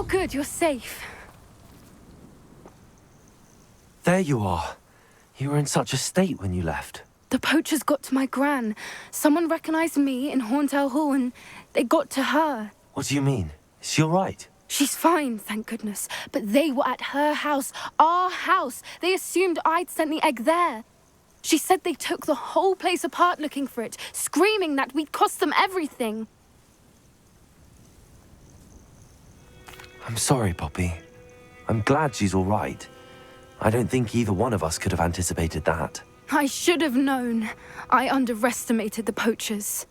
Oh, good, you're safe. There you are. You were in such a state when you left. The poachers got to my gran. Someone recognized me in Horndale Hall and they got to her. What do you mean? Is she all right? She's fine, thank goodness. But they were at her house, our house. They assumed I'd sent the egg there. She said they took the whole place apart looking for it, screaming that we'd cost them everything. I'm sorry, Poppy. I'm glad she's all right. I don't think either one of us could have anticipated that. I should have known. I underestimated the poachers.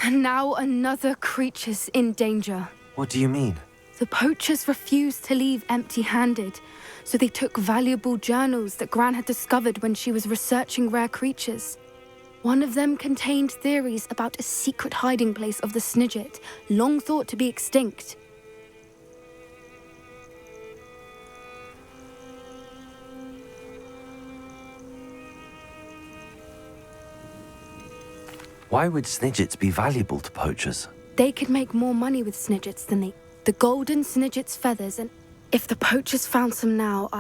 And now another creature's in danger. What do you mean? The poachers refused to leave empty-handed, so they took valuable journals that Gran had discovered when she was researching rare creatures. One of them contained theories about a secret hiding place of the Snidget, long thought to be extinct. Why would Snidgets be valuable to poachers? They could make more money with Snidgets than the golden Snidget's feathers, and if the poachers found some now,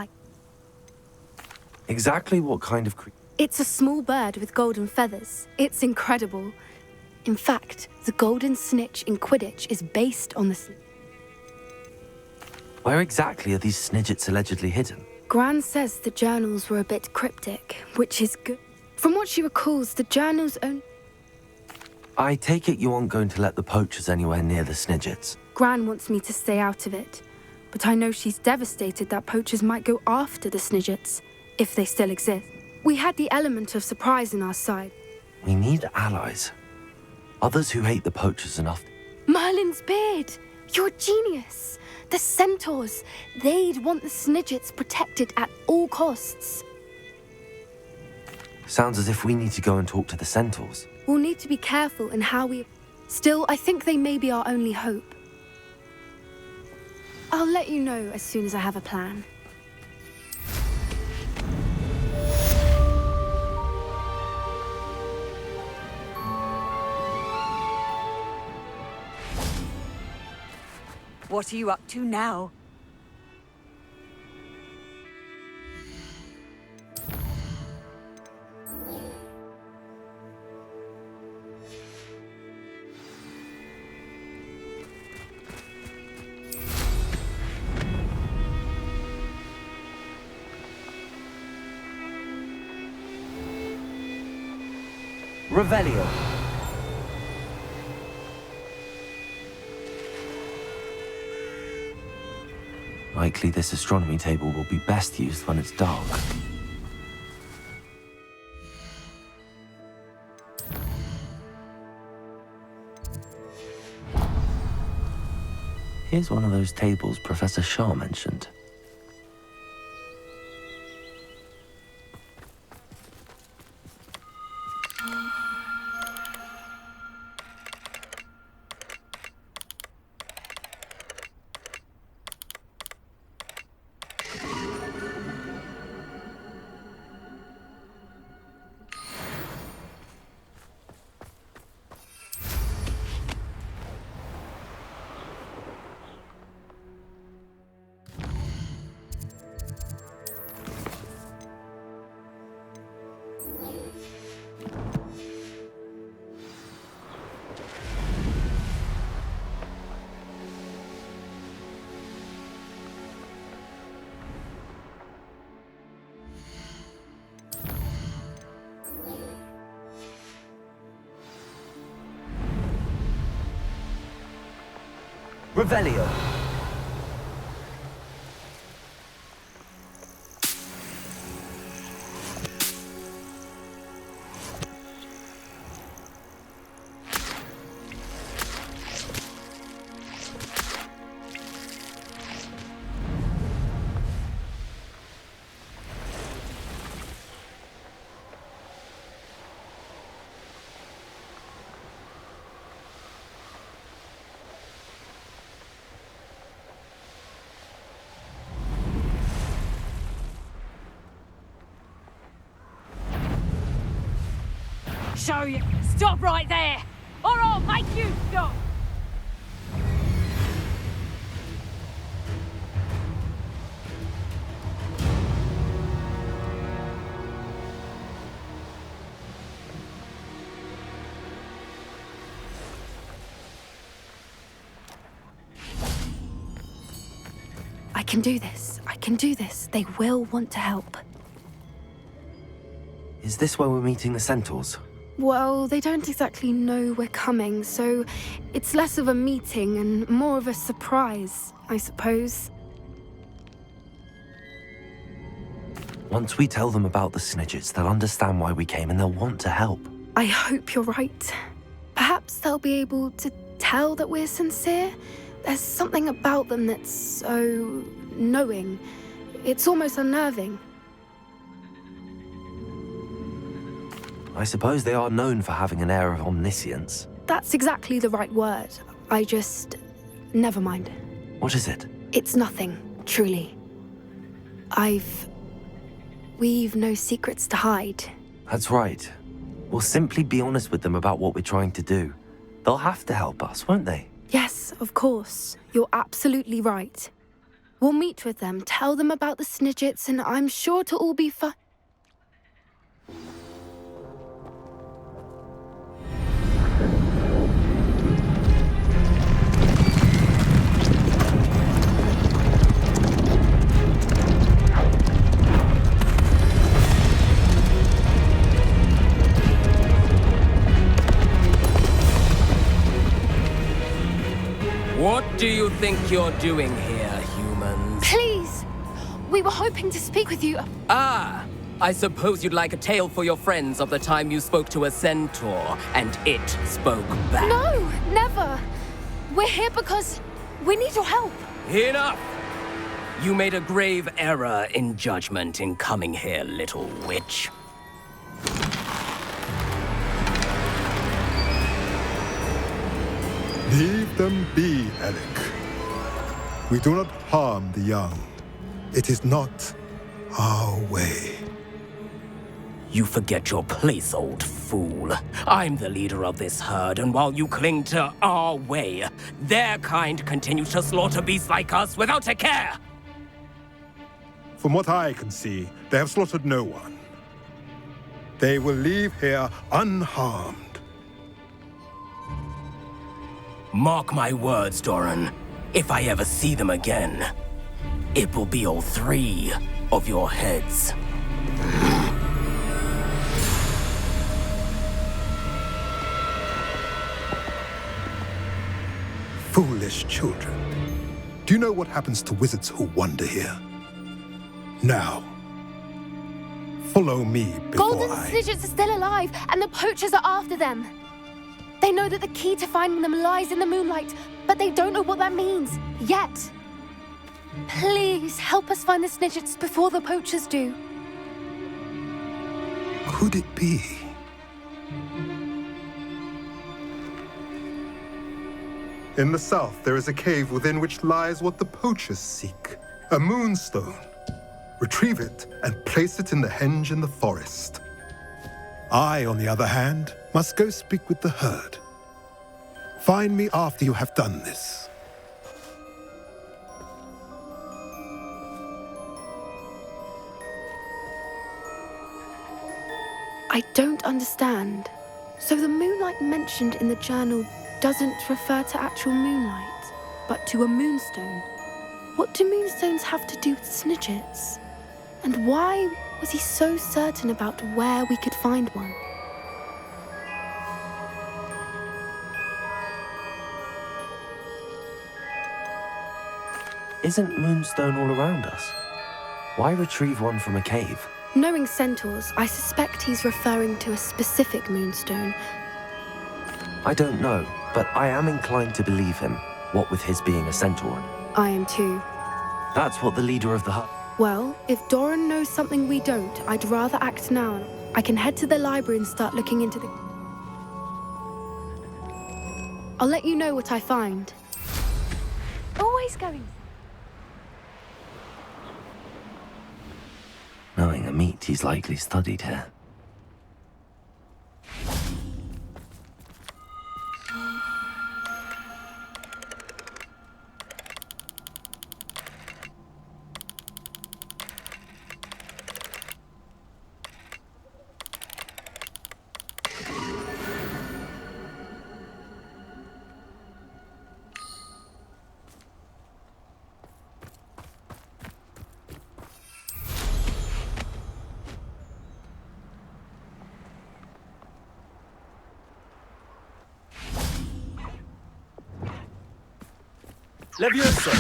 Exactly what kind of creature? It's a small bird with golden feathers. It's incredible. In fact, the golden snitch in Quidditch is based on the Where exactly are these Snidgets allegedly hidden? Gran says the journals were a bit cryptic, which is good. From what she recalls, the journals only... I take it you aren't going to let the poachers anywhere near the Snidgets. Gran wants me to stay out of it, but I know she's devastated that poachers might go after the Snidgets, if they still exist. We had the element of surprise on our side. We need allies. Others who hate the poachers enough. Merlin's beard! You're a genius! The centaurs! They'd want the Snidgets protected at all costs. Sounds as if we need to go and talk to the centaurs. We'll need to be careful in how we... Still, I think they may be our only hope. I'll let you know as soon as I have a plan. What are you up to now? Revelio. Likely this astronomy table will be best used when it's dark. Here's one of those tables Professor Shaw mentioned. Revelio. Show you. Stop right there, or I'll make you stop. I can do this. I can do this. They will want to help. Is this where we're meeting the centaurs? Well, they don't exactly know we're coming, so it's less of a meeting and more of a surprise, I suppose. Once we tell them about the Snidgets, they'll understand why we came and they'll want to help. I hope you're right. Perhaps they'll be able to tell that we're sincere. There's something about them that's so knowing. It's almost unnerving. I suppose they are known for having an air of omniscience. That's exactly the right word. I just... never mind. What is it? It's nothing, truly. We've no secrets to hide. That's right. We'll simply be honest with them about what we're trying to do. They'll have to help us, won't they? Yes, of course. You're absolutely right. We'll meet with them, tell them about the Snidgets, and I'm sure to all be fine. What do you think you're doing here, humans? Please! We were hoping to speak with you. Ah, I suppose you'd like a tale for your friends of the time you spoke to a centaur, and it spoke back. No, never! We're here because we need your help. Enough! You made a grave error in judgment in coming here, little witch. Leave them be, Alec. We do not harm the young. It is not our way. You forget your place, old fool. I'm the leader of this herd, and while you cling to our way, their kind continue to slaughter beasts like us without a care! From what I can see, they have slaughtered no one. They will leave here unharmed. Mark my words, Doran. If I ever see them again, it will be all 3 of your heads. Foolish children. Do you know what happens to wizards who wander here? Now, follow me before Golden Snidgets are still alive, and the poachers are after them. They know that the key to finding them lies in the moonlight, but they don't know what that means, yet. Please, help us find the Snidgets before the poachers do. Could it be? In the south, there is a cave within which lies what the poachers seek. A moonstone. Retrieve it and place it in the henge in the forest. I, on the other hand, must go speak with the herd. Find me after you have done this. I don't understand. So the moonlight mentioned in the journal doesn't refer to actual moonlight, but to a moonstone. What do moonstones have to do with Snidgets? And why was he so certain about where we could find one? Isn't Moonstone all around us? Why retrieve one from a cave? Knowing centaurs, I suspect he's referring to a specific moonstone. I don't know, but I am inclined to believe him, what with his being a centaur. I am too. That's what the leader of the hut... Well, if Doran knows something we don't, I'd rather act now. I can head to the library and start looking into the... I'll let you know what I find. Always going. Knowing a meat, he's likely studied here. Levioso!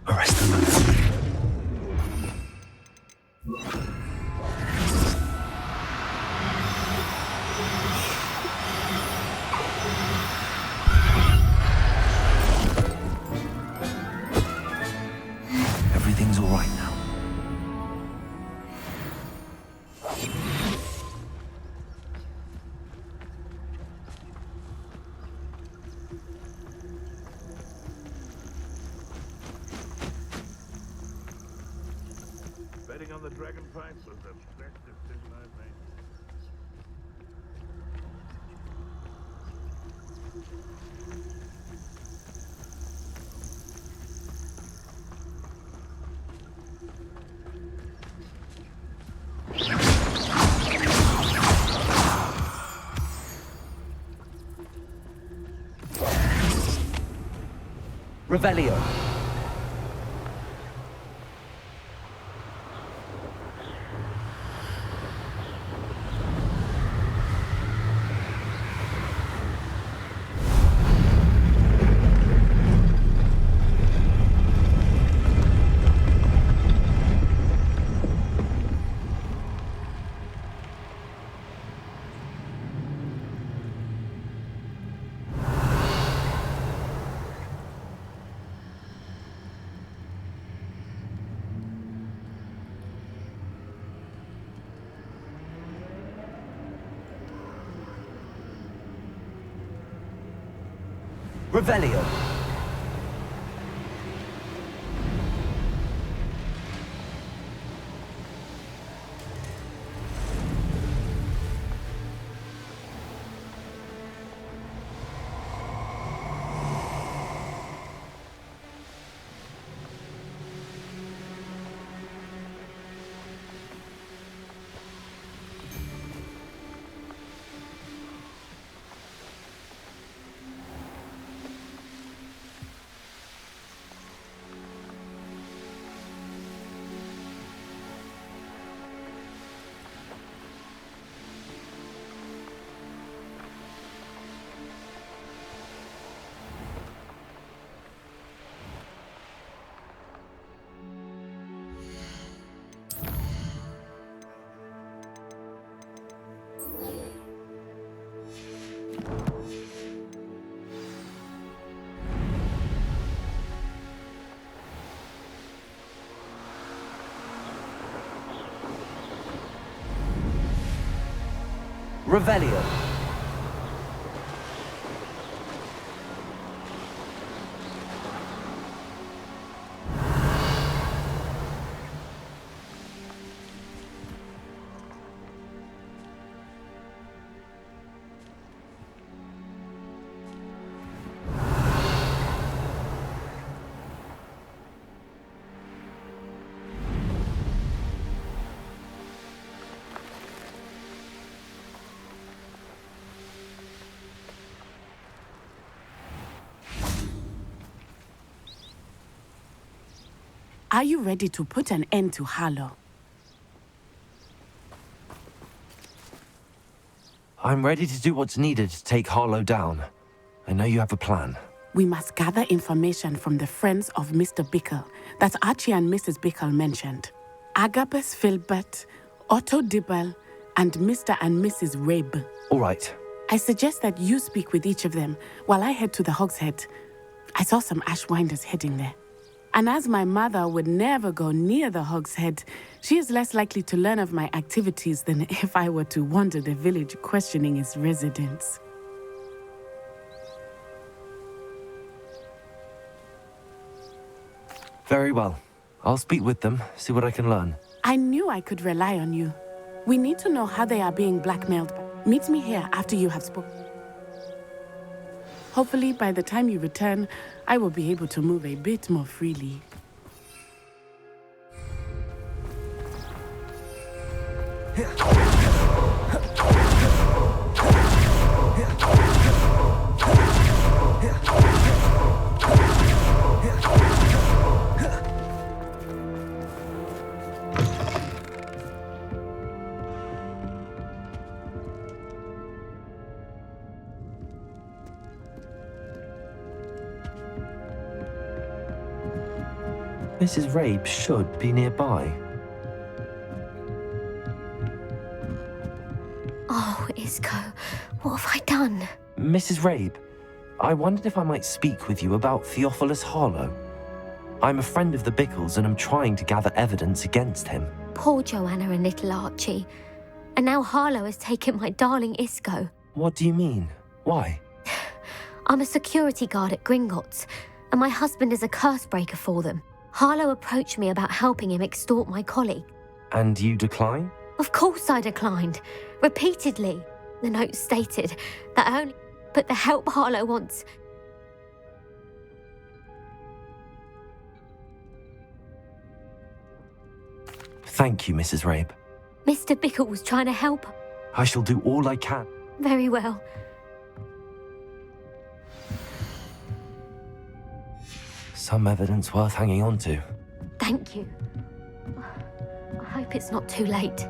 Arrest the man. Everything's all right now. Betting on the dragon fight was the best decision I've made. Revelio. Revelio. Revelio. Are you ready to put an end to Harlow? I'm ready to do what's needed to take Harlow down. I know you have a plan. We must gather information from the friends of Mr. Bickle that Archie and Mrs. Bickle mentioned. Agabus Filbert, Otto Dibble, and Mr. and Mrs. Rabe. All right. I suggest that you speak with each of them while I head to the Hog's Head. I saw some Ashwinders heading there. And as my mother would never go near the Hog's Head, she is less likely to learn of my activities than if I were to wander the village questioning its residents. Very well. I'll speak with them, see what I can learn. I knew I could rely on you. We need to know how they are being blackmailed. Meet me here after you have spoken. Hopefully, by the time you return, I will be able to move a bit more freely. Mrs. Rabe should be nearby. Oh, Isco, what have I done? Mrs. Rabe, I wondered if I might speak with you about Theophilus Harlow. I'm a friend of the Bickles and I'm trying to gather evidence against him. Poor Joanna and little Archie. And now Harlow has taken my darling Isco. What do you mean? Why? I'm a security guard at Gringotts, and my husband is a curse breaker for them. Harlow approached me about helping him extort my colleague. And you decline? Of course I declined. Repeatedly. The note stated that I only put the help Harlow wants. Thank you, Mrs. Rabe. Mr. Bickle was trying to help. I shall do all I can. Very well. Some evidence worth hanging on to. Thank you. I hope it's not too late.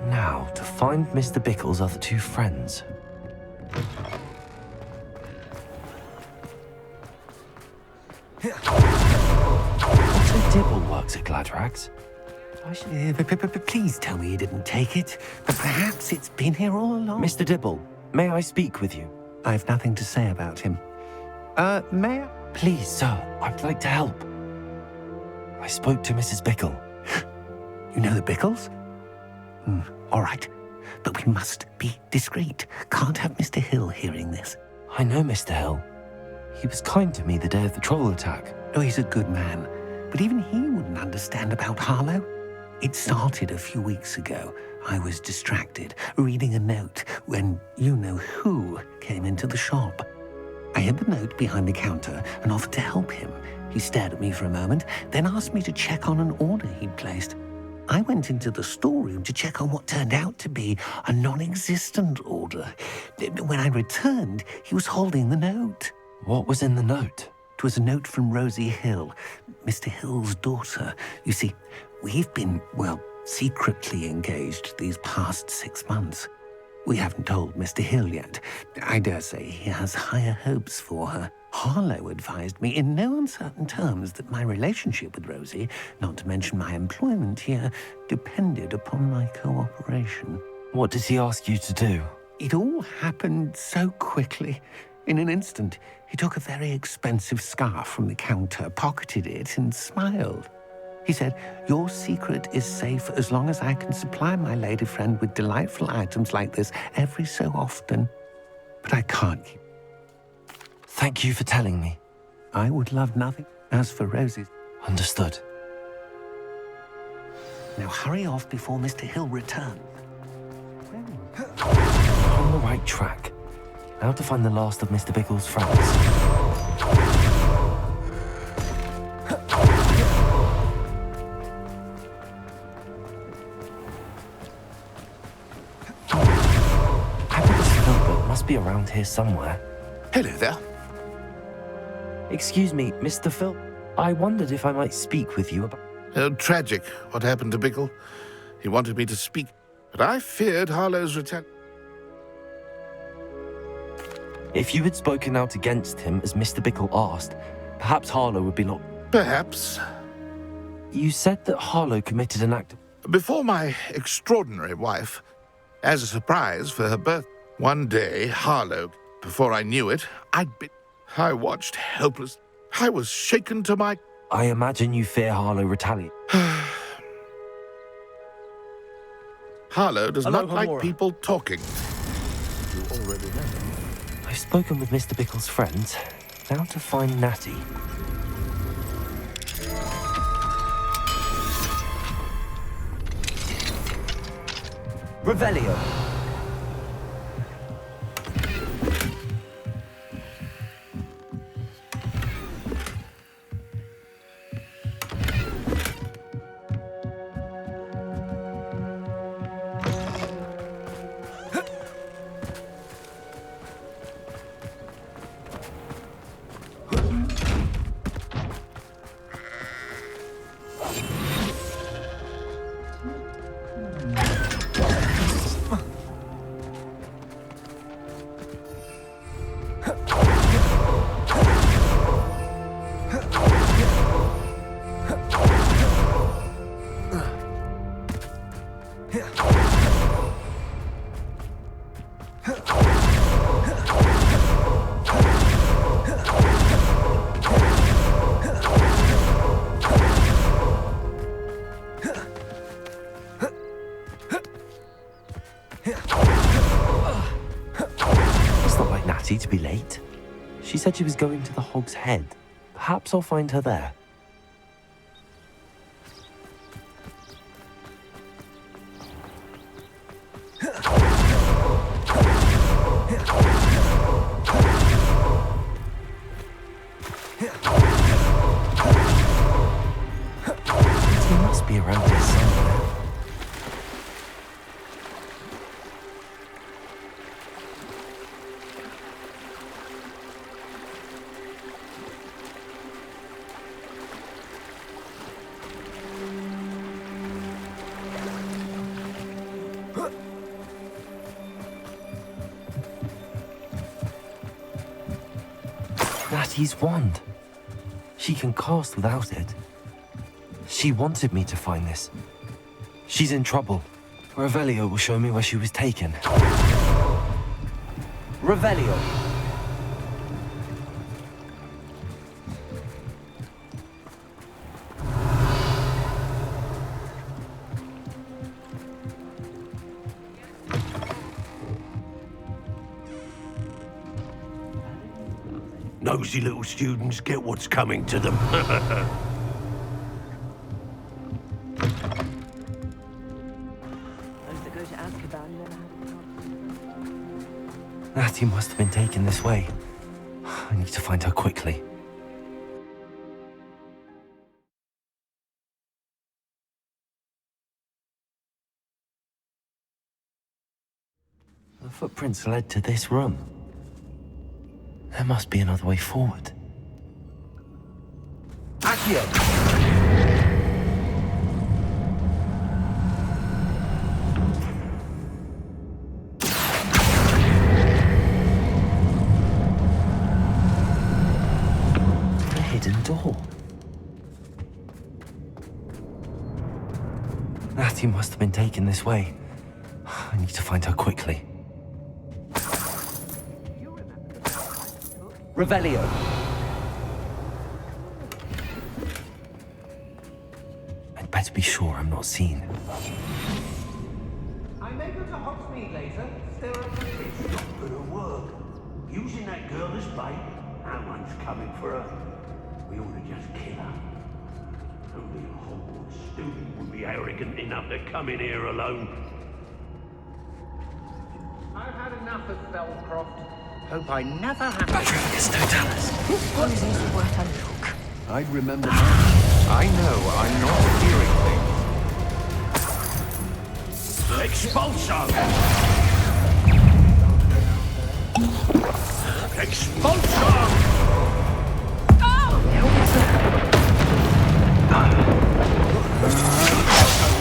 Now, to find Mr. Bickle's other two friends. Otto Dibble works at Gladrags. Please tell me you didn't take it. But perhaps it's been here all along. Mr. Dibble, may I speak with you? I've nothing to say about him. May I? Please, sir, I'd like to help. I spoke to Mrs. Bickle. You know the Bickles? All right. But we must be discreet. Can't have Mr. Hill hearing this. I know Mr. Hill. He was kind to me the day of the troll attack. Oh, he's a good man. But even he wouldn't understand about Harlow. It started a few weeks ago. I was distracted, reading a note, when you-know-who came into the shop. I hid the note behind the counter and offered to help him. He stared at me for a moment, then asked me to check on an order he'd placed. I went into the storeroom to check on what turned out to be a non-existent order. When I returned, he was holding the note. What was in the note? It was a note from Rosie Hill, Mr. Hill's daughter. You see, we've been, secretly engaged these past 6 months. We haven't told Mr. Hill yet. I dare say he has higher hopes for her. Harlow advised me in no uncertain terms that my relationship with Rosie, not to mention my employment here, depended upon my cooperation. What did he ask you to do? It all happened so quickly. In an instant, he took a very expensive scarf from the counter, pocketed it, and smiled. He said, "Your secret is safe as long as I can supply my lady friend with delightful items like this every so often. But I can't keep..." Thank you for telling me. I would love nothing. As for Rosie's... Understood. Now hurry off before Mr. Hill returns. On the right track. Now to find the last of Mr. Bickle's friends. Abbot's Filbert must be around here somewhere. Hello there. Excuse me, Mr. Phil. I wondered if I might speak with you about... Tragic, what happened to Bickle. He wanted me to speak, but I feared Harlow's return. If you had spoken out against him, as Mr. Bickle asked, perhaps Harlow would be locked. Perhaps. You said that Harlow committed an act... Before my extraordinary wife, as a surprise for her birth, one day, Harlow, before I knew it, I watched helpless. I was shaken to my... I imagine you fear Harlow retaliate. Harlow does Hello, not like Homura. people talking. You already know. I've spoken with Mr. Bickle's friends. Now to find Natty. Revelio. To be late. She said she was going to the Hog's Head. Perhaps I'll find her there. He must be around here somewhere. Natty's wand. She can cast without it. She wanted me to find this. She's in trouble. Revelio will show me where she was taken. Revelio. Nosy little students get what's coming to them. Natty must have been taken this way. I need to find her quickly. The footprints led to this room. There must be another way forward. Accio! A hidden door. Natty must have been taken this way. I need to find her quickly. Revelio. I'd better be sure I'm not seen. I may go to Hogsmeade later. It's not gonna work. Using that girl as bait, no one's coming for her. We ought to just kill her. Only a Hogwarts student would be arrogant enough to come in here alone. I've had enough of Belcroft. Hope I never have to. Atreus, don't tell us. What is this worth a look? I'd remember that. I know, I'm not hearing things. Expulsion! Expulsion!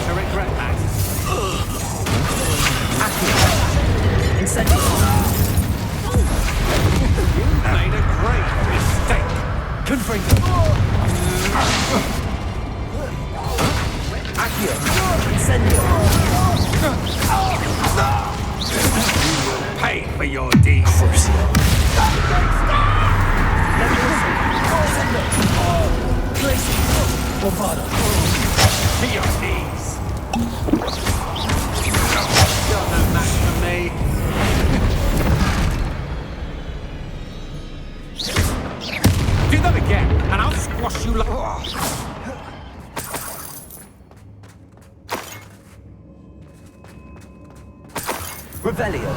To regret that. Incendiary. Made a great mistake. Confringo. Accio. Incendio. You will pay for your deeds. To your knees. You're no match for me. Do that again, and I'll squash you like... Revelio.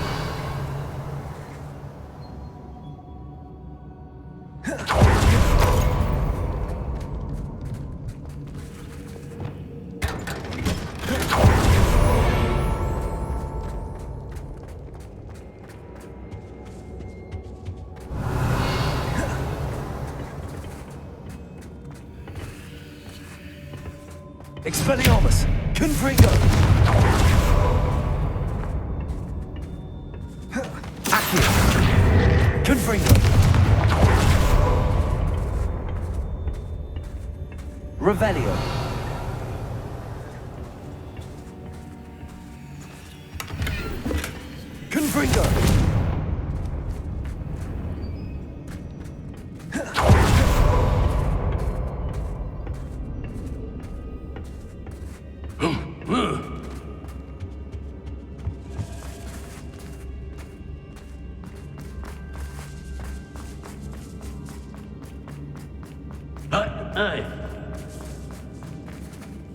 Expelliarmus! Confringo! Accio! Confringo! Revelio! Confringo! Hey.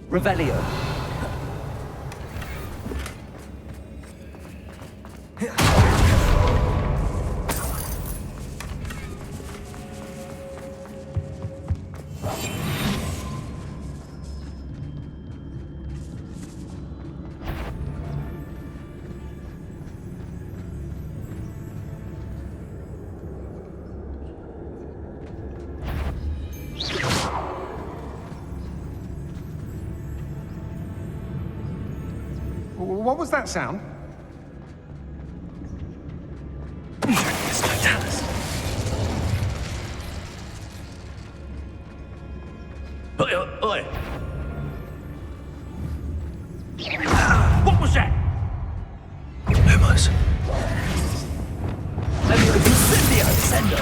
Revelio. What was that sound? It's my Dallas. Oi. What was that? Lumos. Incendio! Sendo!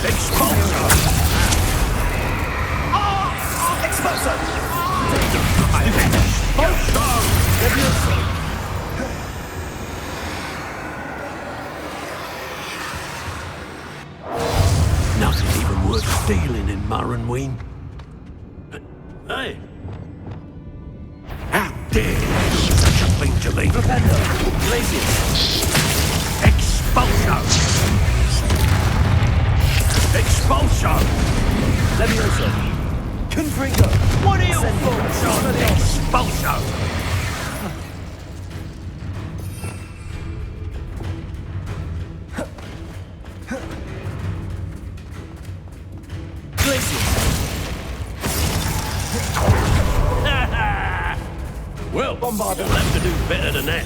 Expulso! Expulso! Nothing even worth stealing in Murrenween. Hey! How dare you do such a thing to me? Propendo! Glacius! Expulso! Expulso! Levioso! Confringo! What are you thoughts on Expulso? Well, Bombard will have to do better than that.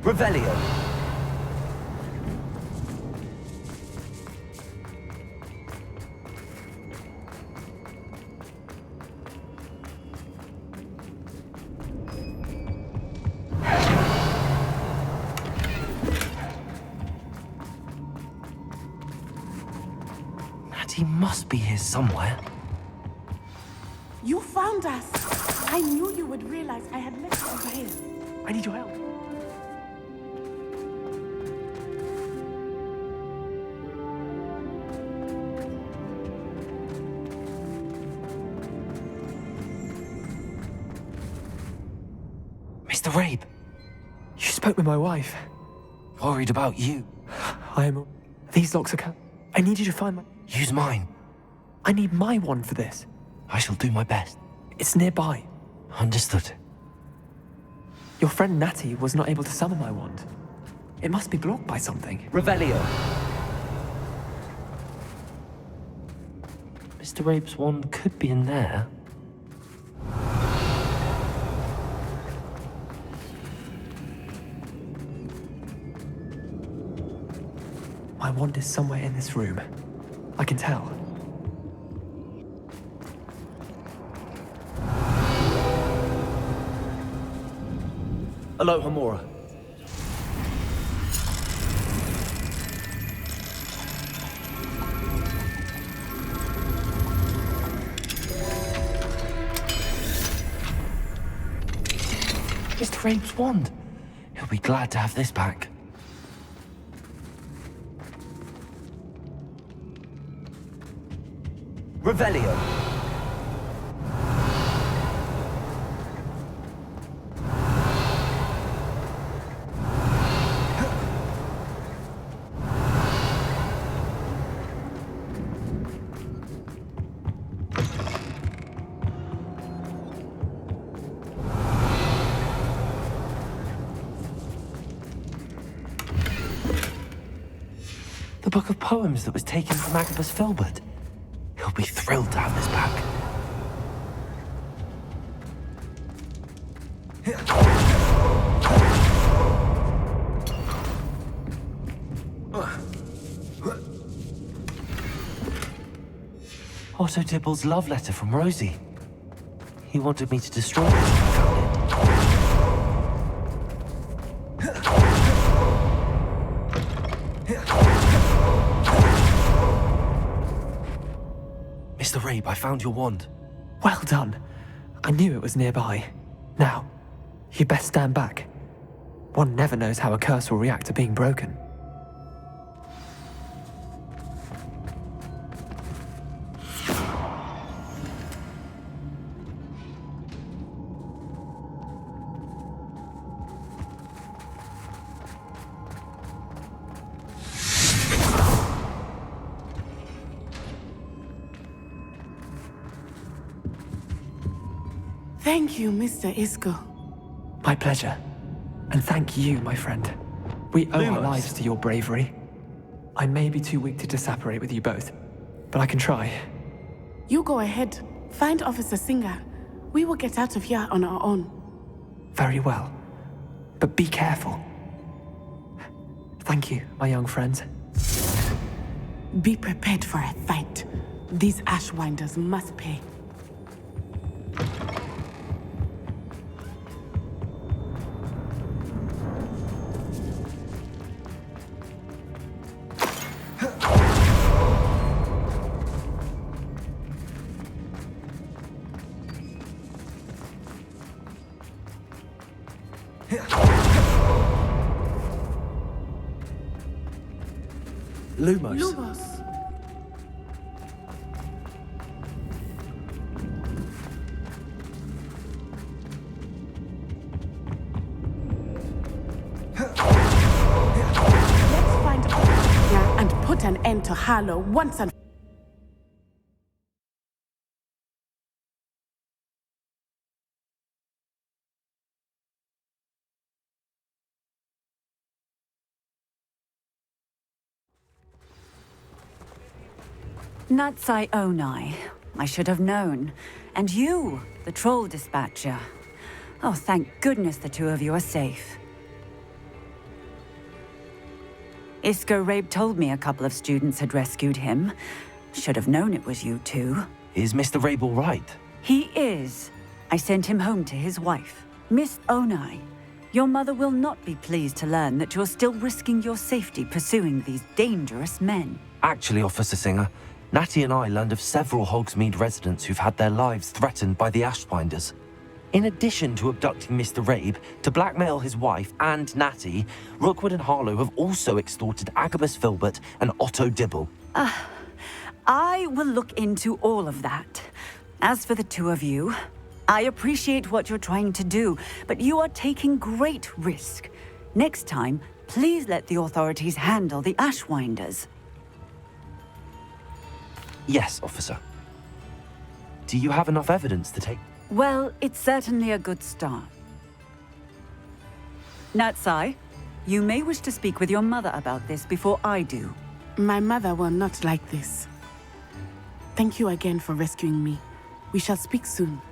Revelio. He must be here somewhere. You found us. I knew you would realize I had left you over here. I need your help. Mr. Rabe. You spoke with my wife. Worried about you. These locks are I need you to find my... Use mine. I need my wand for this. I shall do my best. It's nearby. Understood. Your friend Natty was not able to summon my wand. It must be blocked by something. Revelio. Mr. Rabe's wand could be in there. My wand is somewhere in this room. I can tell. Hello, Hamura. Mr. Rabe's wand. He'll be glad to have this back. Revelio. The book of poems that was taken from Agabus Filbert. He'll be thrilled to have this back. Otto Dibble's love letter from Rosie. He wanted me to destroy it if I found it. Mr. Rabe, I found your wand. Well done. I knew it was nearby. Now, you best stand back. One never knows how a curse will react to being broken. Thank you, Mr. Isco. My pleasure. And thank you, my friend. We owe our lives to your bravery. I may be too weak to disapparate with you both, but I can try. You go ahead. Find Officer Singer. We will get out of here on our own. Very well. But be careful. Thank you, my young friends. Be prepared for a fight. These Ashwinders must pay. Lumos. Lumos. Let's find Officer and put an end to Harlow once and Natsai Onai. I should have known. And you, the troll dispatcher. Oh, thank goodness the two of you are safe. Isco Rabe told me a couple of students had rescued him. Should have known it was you two. Is Mr. Rabe all right? He is. I sent him home to his wife. Miss Onai, your mother will not be pleased to learn that you're still risking your safety pursuing these dangerous men. Actually, Officer Singer, Natty and I learned of several Hogsmeade residents who've had their lives threatened by the Ashwinders. In addition to abducting Mr. Rabe to blackmail his wife and Natty, Rookwood and Harlow have also extorted Agabus Filbert and Otto Dibble. I will look into all of that. As for the two of you, I appreciate what you're trying to do, but you are taking great risk. Next time, please let the authorities handle the Ashwinders. Yes, officer. Do you have enough evidence to take... Well, it's certainly a good start. Natsai, you may wish to speak with your mother about this before I do. My mother will not like this. Thank you again for rescuing me. We shall speak soon.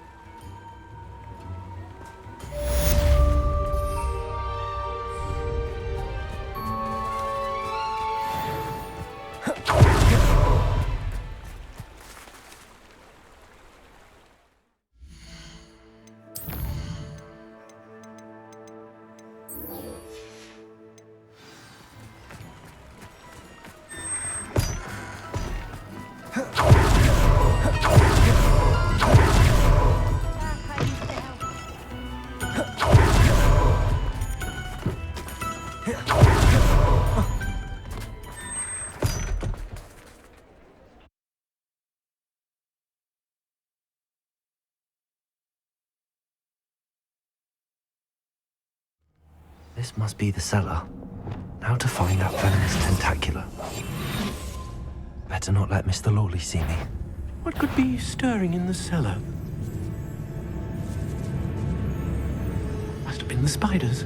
This must be the cellar. Now to find that venomous tentacula. Better not let Mr. Lawley see me. What could be stirring in the cellar? Must have been the spiders.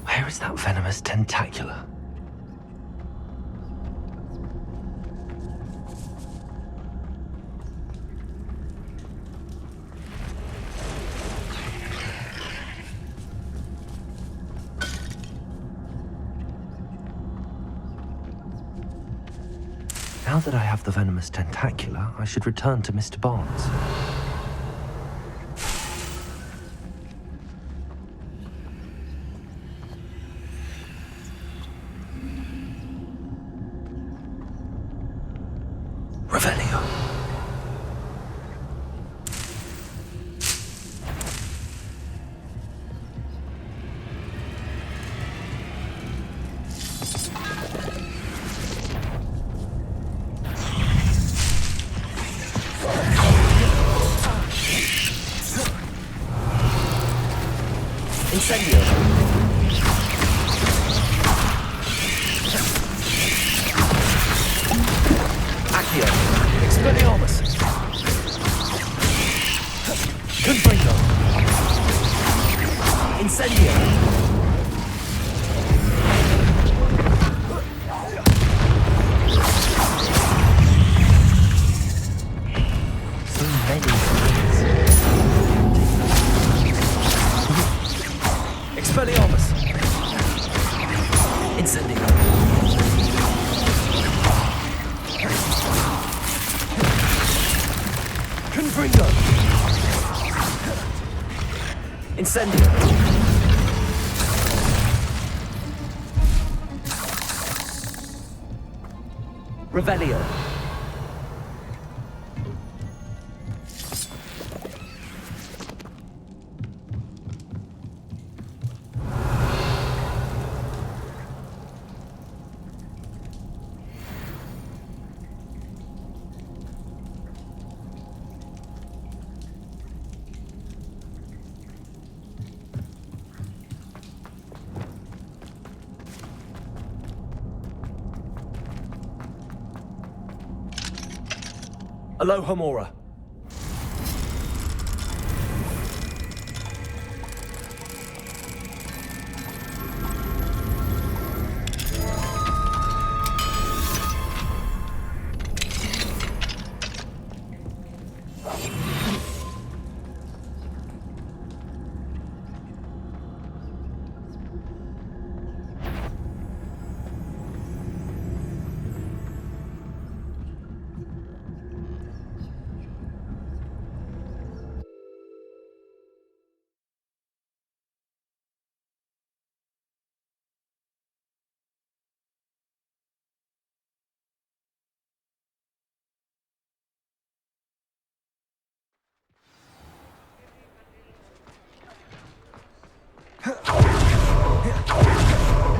Where is that venomous tentacula? Now that I have the venomous tentacula, I should return to Mr. Barnes. Revelio. Incendio. Accio. Expelliarmus. Confringo. Incendio. So many Expelliarmus. Incendio. Confringo. Incendio. Revelio. Aloha Mora.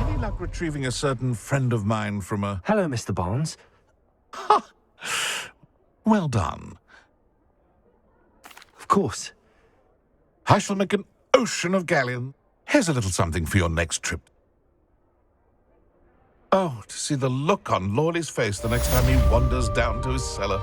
Any luck retrieving a certain friend of mine from a... Hello, Mr. Barnes. Well done. Of course. I shall make an ocean of galleon. Here's a little something for your next trip. Oh, to see the look on Lawley's face the next time he wanders down to his cellar.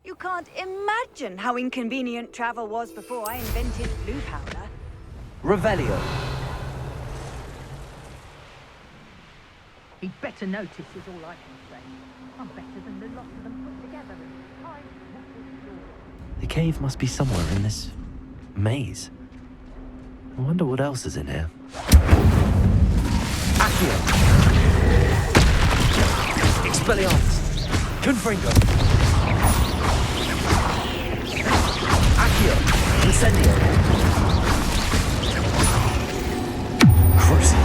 You can't imagine how inconvenient travel was before I invented blue powder. Revelio. He'd better notice is all I can say. I'm better than the lot of them put together. The cave must be somewhere in this maze. I wonder what else is in here. Accio. Expelliarmus. Confringo. Accio. Incendio. Crucio.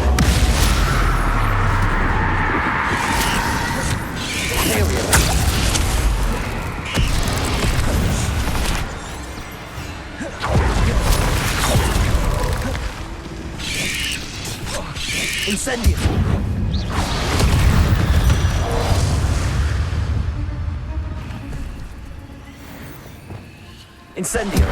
Incendio. Incendio.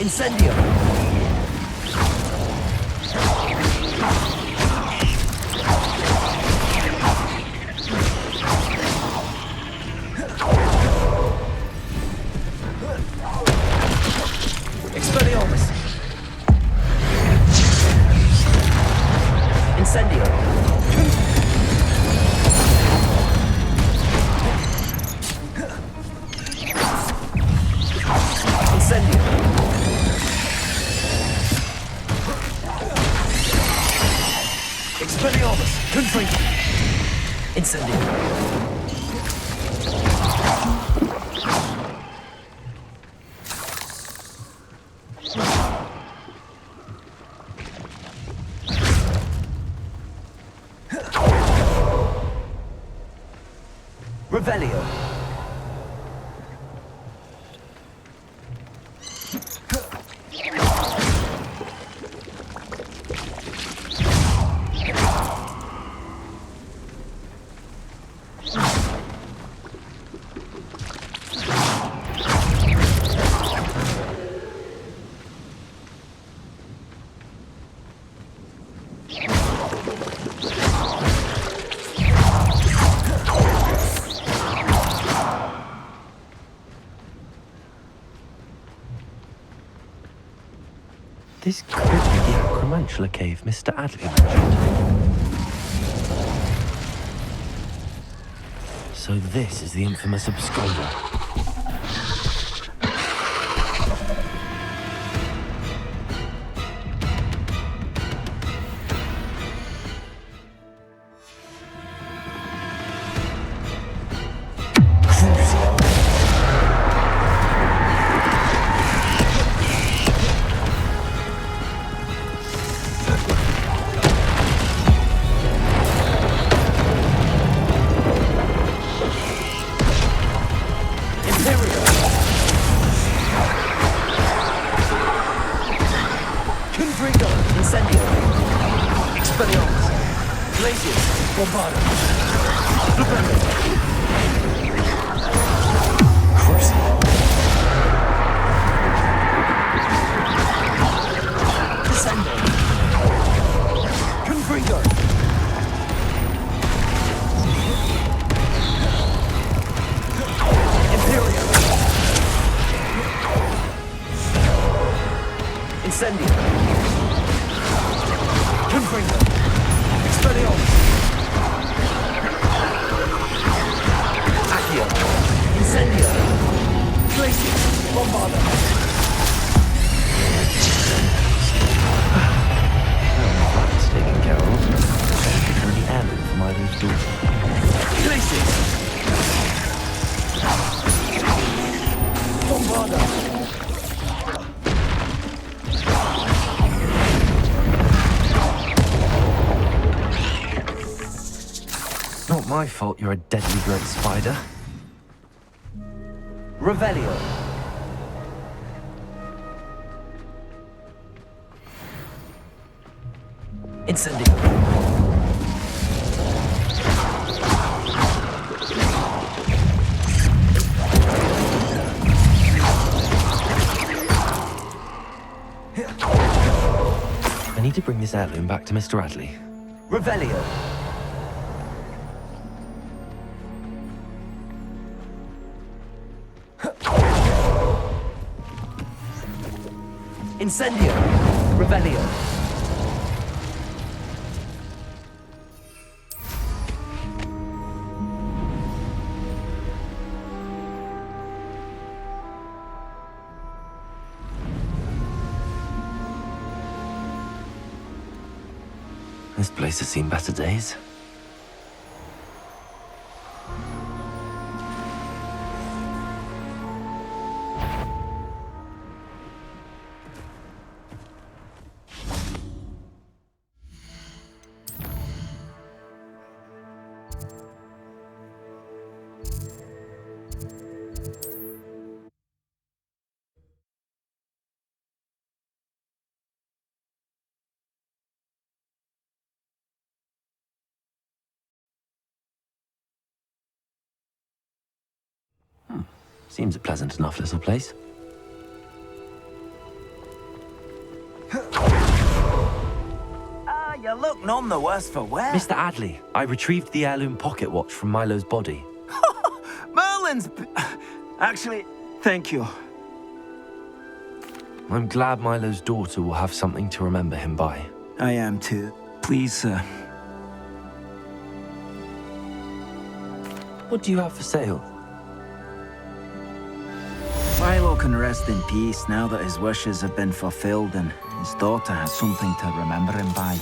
Incendio. Expelliarmus. Incendio. Incendio. Expelliarmus! Confringo! Incendio! Revelio! This could be the Acromantula cave Mr. Adley mentioned. So this is the infamous absconder. my fault you're a deadly great spider. Revelio. Incendio. I need to bring this heirloom back to Mr. Adley. Revelio. Incendio. Revelio. This place has seen better days. Seems a pleasant enough little place. You look none the worse for wear. Mr. Adley, I retrieved the heirloom pocket watch from Milo's body. Merlin's... Actually, thank you. I'm glad Milo's daughter will have something to remember him by. I am too. Please, sir. What do you have for sale? Milo can rest in peace now that his wishes have been fulfilled and his daughter has something to remember him by.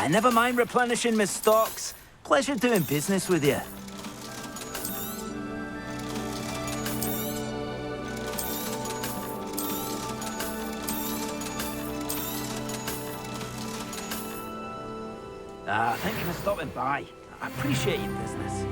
Never mind replenishing my stocks. Pleasure doing business with you. Thank you for stopping by. I appreciate your business.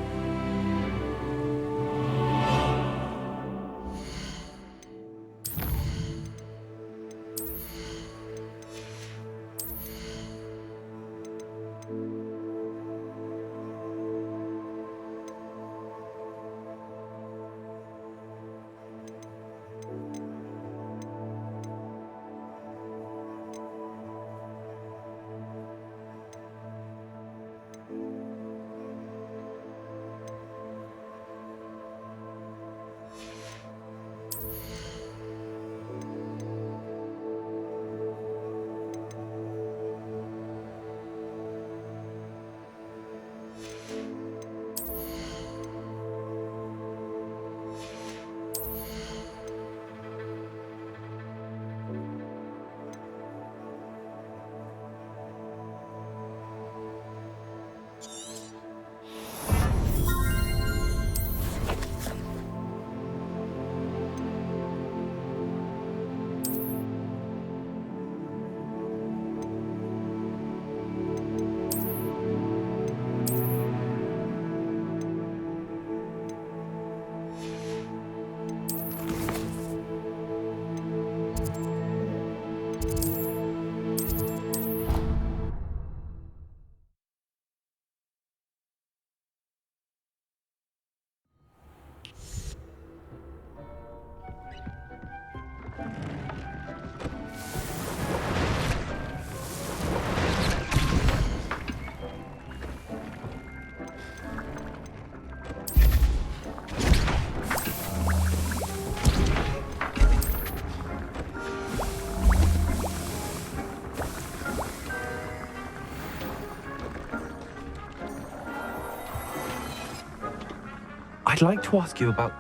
I'd like to ask you about...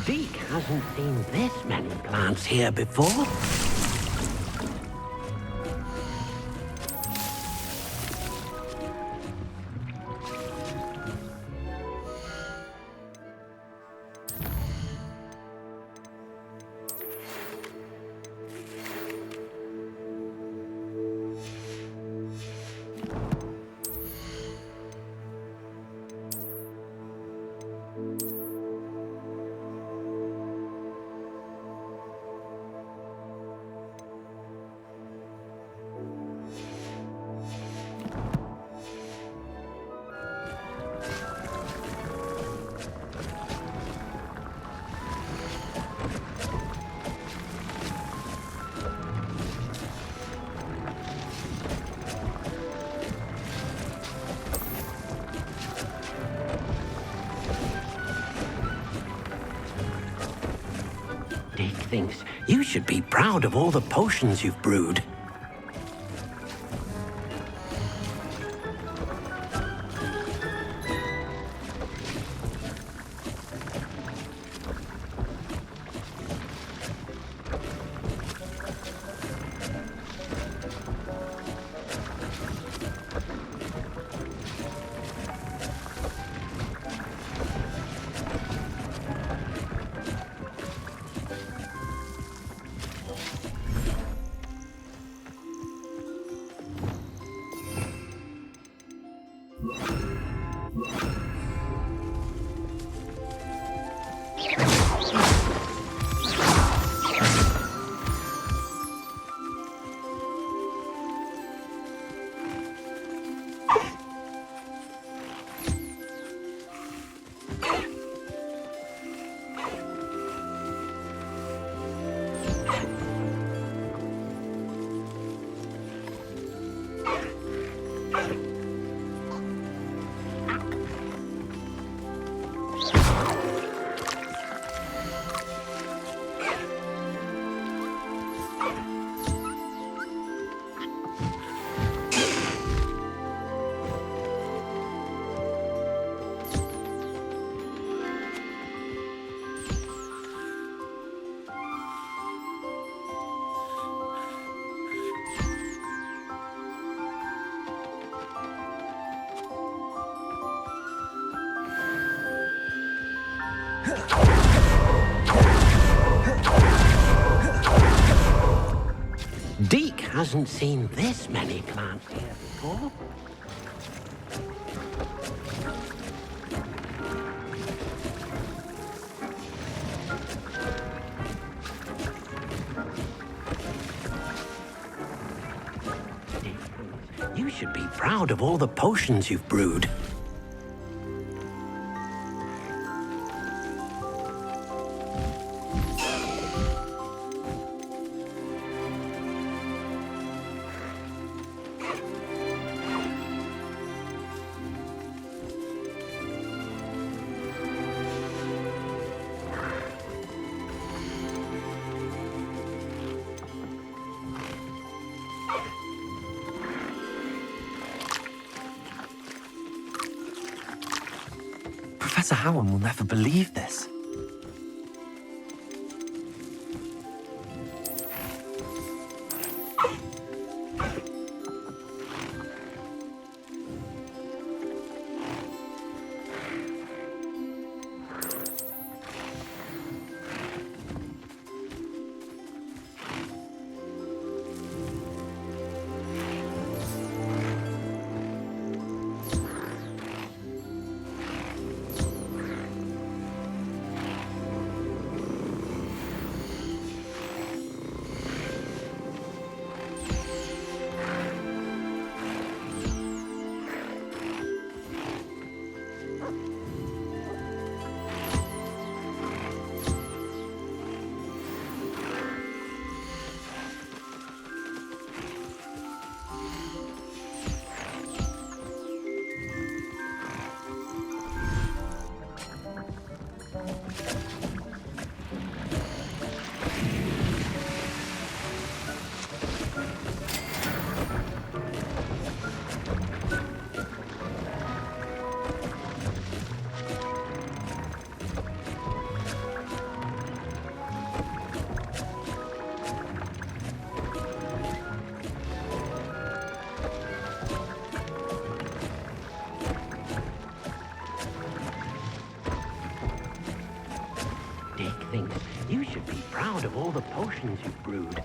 Zeke hasn't seen this many plants here before. Dick thinks you should be proud of all the potions you've brewed. Deke hasn't seen this many plants here before. Deke, you should be proud of all the potions you've brewed. Professor Howard will never believe this. Dick thinks you should be proud of all the potions you've brewed.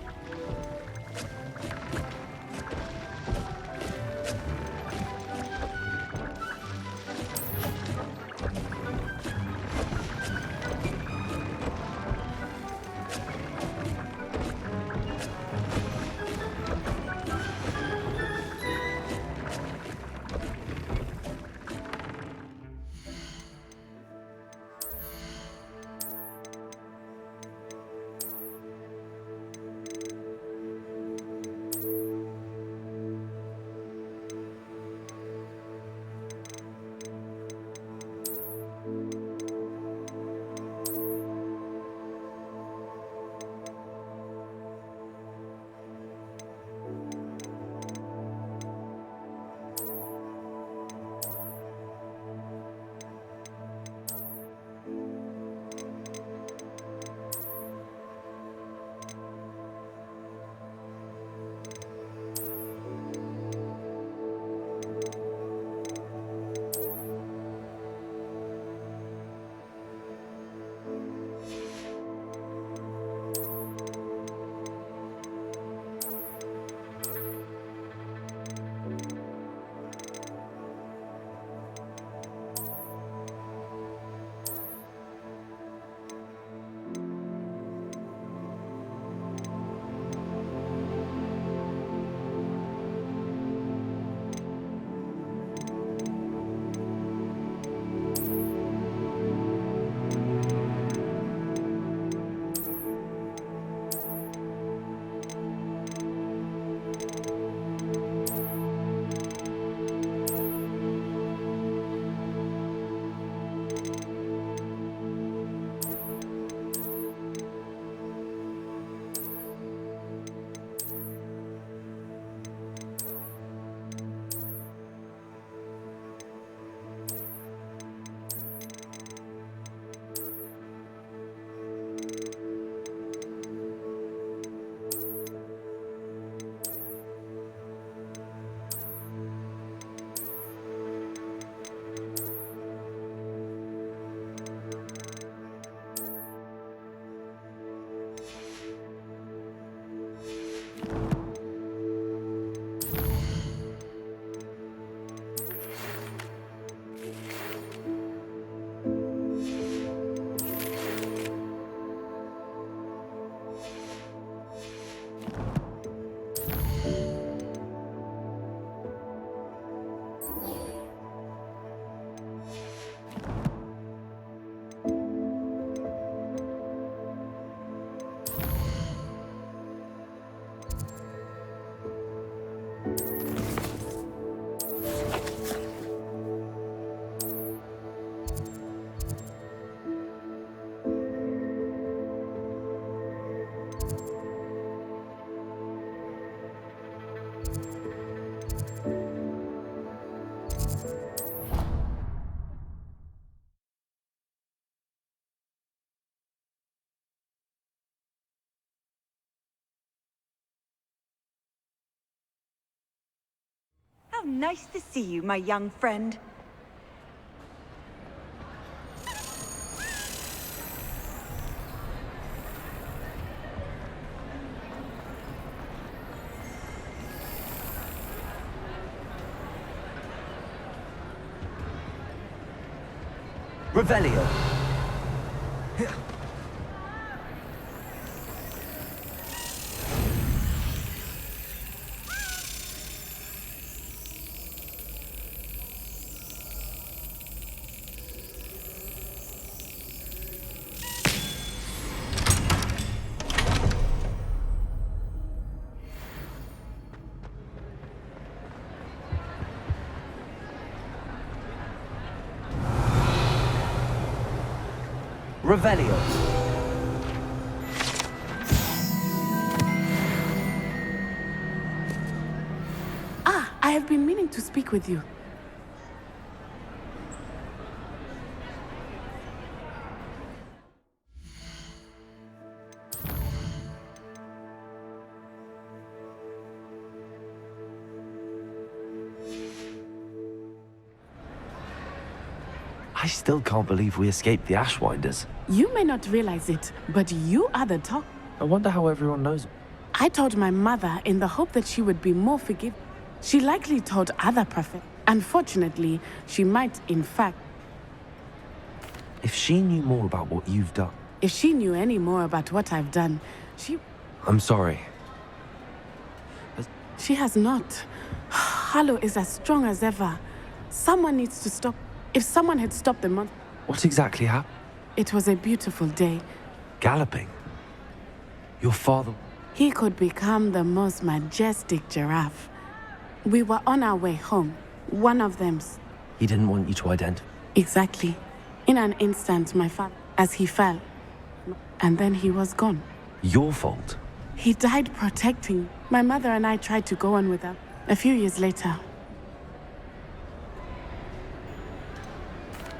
How nice to see you, my young friend. Revelio. Revelio. Ah, I have been meaning to speak with you. I still can't believe we escaped the Ashwinders. You may not realize it, but you are the top. I wonder how everyone knows. I told my mother in the hope that she would be more forgiving. She likely told other prophets. Unfortunately, she might, in fact. If she knew more about what you've done... If she knew any more about what I've done, she... I'm sorry. She has not. Harlow is as strong as ever. Someone needs to stop. If someone had stopped the month... What exactly happened? It was a beautiful day. Galloping? Your father... He could become the most majestic giraffe. We were on our way home. One of them's... He didn't want you to identify. Exactly. In an instant, my father... As he fell. And then he was gone. Your fault? He died protecting. My mother and I tried to go on with that. A few years later...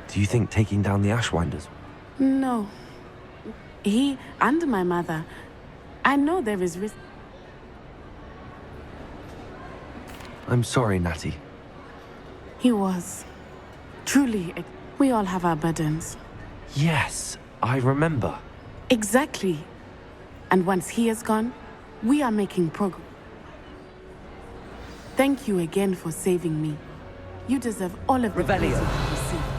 Do you think taking down the Ashwinders... No. He and my mother... I know there is risk. I'm sorry, Natty. He was. Truly, we all have our burdens. Yes, I remember. Exactly. And once he is gone, we are making progress. Thank you again for saving me. You deserve all of the praise you have received.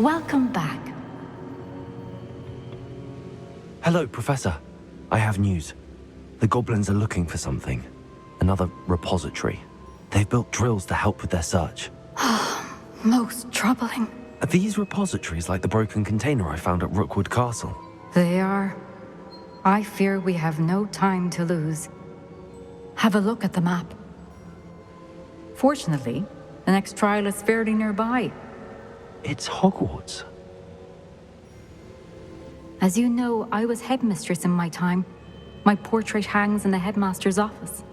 Welcome back. Hello, Professor. I have news. The goblins are looking for something. Another repository. They've built drills to help with their search. Most troubling. Are these repositories like the broken container I found at Rookwood Castle? They are. I fear we have no time to lose. Have a look at the map. Fortunately, the next trial is fairly nearby. It's Hogwarts. As you know, I was headmistress in my time. My portrait hangs in the headmaster's office.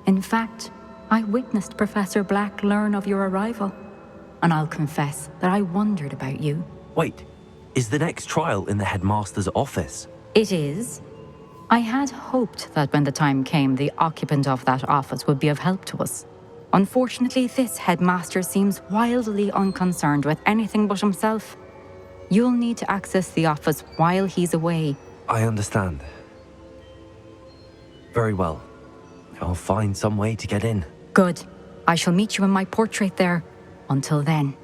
In fact, I witnessed Professor Black learn of your arrival. And I'll confess that I wondered about you. Wait, is the next trial in the headmaster's office? It is. I had hoped that when the time came, the occupant of that office would be of help to us. Unfortunately, this headmaster seems wildly unconcerned with anything but himself. You'll need to access the office while he's away. I understand. Very well. I'll find some way to get in. Good. I shall meet you in my portrait there. Until then.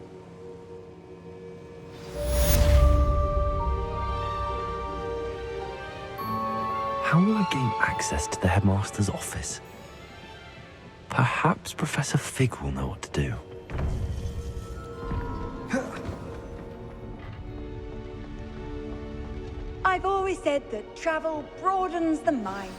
How will I gain access to the headmaster's office? Perhaps Professor Fig will know what to do. I've always said that travel broadens the mind.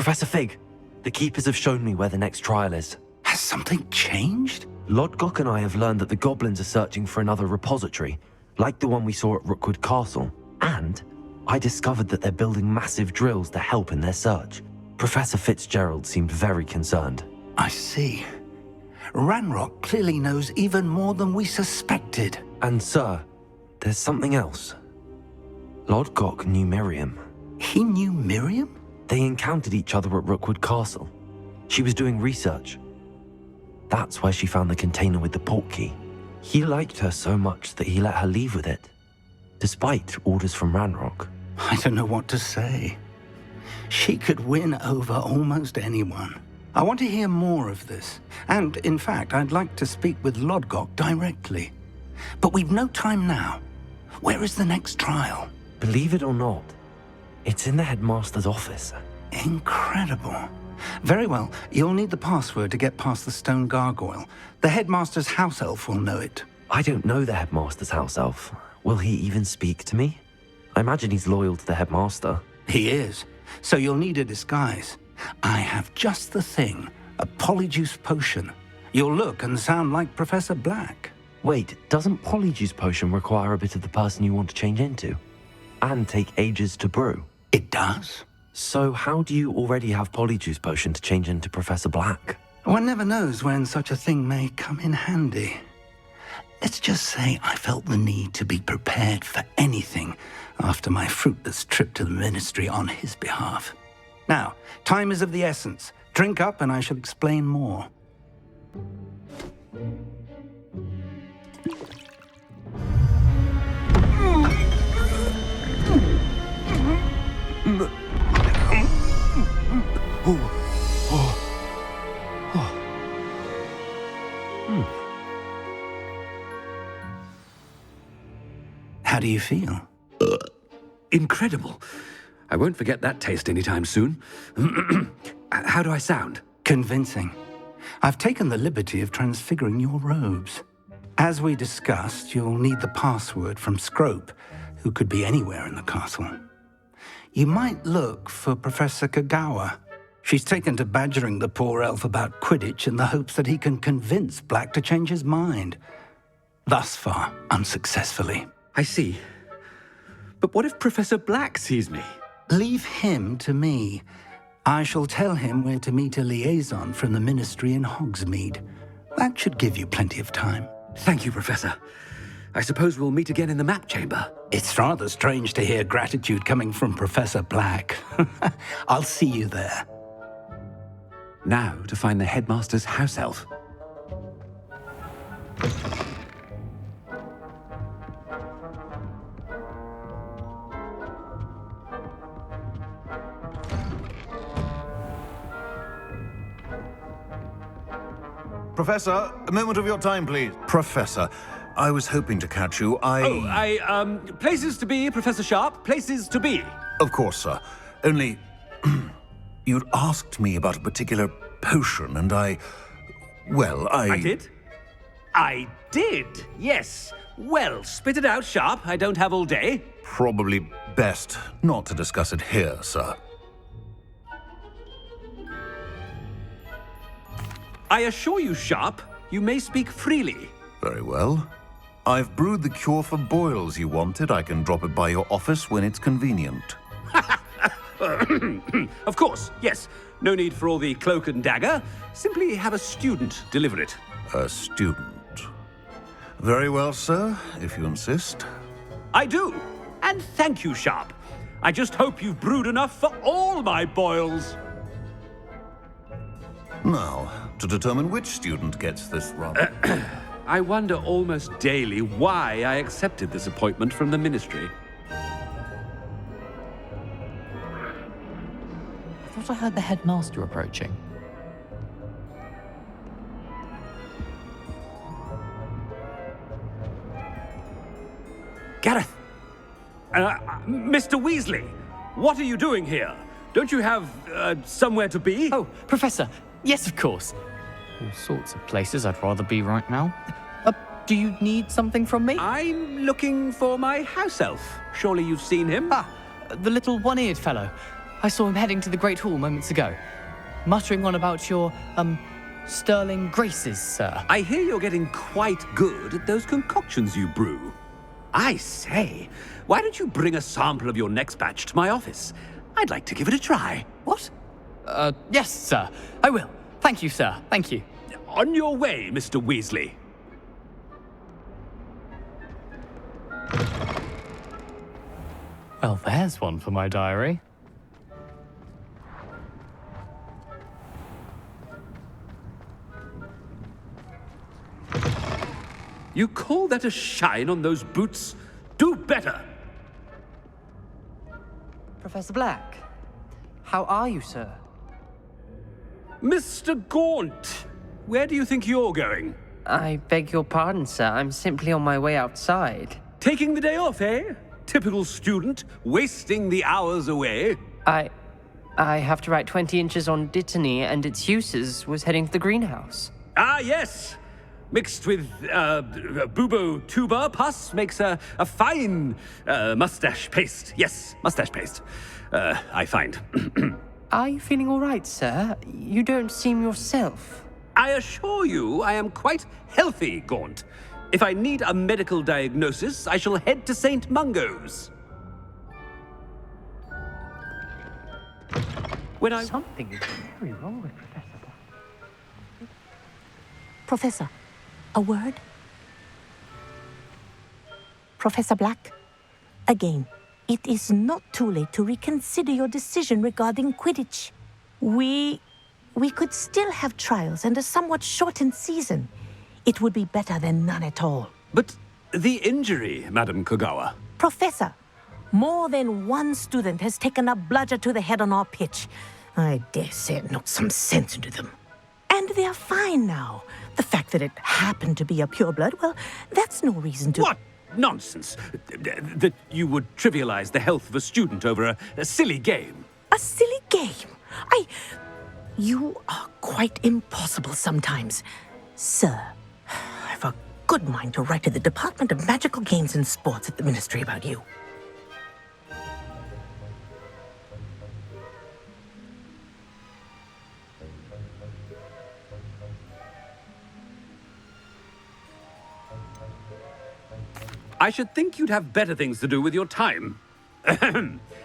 Professor Fig, the Keepers have shown me where the next trial is. Has something changed? Lodgok and I have learned that the goblins are searching for another repository, like the one we saw at Rookwood Castle. And I discovered that they're building massive drills to help in their search. Professor Fitzgerald seemed very concerned. I see. Ranrock clearly knows even more than we suspected. And sir, there's something else. Lodgok knew Miriam. He knew Miriam? They encountered each other at Rookwood Castle. She was doing research. That's where she found the container with the portkey. He liked her so much that he let her leave with it, despite orders from Ranrock. I don't know what to say. She could win over almost anyone. I want to hear more of this. And, in fact, I'd like to speak with Lodgok directly. But we've no time now. Where is the next trial? Believe it or not, it's in the headmaster's office. Incredible. Very well. You'll need the password to get past the stone gargoyle. The headmaster's house elf will know it. I don't know the headmaster's house elf. Will he even speak to me? I imagine he's loyal to the headmaster. He is. So you'll need a disguise. I have just the thing. A polyjuice potion. You'll look and sound like Professor Black. Wait, doesn't polyjuice potion require a bit of the person you want to change into? And take ages to brew? It does. So how do you already have polyjuice potion to change into Professor Black? One never knows when such a thing may come in handy. Let's just say I felt the need to be prepared for anything after my fruitless trip to the Ministry on his behalf. Now, time is of the essence. Drink up and I shall explain more. How do you feel? Incredible. I won't forget that taste anytime soon. How do I sound? Convincing. I've taken the liberty of transfiguring your robes. As we discussed, you'll need the password from Scrope, who could be anywhere in the castle. You might look for Professor Kagawa. She's taken to badgering the poor elf about Quidditch in the hopes that he can convince Black to change his mind. Thus far, unsuccessfully. I see. But what if Professor Black sees me? Leave him to me. I shall tell him where to meet a liaison from the Ministry in Hogsmeade. That should give you plenty of time. Thank you, Professor. I suppose we'll meet again in the map chamber. It's rather strange to hear gratitude coming from Professor Black. I'll see you there. Now to find the headmaster's house elf. Professor, a moment of your time, please. Professor, I was hoping to catch you. Places to be, Professor Sharp. Places to be. Of course, sir. Only, you'd asked me about a particular potion, and I did? I did, yes. Well, spit it out, Sharp. I don't have all day. Probably best not to discuss it here, sir. I assure you, Sharp, you may speak freely. Very well. I've brewed the cure for boils you wanted. I can drop it by your office when it's convenient. Of course, yes. No need for all the cloak and dagger. Simply have a student deliver it. A student. Very well, sir, if you insist. I do. And thank you, Sharp. I just hope you've brewed enough for all my boils. Now, to determine which student gets this run. I wonder almost daily why I accepted this appointment from the Ministry. I thought I heard the headmaster approaching. Gareth! Mr. Weasley, what are you doing here? Don't you have, somewhere to be? Oh, Professor, yes, of course. All sorts of places I'd rather be right now. Do you need something from me? I'm looking for my house elf. Surely you've seen him? Ah, the little one-eared fellow. I saw him heading to the Great Hall moments ago, muttering on about your, sterling graces, sir. I hear you're getting quite good at those concoctions you brew. I say, why don't you bring a sample of your next batch to my office? I'd like to give it a try. What? Yes, sir. I will. Thank you, sir. Thank you. On your way, Mr. Weasley. Well, there's one for my diary. You call that a shine on those boots? Do better! Professor Black, how are you, sir? Mr. Gaunt, where do you think you're going? I beg your pardon, sir. I'm simply on my way outside. Taking the day off, eh? Typical student, wasting the hours away. I have to write 20 inches on Dittany and its uses was heading to the greenhouse. Ah, yes! Mixed with bubo tuber pus makes a fine mustache paste. Yes, mustache paste. I find. Are you feeling all right, sir? You don't seem yourself. I assure you I am quite healthy, Gaunt. If I need a medical diagnosis, I shall head to St. Mungo's. When I... Something is very wrong with Professor Black. Professor, a word? Professor Black, again, it is not too late to reconsider your decision regarding Quidditch. We could still have trials and a somewhat shortened season. It would be better than none at all. But the injury, Madam Kogawa. Professor, more than one student has taken a bludger to the head on our pitch. I dare say it knocked some sense into them. And they are fine now. The fact that it happened to be a pureblood, well, that's no reason to... What nonsense! That you would trivialize the health of a student over a silly game. A silly game? You are quite impossible sometimes. Sir, I've a good mind to write to the Department of Magical Games and Sports at the Ministry about you. I should think you'd have better things to do with your time.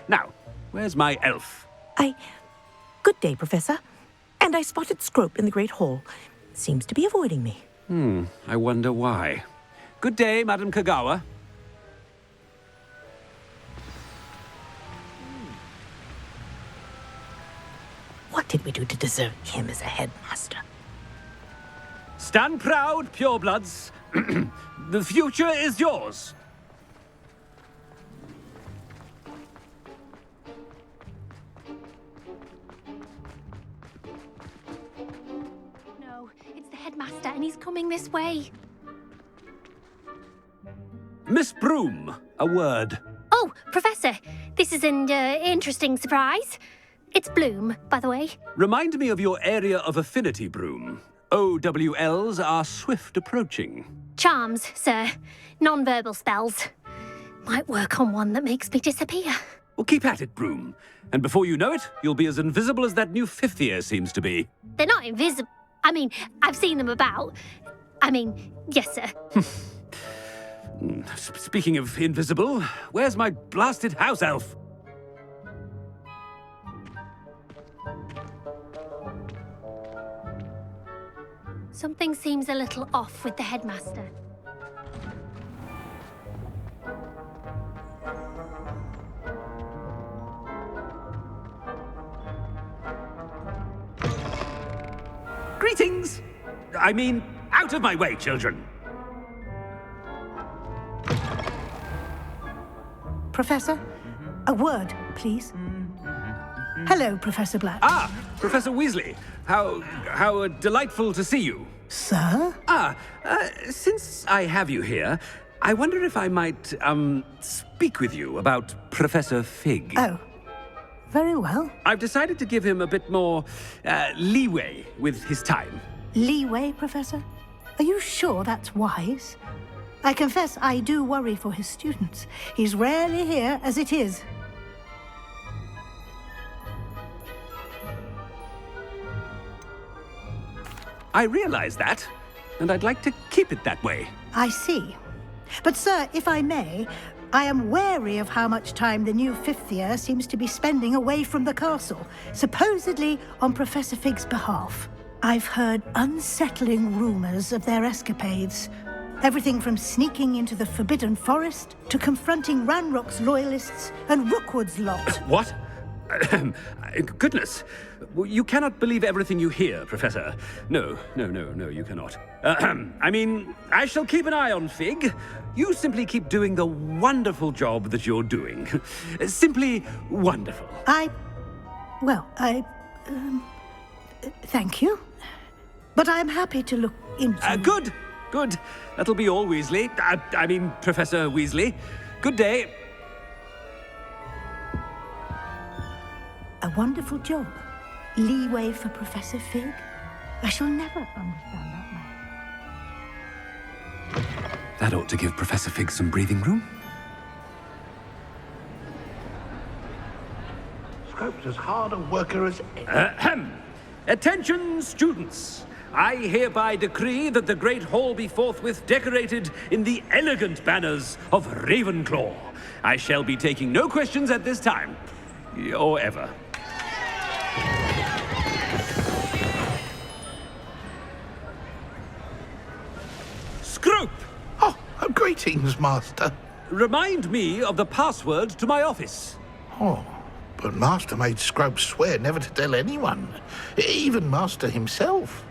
Now, where's my elf? Good day, Professor. And I spotted Scrope in the Great Hall. Seems to be avoiding me. I wonder why. Good day, Madam Kogawa. What did we do to deserve him as a headmaster? Stand proud, purebloods. The future is yours. No, it's the headmaster and he's coming this way. Miss Broom, a word. Oh, Professor, this is an interesting surprise. It's Bloom, by the way. Remind me of your area of affinity, Broom. OWLs are swift approaching. Charms, sir. Non-verbal spells. Might work on one that makes me disappear. Well, keep at it, Broom. And before you know it, you'll be as invisible as that new fifth year seems to be. They're not invisible. I mean, I've seen them about. Yes, sir. Speaking of invisible, where's my blasted house elf? Something seems a little off with the headmaster. Greetings! I mean, out of my way, children. Professor, a word, please. Hello, Professor Black. Ah, Professor Weasley. How delightful to see you. Sir? Since I have you here, I wonder if I might, speak with you about Professor Fig. Oh, very well. I've decided to give him a bit more, leeway with his time. Leeway, Professor? Are you sure that's wise? I confess I do worry for his students. He's rarely here as it is. I realize that, and I'd like to keep it that way. I see. But, sir, if I may, I am wary of how much time the new fifth year seems to be spending away from the castle, supposedly on Professor Fig's behalf. I've heard unsettling rumors of their escapades. Everything from sneaking into the Forbidden Forest to confronting Ranrock's loyalists and Rookwood's lot. What? Goodness. You cannot believe everything you hear, Professor. No, you cannot. I mean, I shall keep an eye on Fig. You simply keep doing the wonderful job that you're doing. Simply wonderful. Thank you. But I'm happy to look into... Good. Good. That'll be all, Weasley. I mean, Professor Weasley. Good day. A wonderful job. Leeway for Professor Fig. I shall never understand that man. That ought to give Professor Fig some breathing room. Scrope's as hard a worker as... Ahem. Attention, students. I hereby decree that the Great Hall be forthwith decorated in the elegant banners of Ravenclaw. I shall be taking no questions at this time. Or ever. Scrope! Oh, greetings, Master. Remind me of the password to my office. Oh, but Master made Scrope swear never to tell anyone. Even Master himself.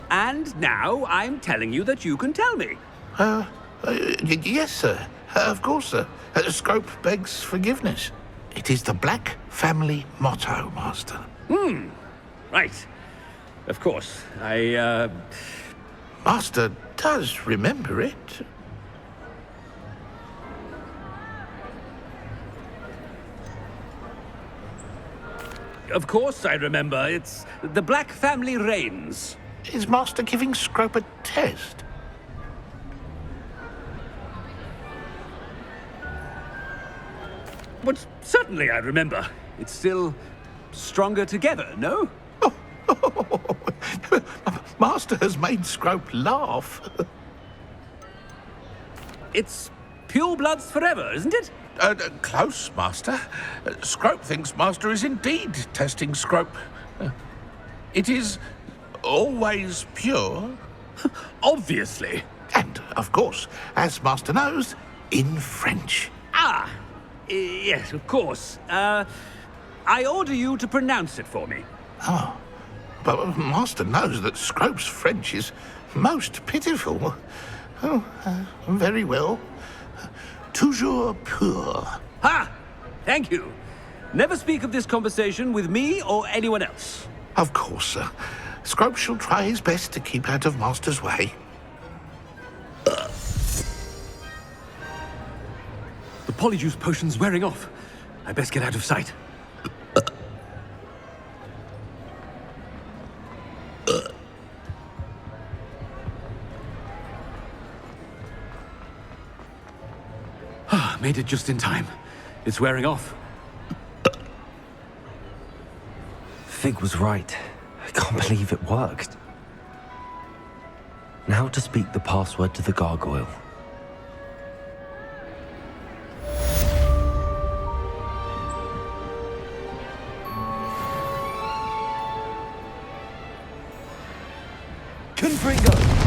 And now I'm telling you that you can tell me. Yes, sir. Of course, sir. Scrope begs forgiveness. It is the Black family motto, Master. Right. Of course. Master does remember it. Of course I remember. It's the Black family reigns. Is Master giving Scrope a test? But certainly I remember. It's still stronger together, no? Master has made Scrope laugh. It's pure bloods forever, isn't it? Close, Master. Scrope thinks Master is indeed testing Scrope. It is always pure. Obviously. And, of course, as Master knows, in French. Yes, of course. I order you to pronounce it for me. Oh, but Master knows that Scrope's French is most pitiful. Oh, very well. Toujours pur. Ha! Thank you. Never speak of this conversation with me or anyone else. Of course, sir. Scrope shall try his best to keep out of Master's way. The polyjuice potion's wearing off. I best get out of sight. Made it just in time. It's wearing off. Fig was right. I can't believe it worked. Now to speak the password to the gargoyle. Confringo!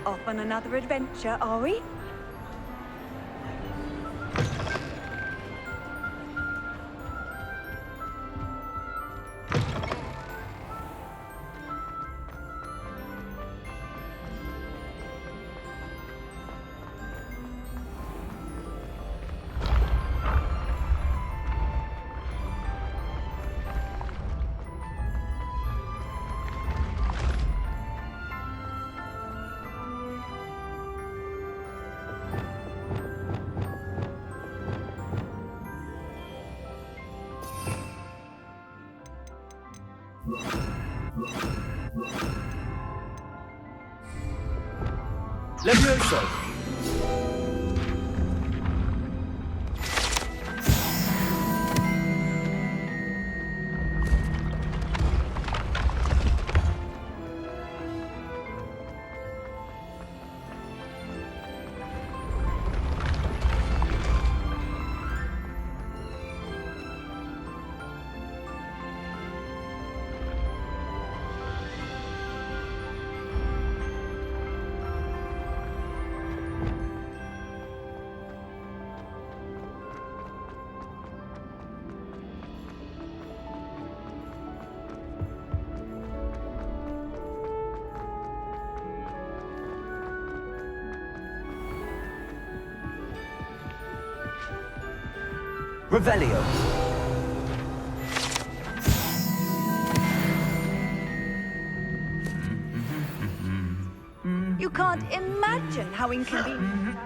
Off on another adventure, are we? Levioso! Revelio. You can't imagine how inconvenient.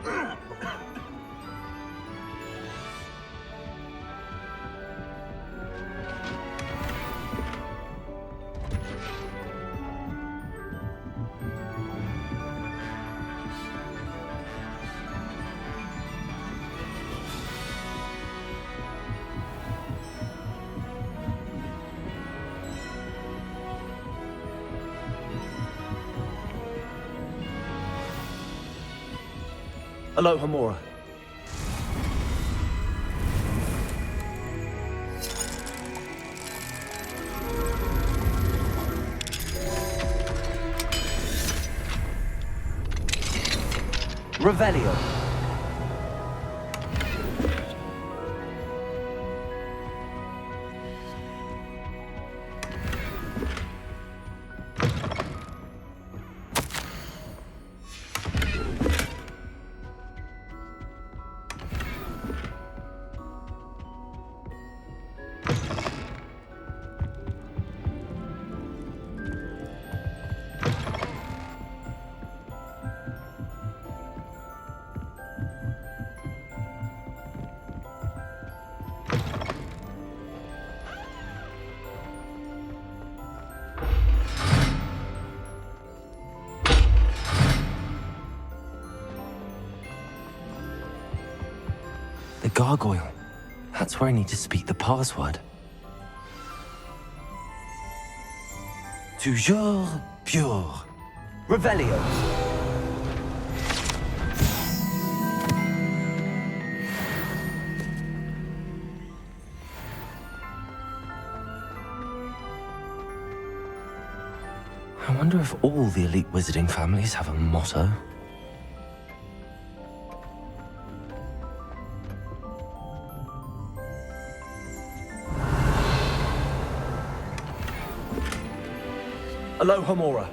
Aloha Mora. Revelio. The gargoyle. That's where I need to speak the password. Toujours pure. Revelio. I wonder if all the elite wizarding families have a motto. Aloha Mora.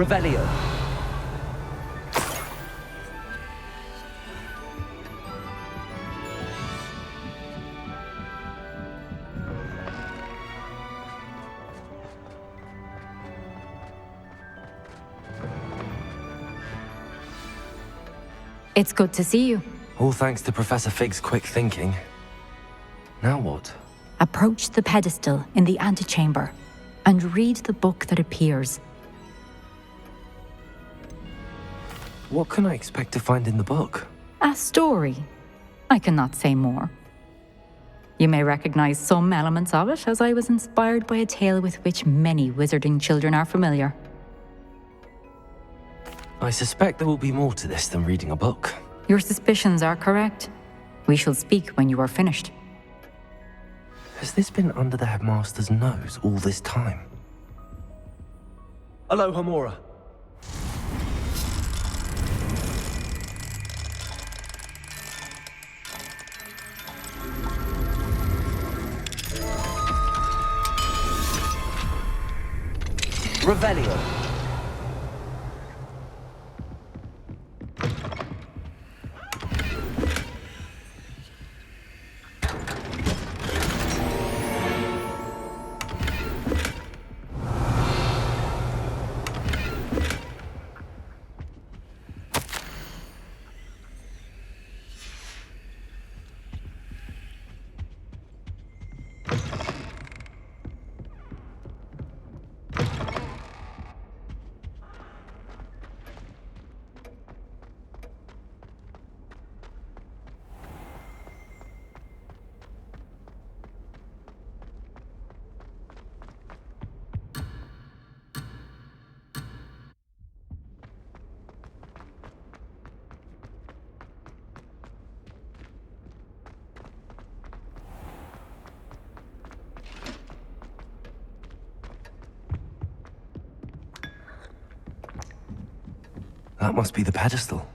Revelio. It's good to see you. All thanks to Professor Fig's quick thinking. Now what? Approach the pedestal in the antechamber and read the book that appears. What can I expect to find in the book? A story. I cannot say more. You may recognize some elements of it, as I was inspired by a tale with which many wizarding children are familiar. I suspect there will be more to this than reading a book. Your suspicions are correct. We shall speak when you are finished. Has this been under the headmaster's nose all this time? Aloha Mora. Revelio. That must be the pedestal.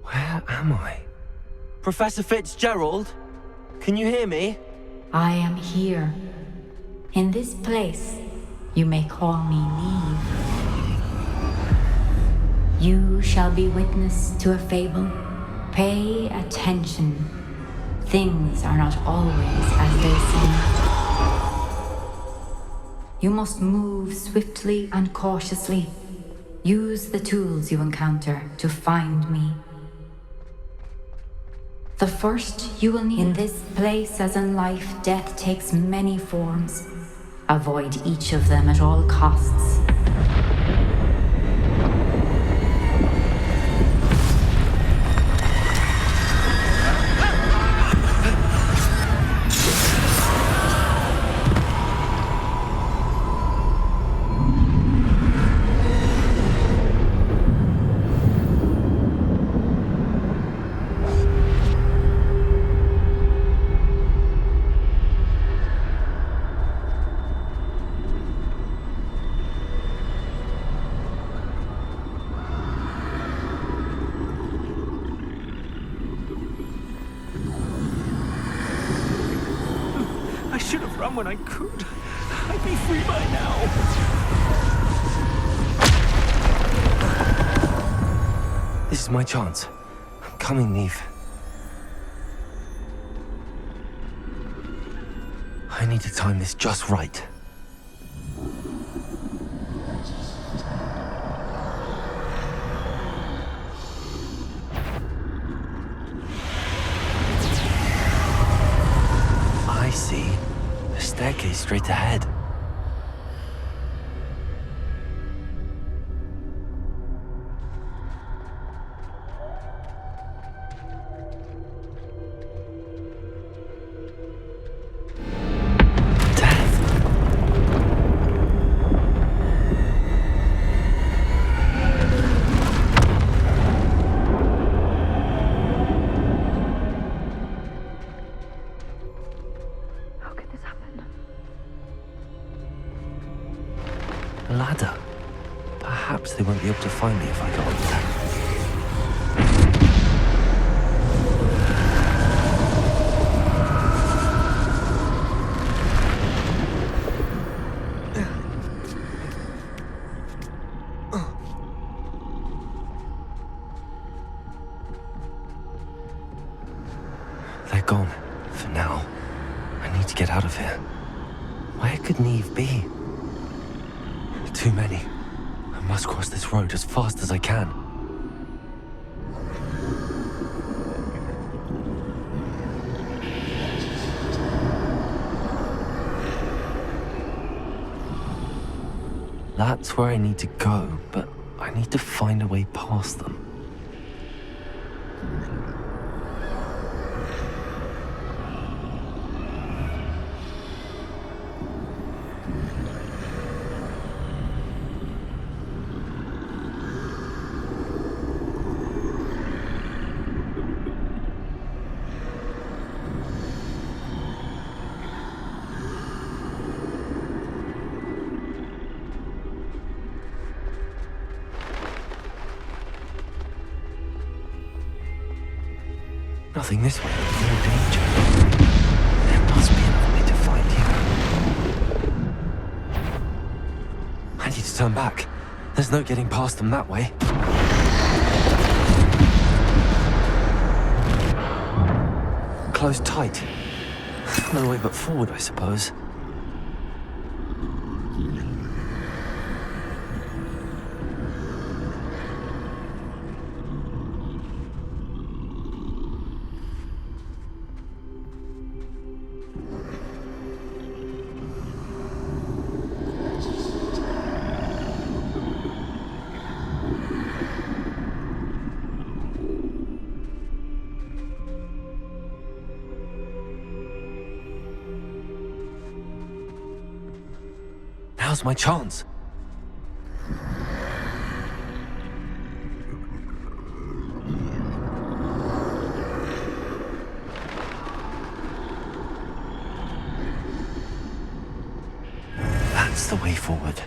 Where am I? Professor Fitzgerald? Can you hear me? I am here. In this place, you may call me Neve. You shall be witness to a fable. Pay attention. Things are not always as they seem. You must move swiftly and cautiously. Use the tools you encounter to find me. The first you will need. In this place, as in life, death takes many forms. Avoid each of them at all costs. I should have run when I could. I'd be free by now. This is my chance. I'm coming, Neve. I need to time this just right. I see. A staircase straight ahead. A ladder. Perhaps they won't be able to find me if I go up there. They're gone, for now. I need to get out of here. Where could Neve be? Too many. I must cross this road as fast as I can. That's where I need to go, but I need to find a way past them. Nothing this way. No danger. There must be another way to find you. I need to turn back. There's no getting past them that way. Closed tight. No way but forward, I suppose. Now's my chance. That's the way forward.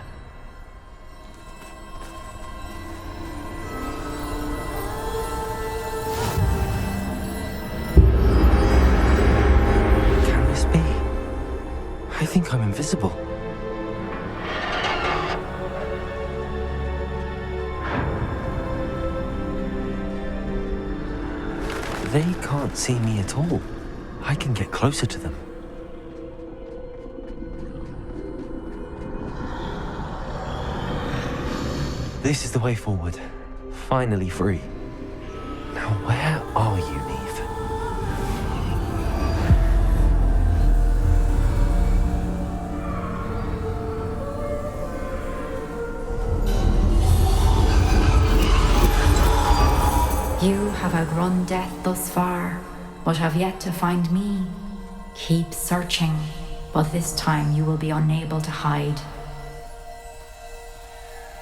Can this be? I think I'm invisible. They can't see me at all. I can get closer to them. This is the way forward. Finally free. Now where are you, Neve? You have outrun death thus far, but have yet to find me. Keep searching, but this time you will be unable to hide.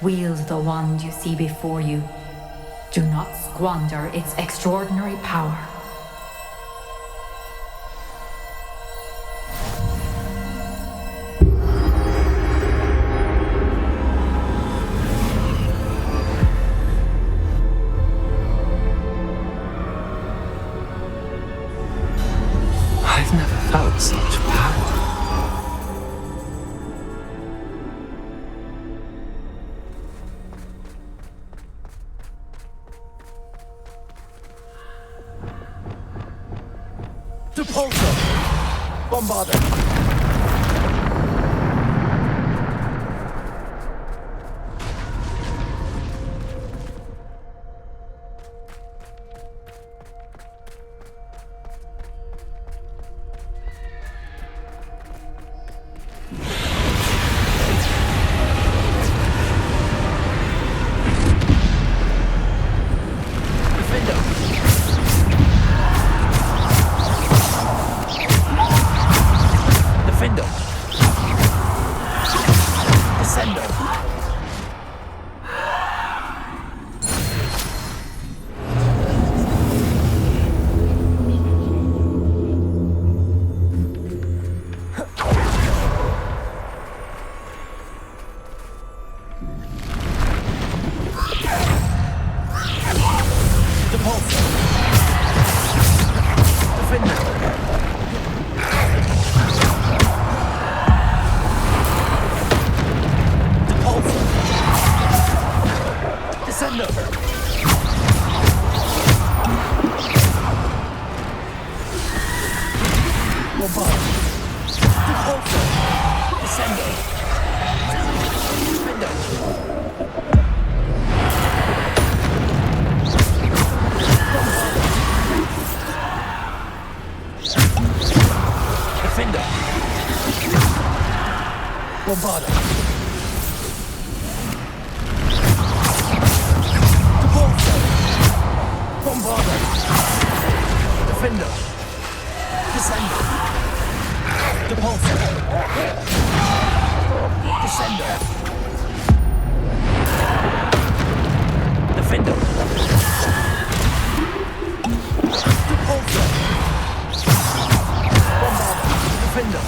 Wield the wand you see before you. Do not squander its extraordinary power. I've never felt such power. Depulso! Bombarda! Bombarda. Depulso. Bombarda. Defender. Descender. Depulso. Descender. Defender. Depulso. Bombarda. Defender.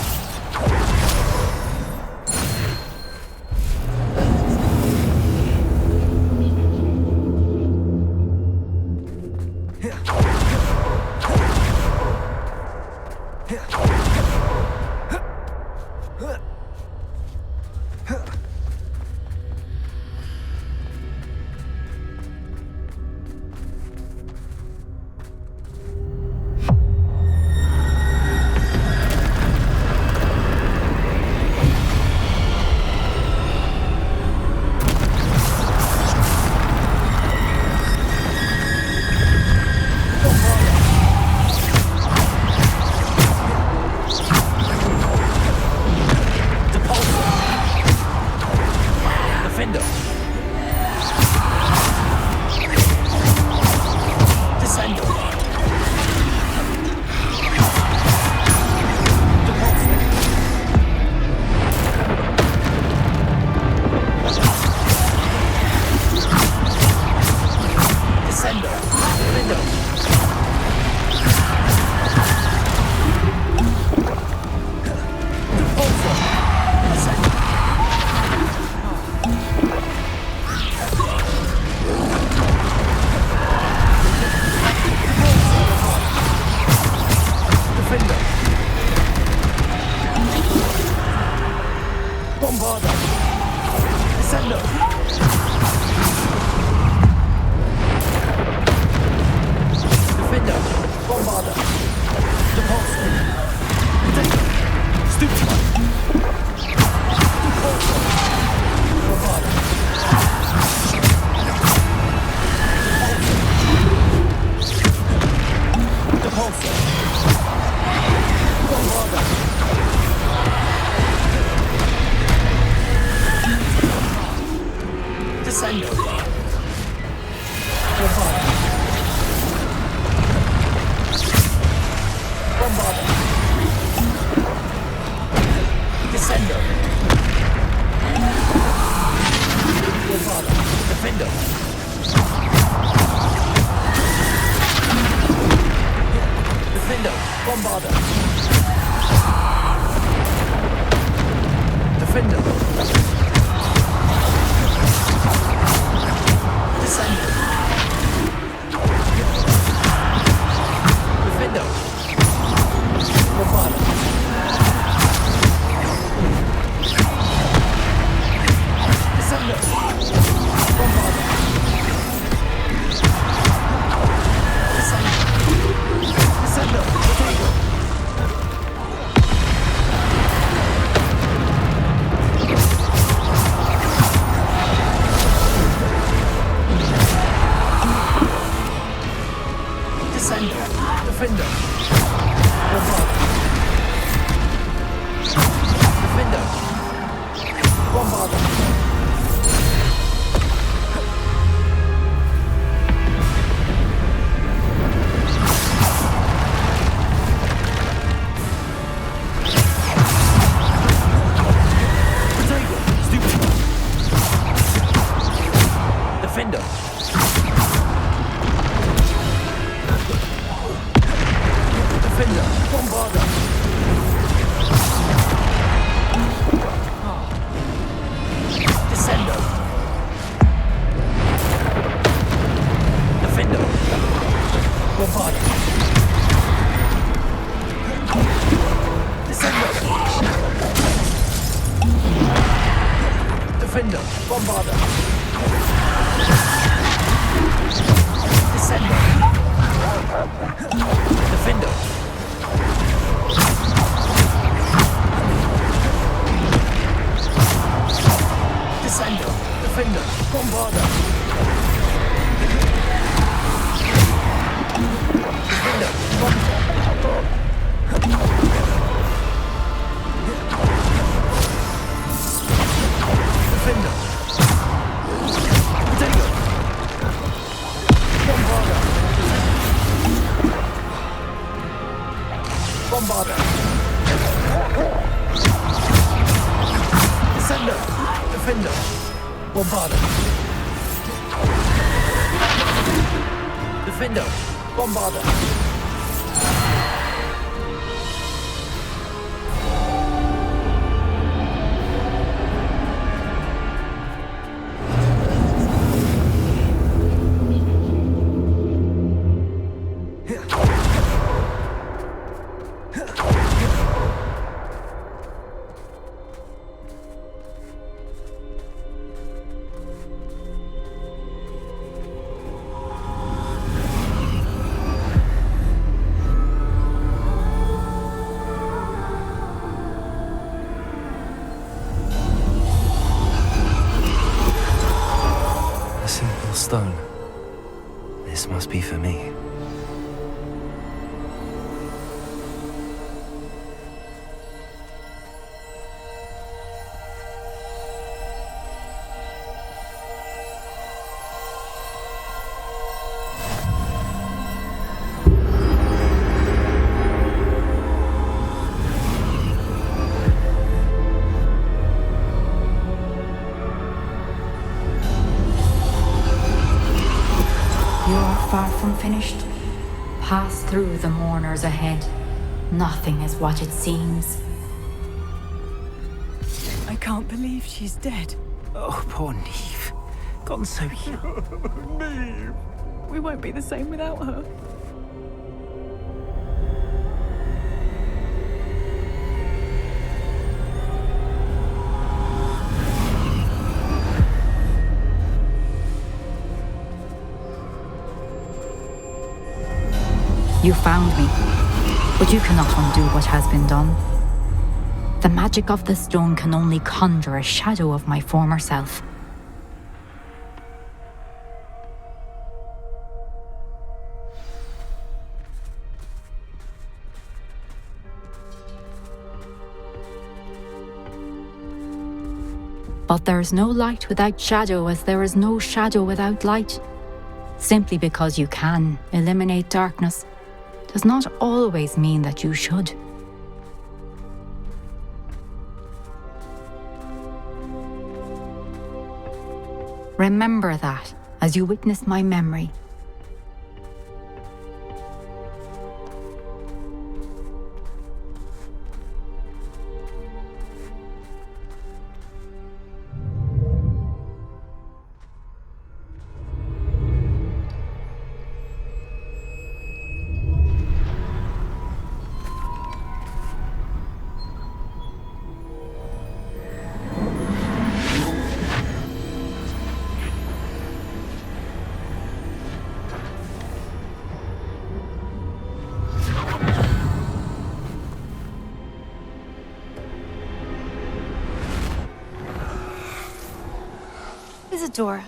Bombarder. Defender. Descender. Defender. Bombarder. Descender. Bombarder. Descender. Potato. Descender. Defender. Bombarder. Defender. Bombarder. Potato. Stupid. Defender. Defender. Bombarder. Descender. Defender. Bombarder. Descender. Defender. Bombarder. Descender. Defender. Descender. Defender. Bombarder. Defender. Bombarder. Defender. Potato. Bombarder. Bombarder. Descender. Defender. Bombarder. Defender. Bombarder. A simple stone. This must be for me. You are far from finished. Pass through the mourners ahead. Nothing is what it seems. I can't believe she's dead. Oh, poor Neve. Gone so young. Neve! We won't be the same without her. You found me, but you cannot undo what has been done. The magic of the stone can only conjure a shadow of my former self. But there is no light without shadow, as there is no shadow without light. Simply because you can eliminate darkness does not always mean that you should. Remember that as you witness my memory. Isadora,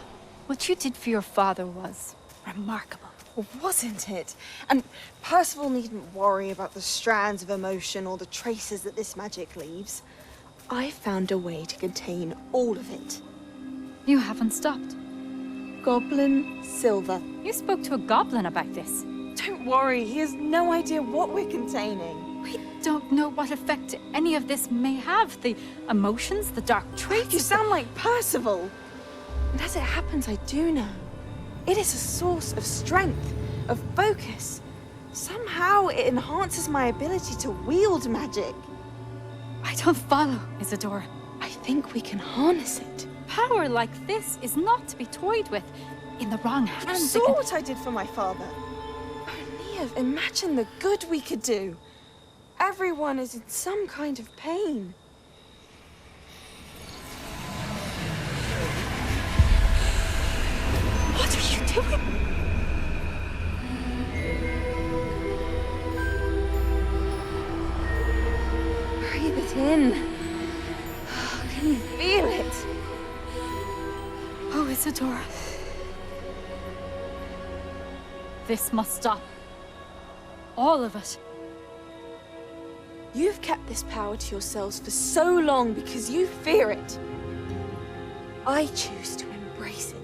what you did for your father was remarkable. Well, wasn't it? And Percival needn't worry about the strands of emotion or the traces that this magic leaves. I found a way to contain all of it. You haven't stopped. Goblin Silver. You spoke to a goblin about this. Don't worry, he has no idea what we're containing. We don't know what effect any of this may have. The emotions, the dark traits. You sound like Percival. And as it happens, I do know. It is a source of strength, of focus. Somehow it enhances my ability to wield magic. I don't follow, Isadora. I think we can harness it. Power like this is not to be toyed with. In the wrong hands. You saw what I did for my father. Oh, Neve, imagine the good we could do. Everyone is in some kind of pain. What are you doing? Breathe it in. Can you feel it? Oh, Isadora. This must stop. All of it. You've kept this power to yourselves for so long because you fear it. I choose to embrace it.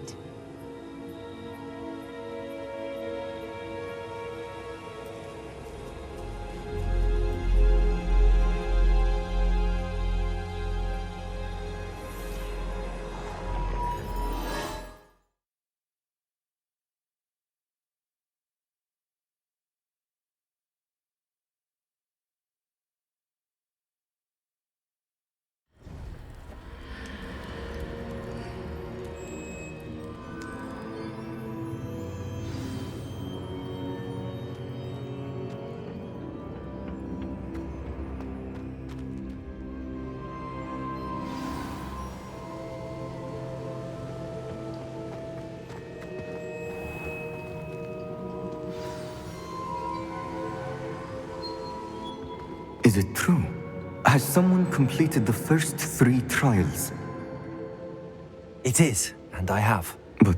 Is it true? Has someone completed the first 3 trials? It is, and I have. But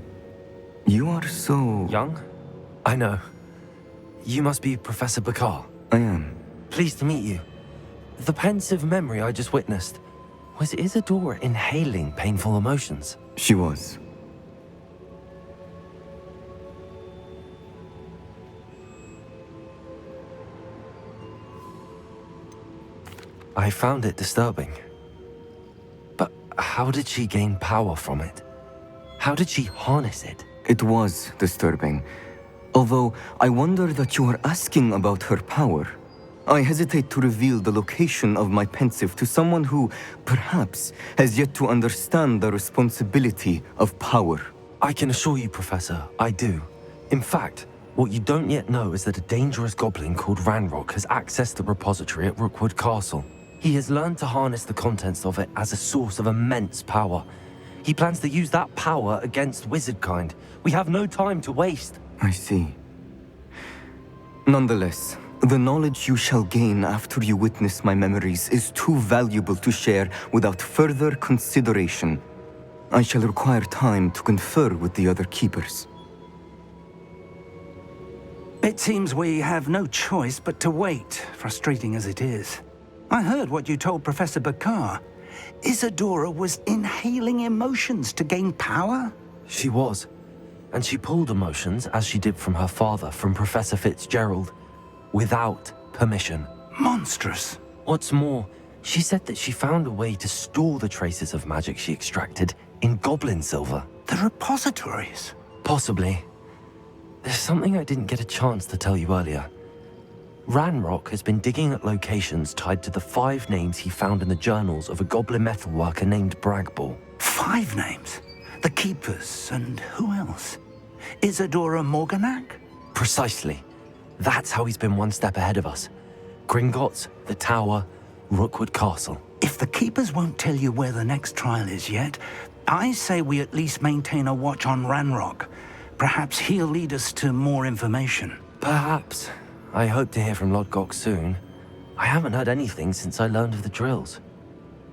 you are so... Young? I know. You must be Professor Bakar. I am. Pleased to meet you. The pensive memory I just witnessed, was Isadora inhaling painful emotions? She was. I found it disturbing. But how did she gain power from it? How did she harness it? It was disturbing. Although, I wonder that you are asking about her power. I hesitate to reveal the location of my pensive to someone who, perhaps, has yet to understand the responsibility of power. I can assure you, Professor, I do. In fact, what you don't yet know is that a dangerous goblin called Ranrock has accessed the repository at Rookwood Castle. He has learned to harness the contents of it as a source of immense power. He plans to use that power against wizardkind. We have no time to waste. I see. Nonetheless, the knowledge you shall gain after you witness my memories is too valuable to share without further consideration. I shall require time to confer with the other keepers. It seems we have no choice but to wait, frustrating as it is. I heard what you told Professor Bakar. Isadora was inhaling emotions to gain power? She was. And she pulled emotions, as she did from her father, from Professor Fitzgerald, without permission. Monstrous. What's more, she said that she found a way to store the traces of magic she extracted in goblin silver. The repositories? Possibly. There's something I didn't get a chance to tell you earlier. Ranrock has been digging at locations tied to the 5 names he found in the journals of a goblin metalworker named Bragball. 5 names? The Keepers, and who else? Isadora Morganac? Precisely. That's how he's been one step ahead of us. Gringotts, the Tower, Rookwood Castle. If the Keepers won't tell you where the next trial is yet, I say we at least maintain a watch on Ranrock. Perhaps he'll lead us to more information. Perhaps. I hope to hear from Lodgok soon. I haven't heard anything since I learned of the drills.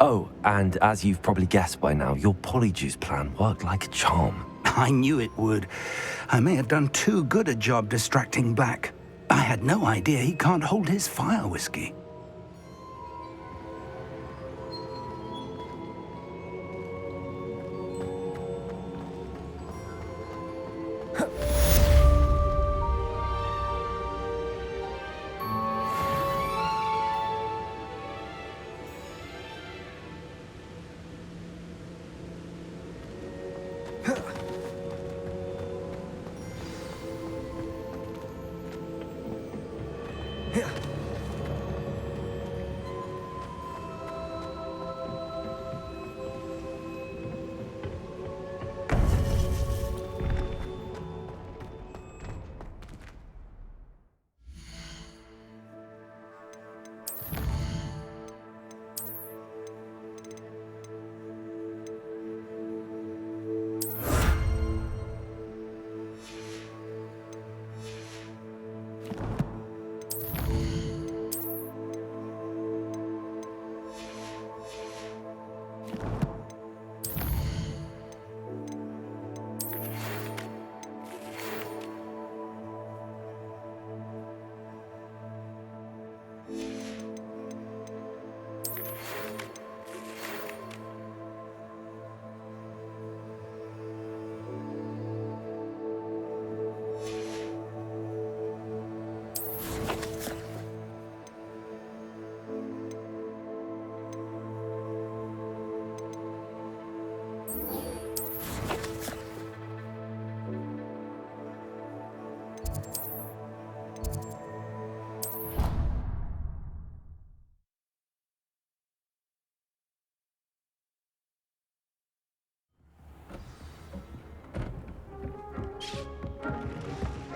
Oh, and as you've probably guessed by now, your polyjuice plan worked like a charm. I knew it would. I may have done too good a job distracting Black. I had no idea he can't hold his fire whiskey.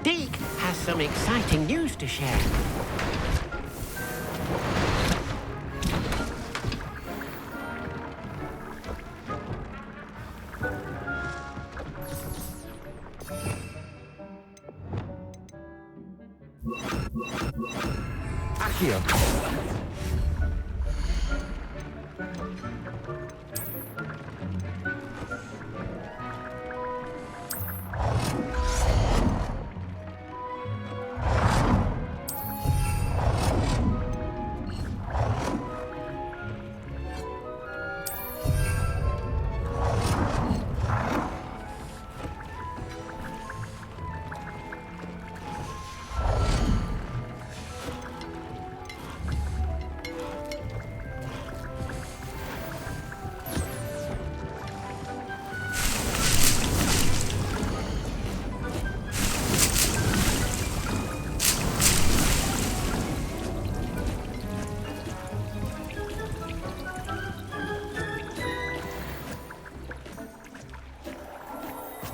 Deke has some exciting news to share. Accio.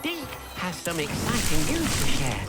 Deke has some exciting news to share.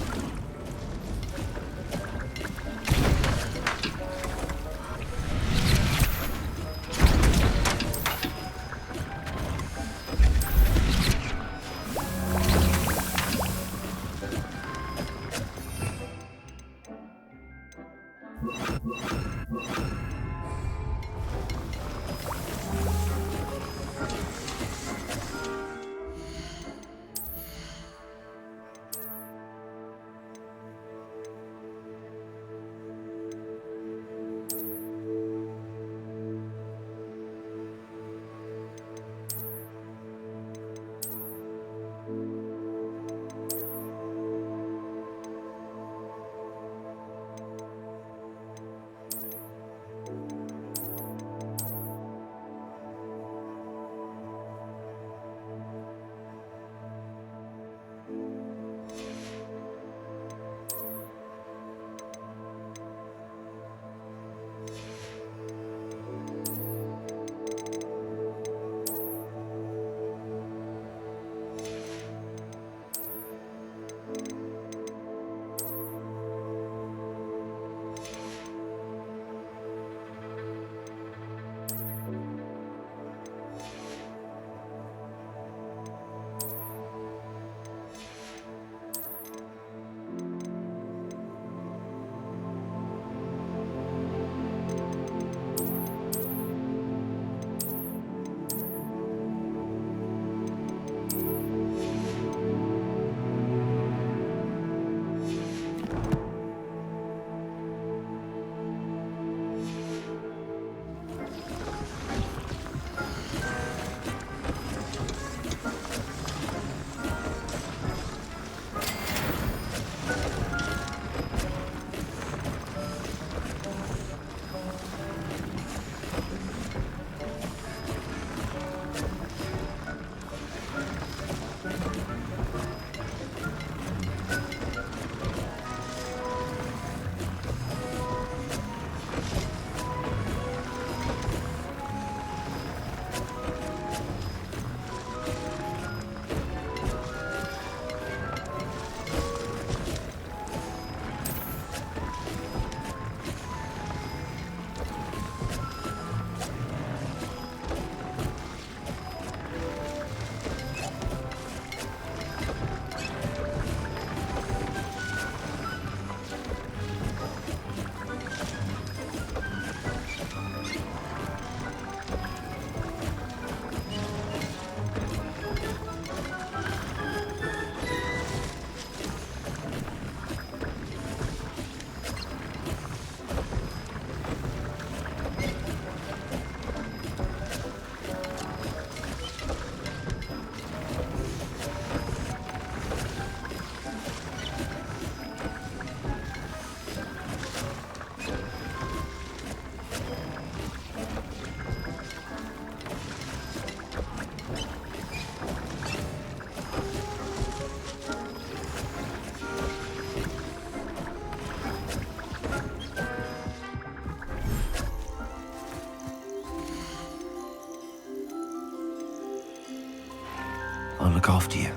look after you.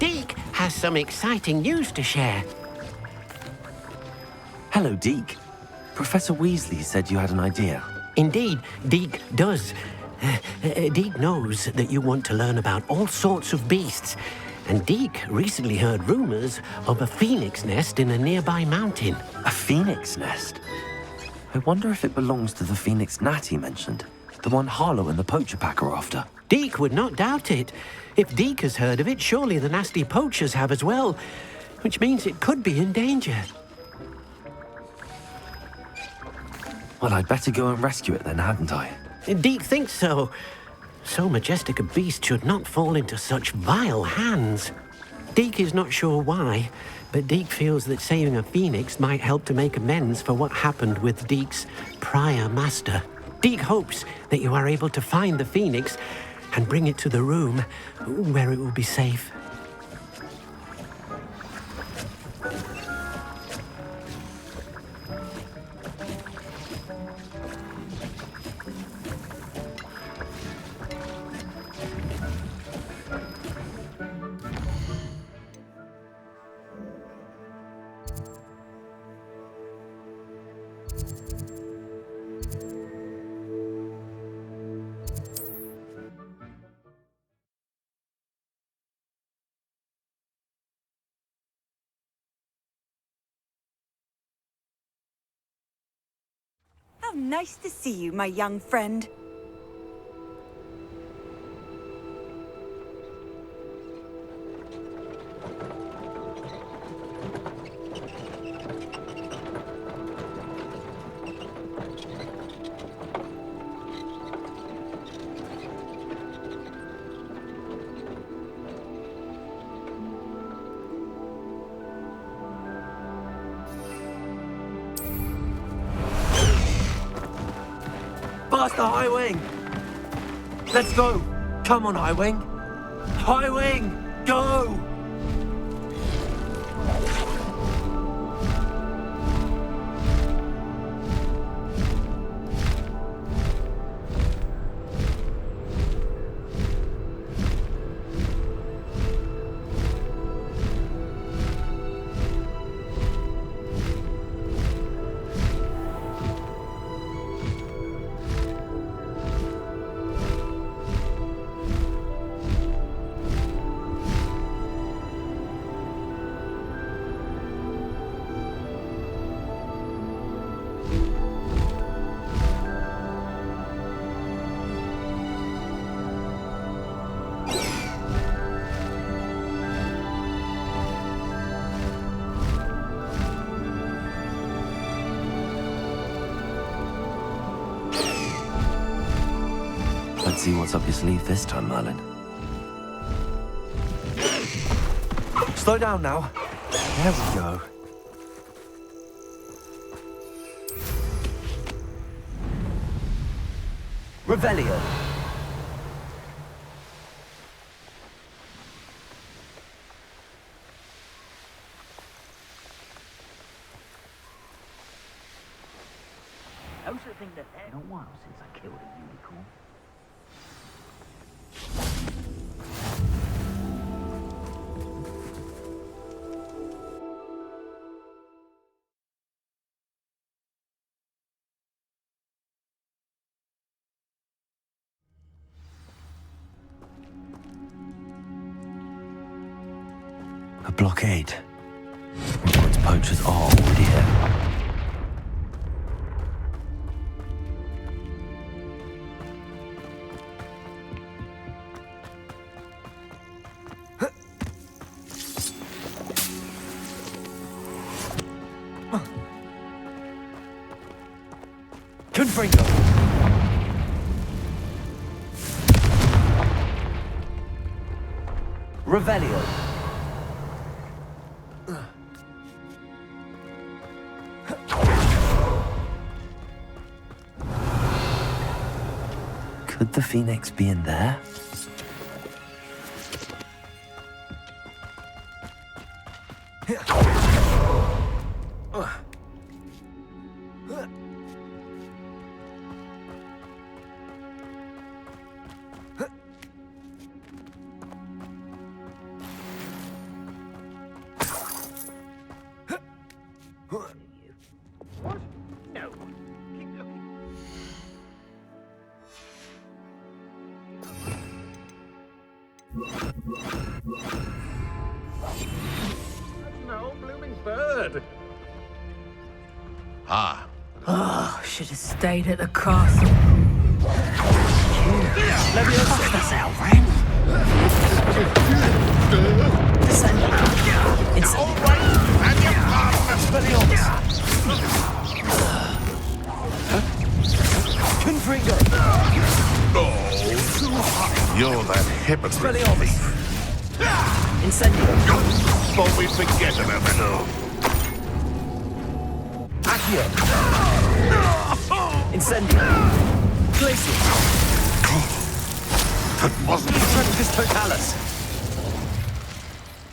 Deke has some exciting news to share. Hello, Deke. Professor Weasley said you had an idea. Indeed, Deke does. Deke knows that you want to learn about all sorts of beasts, and Deke recently heard rumors of a phoenix nest in a nearby mountain. A phoenix nest? I wonder if it belongs to the phoenix gnat he mentioned, the one Harlow and the poacher pack are after. Deke would not doubt it. If Deke has heard of it, surely the nasty poachers have as well, which means it could be in danger. Well, I'd better go and rescue it then, hadn't I? Deke thinks so. So majestic a beast should not fall into such vile hands. Deke is not sure why, but Deke feels that saving a phoenix might help to make amends for what happened with Deke's prior master. Deke hopes that you are able to find the phoenix and bring it to the room where it will be safe. How nice to see you, my young friend. Faster, High Wing! Let's go! Come on, High Wing! High Wing, go! see what's up your sleeve this time, Merlin. Slow down now. There we go. Revelio. How's the thing that been a while since I killed a unicorn? A blockade. Hogwarts poachers are already here. Confringo! Revelio! Could the Phoenix be in there? What? No. Keep looking. That's an old blooming bird. Ah. Oh, should have stayed at the castle. Fuck this out, Ren. It's all right. And your Confringo! Oh, you're that hypocrite. Incendio! Thought we'd forget about that old. Accio! Incendio! Glacius! That wasn't Trepitus Totalis!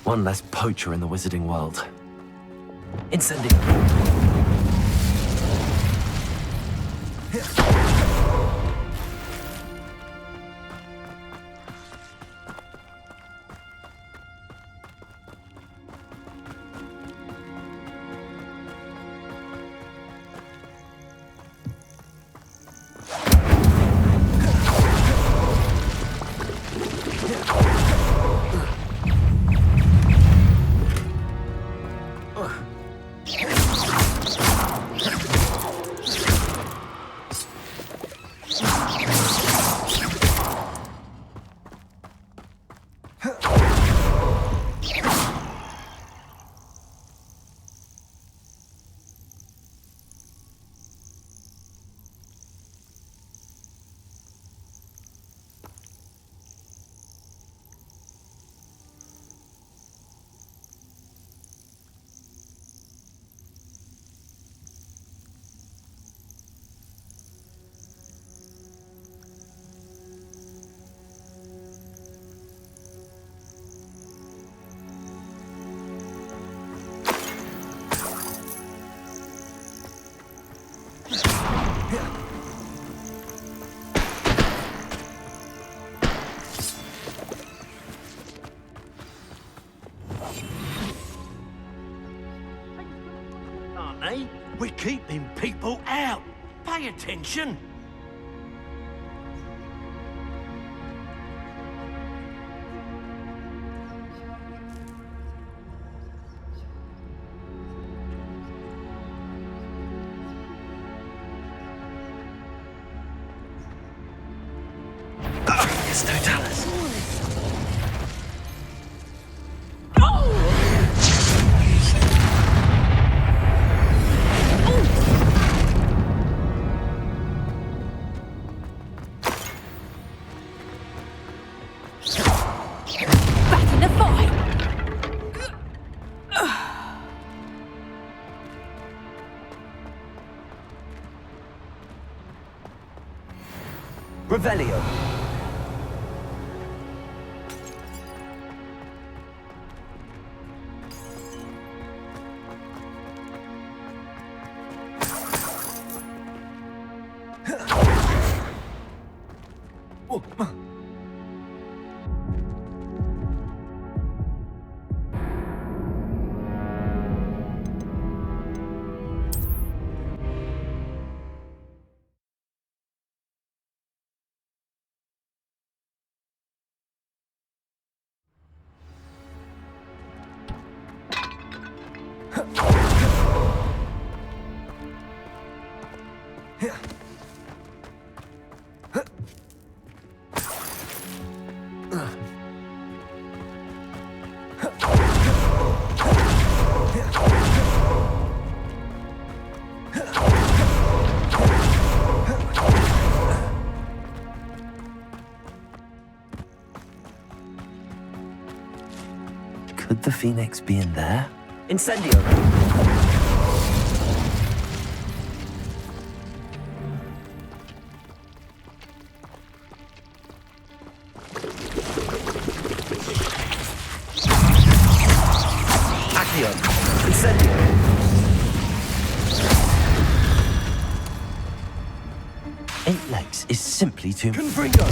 One less poacher in the wizarding world. Incendio! Aren't they? We're keeping people out. Pay attention. It's Totalis. Revelio. Could the Phoenix be in there? Incendio! Accio! Incendio! Eight legs is simply too... Confringo!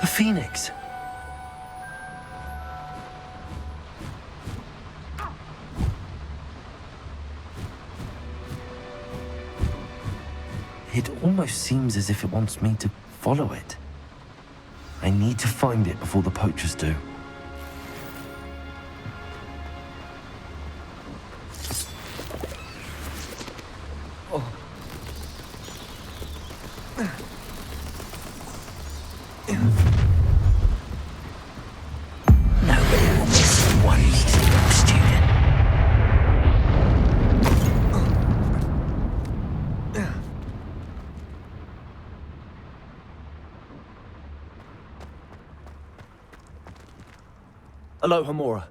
The Phoenix! It almost seems as if it wants me to follow it. I need to find it before the poachers do. Nobody will miss one easy young student. Aloha, Mora.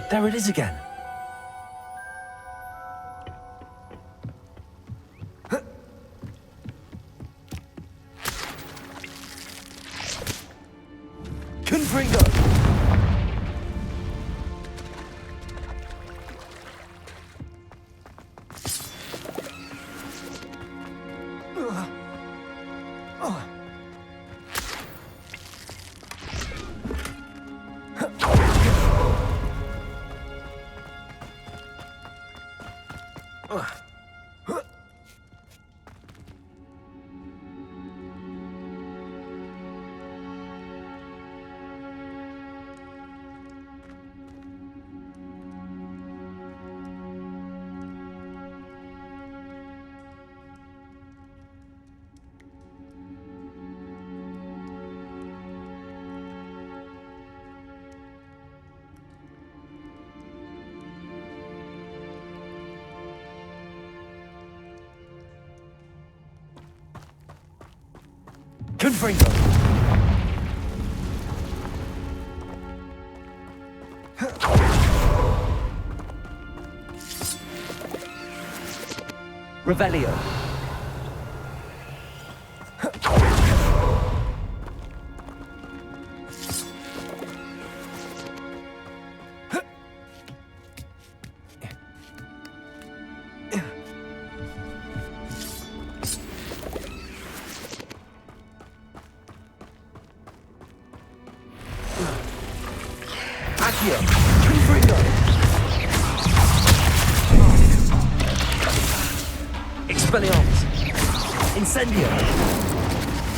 There it is again. Confringo! Confringo! Revelio. Accio. Confringo. Expelliarmus. Incendio.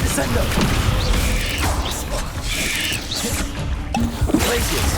Descendo. Glacius.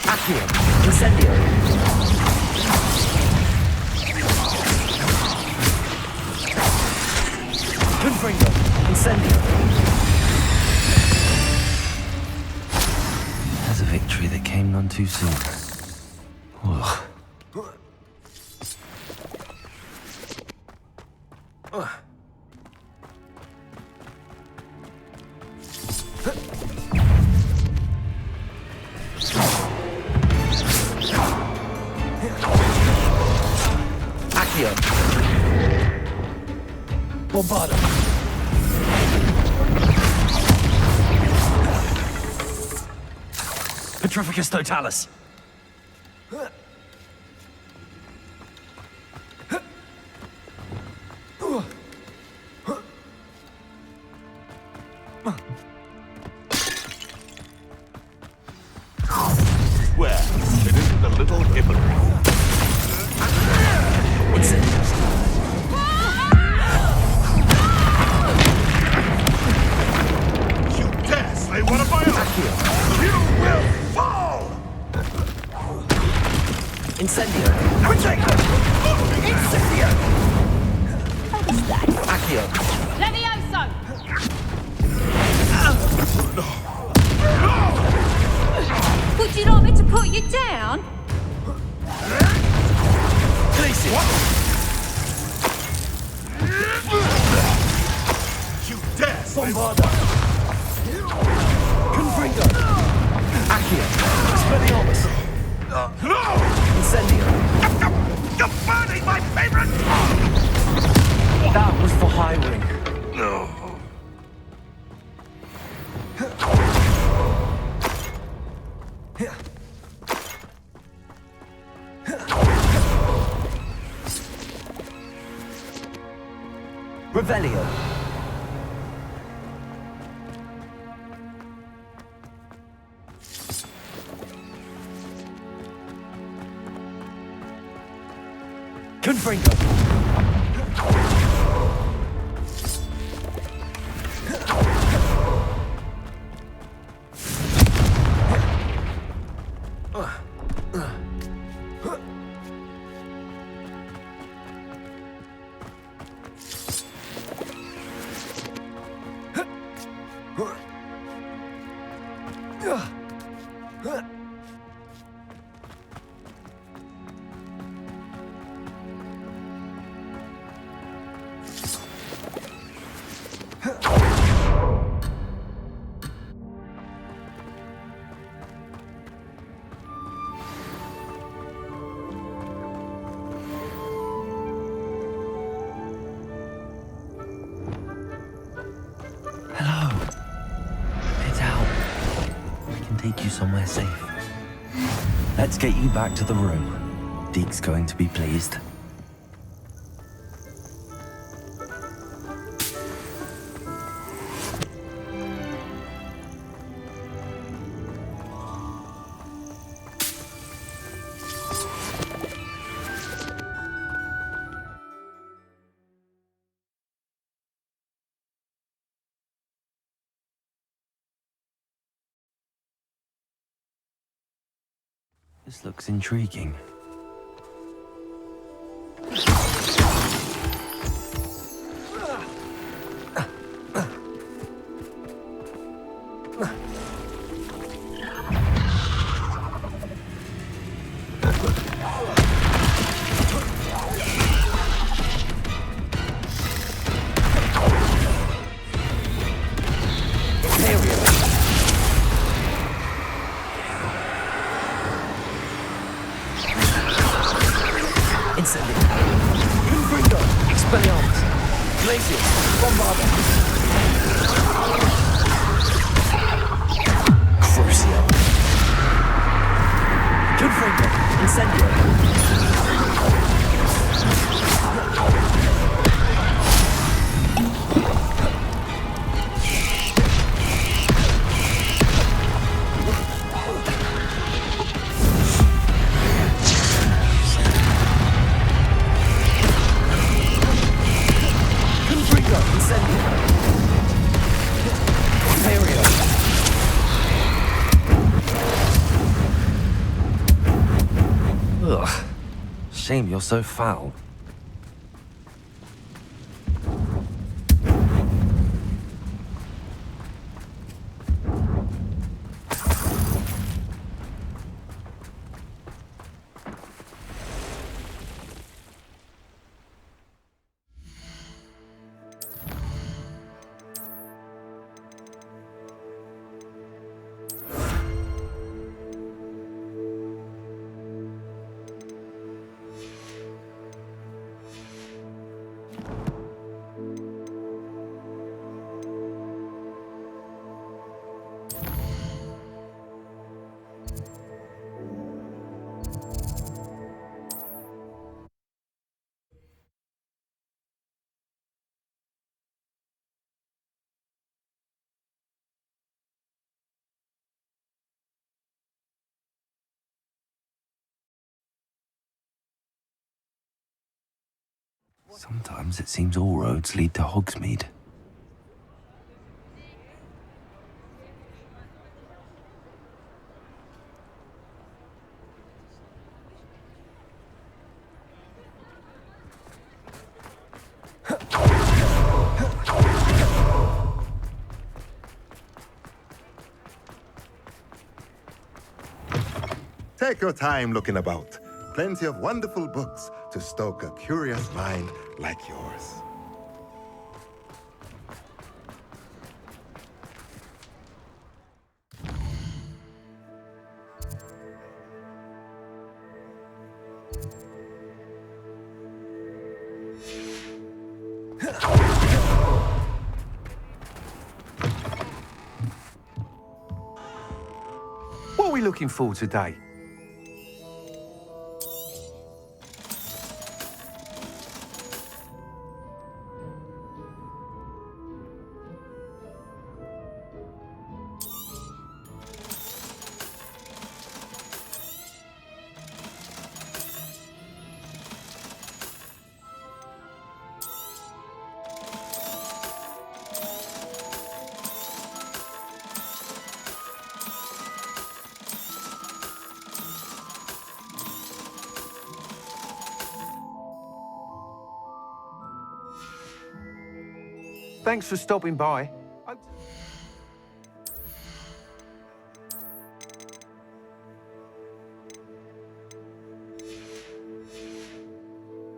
Accio. Incendio. Confringo. Incendio. There's a victory that came none too soon. Ugh. Accio. Bombardo. Petrificus Totalis. Well, it isn't a little hypocrite. You dare slay one of my own! You will fall! Incendio. Confringo. Incendio. What was that? Accio. Levioso! Would you like me to put you down? Glacius. You dare slay Bombardo. Confringo. Accio. Expelliarmus. No! Incendio. You're burning my favorite! That was for Highwing. No. Revelio. Confringo. Take you somewhere safe. Let's get you back to the room. Deke's going to be pleased. This looks intriguing. Ugh. Shame you're so foul. Sometimes it seems all roads lead to Hogsmeade. Take your time looking about. Plenty of wonderful books to stoke a curious mind like yours. What are we looking for today? Thanks for stopping by.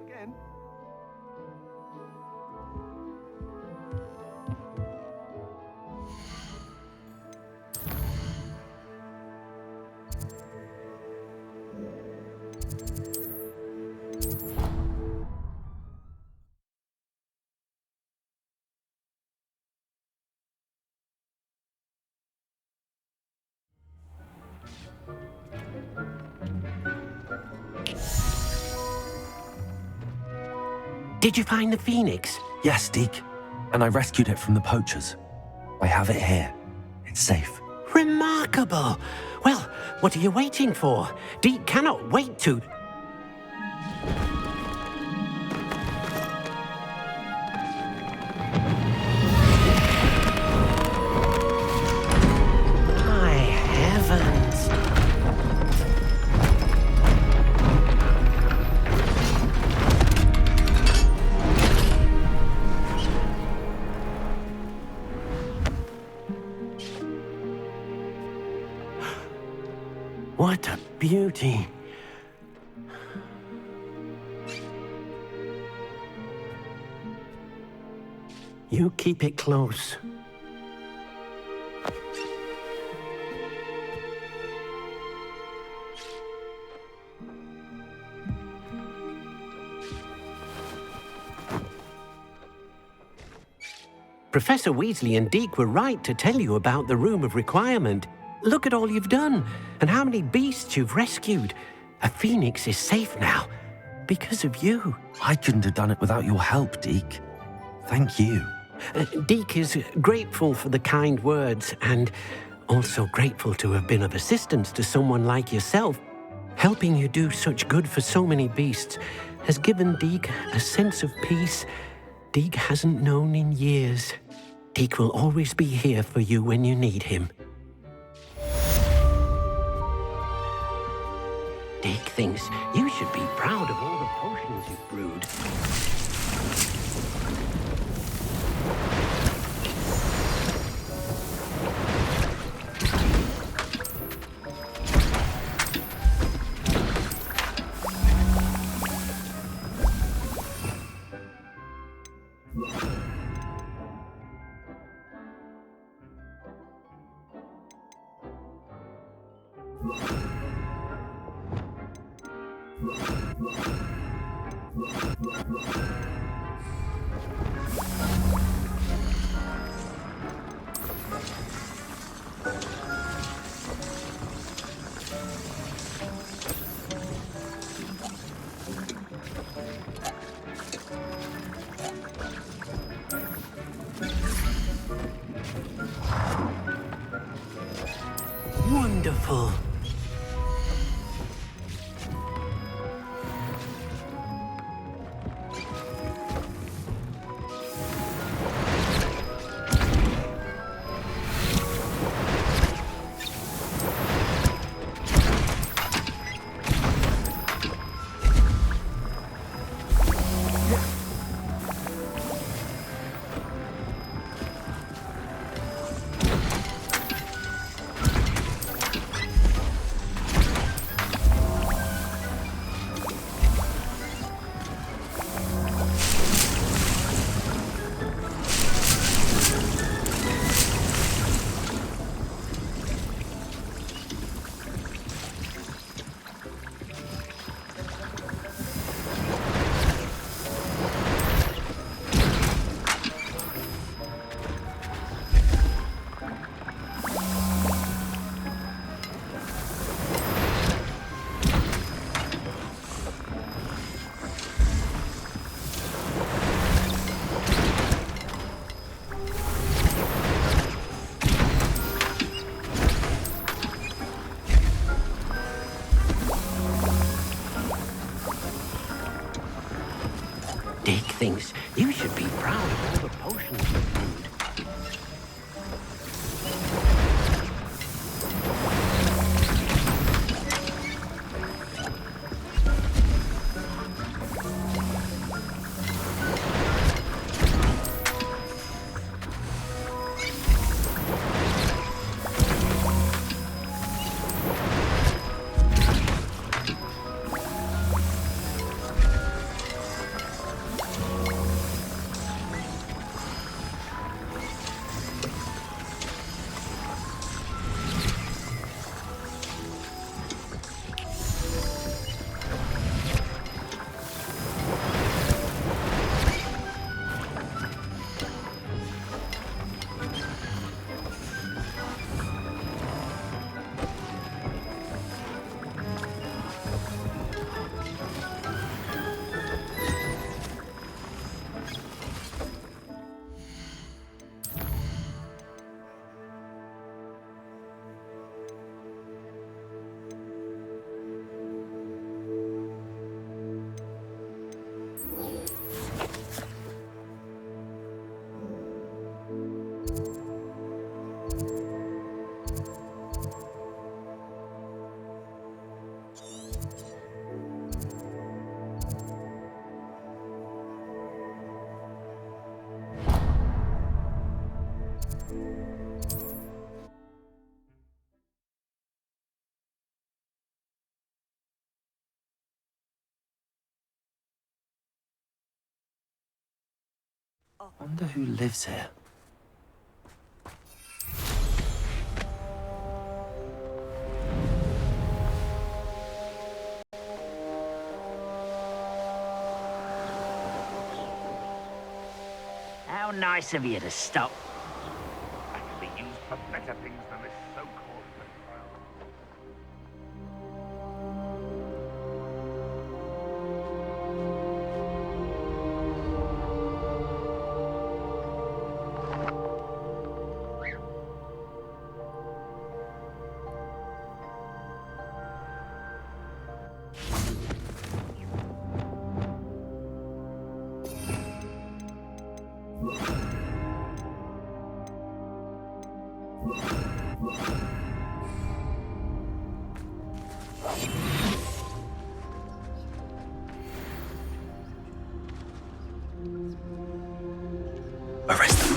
Again? Did you find the Phoenix? Yes, Deke. And I rescued it from the poachers. I have it here. It's safe. Remarkable! Well, what are you waiting for? Deke cannot wait to... My heavens! What a beauty. You keep it close. Professor Weasley and Deke were right to tell you about the Room of Requirement. Look at all you've done, and how many beasts you've rescued. A phoenix is safe now, because of you. I couldn't have done it without your help, Deke. Thank you. Deke is grateful for the kind words, and also grateful to have been of assistance to someone like yourself. Helping you do such good for so many beasts has given Deke a sense of peace Deke hasn't known in years. Deke will always be here for you when you need him. Deke thinks you should be proud of all the potions you've brewed. Wonderful. Deke thinks you should be proud of all the potions you've brewed. Wonder who lives here. How nice of you to stop. I can be used for better things than this so-called betrayal. Arrest them.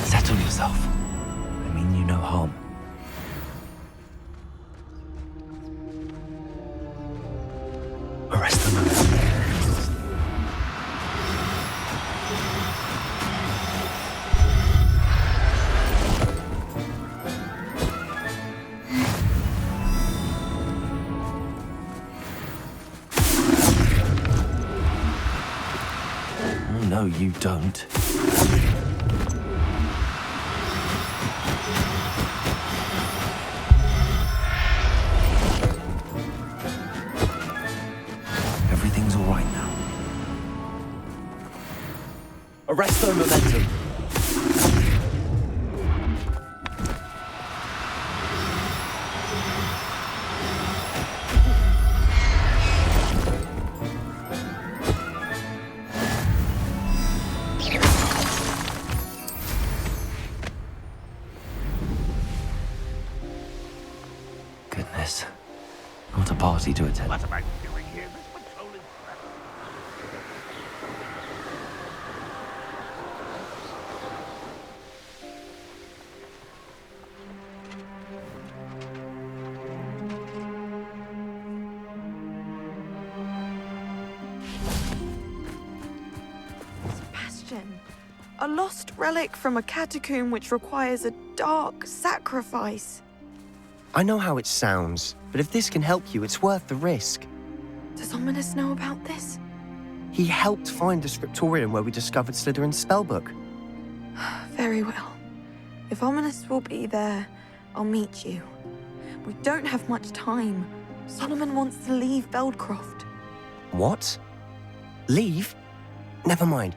Settle yourself. I mean you no harm. Arrest them. No, you don't. Everything's all right now. Arresto momentum. Goodness. What a party to attend. What am I doing here? This patrol is... Sebastian, a lost relic from a catacomb which requires a dark sacrifice. I know how it sounds, but if this can help you, it's worth the risk. Does Ominous know about this? He helped find the scriptorium where we discovered Slytherin's spellbook. Very well. If Ominous will be there, I'll meet you. We don't have much time. Solomon wants to leave Beldcroft. What? Leave? Never mind.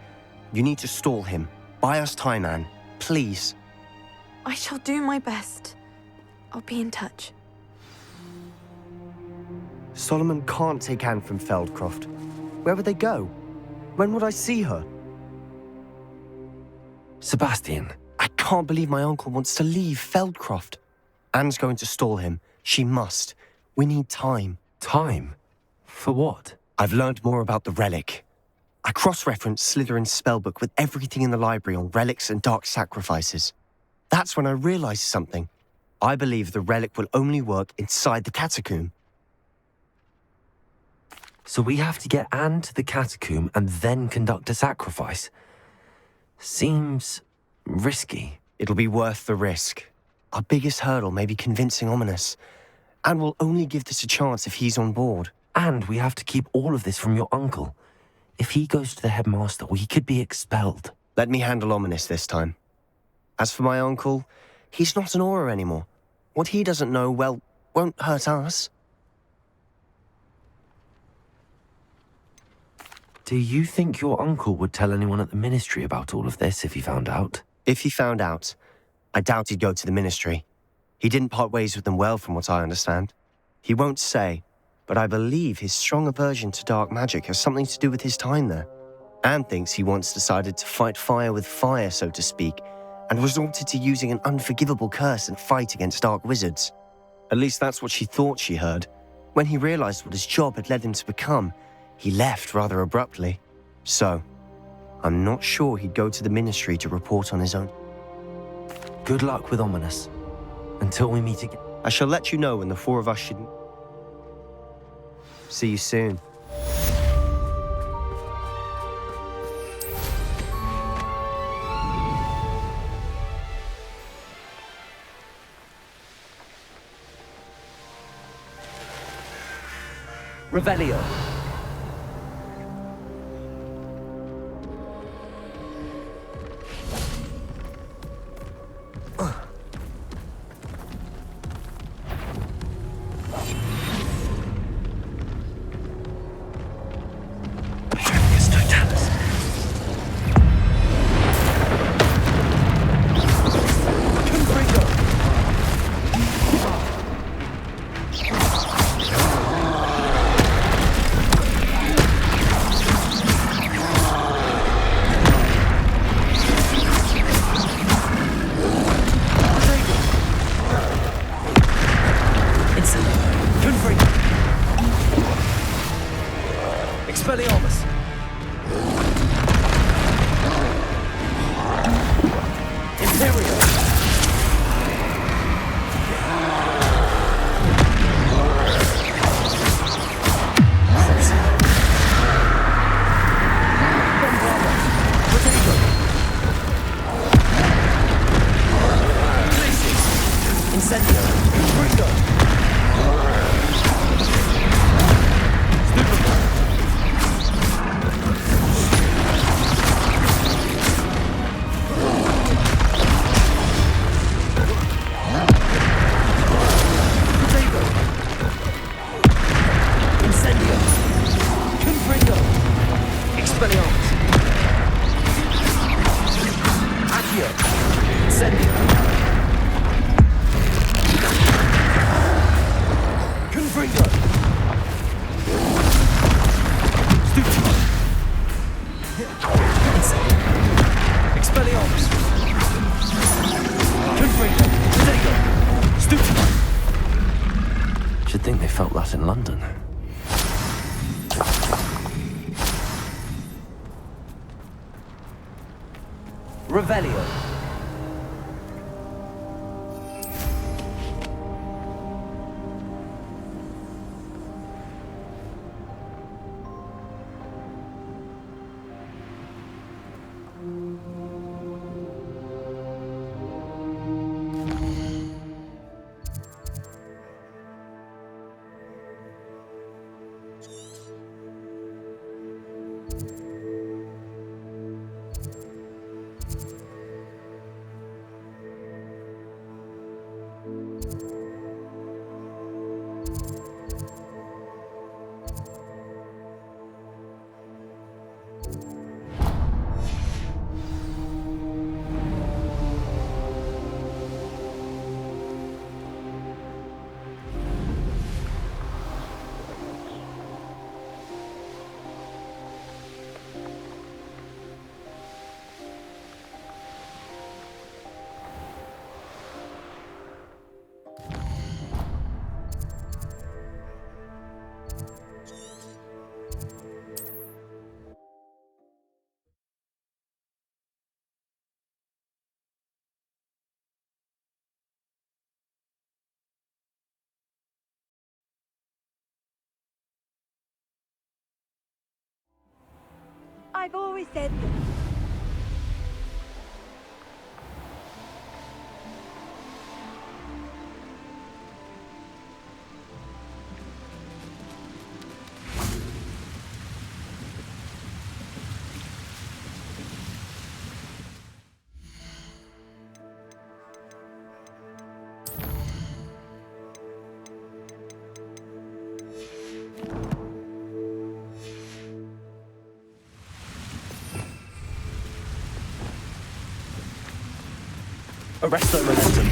You need to stall him. Buy us time, Anne. Please. I shall do my best. I'll be in touch. Solomon can't take Anne from Feldcroft. Where would they go? When would I see her? Sebastian. I can't believe my uncle wants to leave Feldcroft. Anne's going to stall him. She must. We need time. Time? For what? I've learned more about the relic. I cross-referenced Slytherin's spellbook with everything in the library on relics and dark sacrifices. That's when I realized something. I believe the relic will only work inside the catacomb. So we have to get Anne to the catacomb and then conduct a sacrifice. Seems risky. It'll be worth the risk. Our biggest hurdle may be convincing Ominous. And we'll only give this a chance if he's on board. And we have to keep all of this from your uncle. If he goes to the headmaster, he could be expelled. Let me handle Ominous this time. As for my uncle, he's not an Auror anymore. What he doesn't know, well, won't hurt us. Do you think your uncle would tell anyone at the ministry about all of this if he found out? If he found out, I doubt he'd go to the ministry. He didn't part ways with them well, from what I understand. He won't say, but I believe his strong aversion to dark magic has something to do with his time there. Anne thinks he once decided to fight fire with fire, so to speak, and resorted to using an unforgivable curse and fight against dark wizards. At least that's what she thought she heard. When he realized what his job had led him to become, he left rather abruptly. So, I'm not sure he'd go to the ministry to report on his own. Good luck with Ominous. Until we meet again. I shall let you know when the four of us should... See you soon. Revelio. Expelliarmus! Imperio! Incendio! Ringo! Should think they felt that in London. Revelio. I've always said that. Arrest that momentum.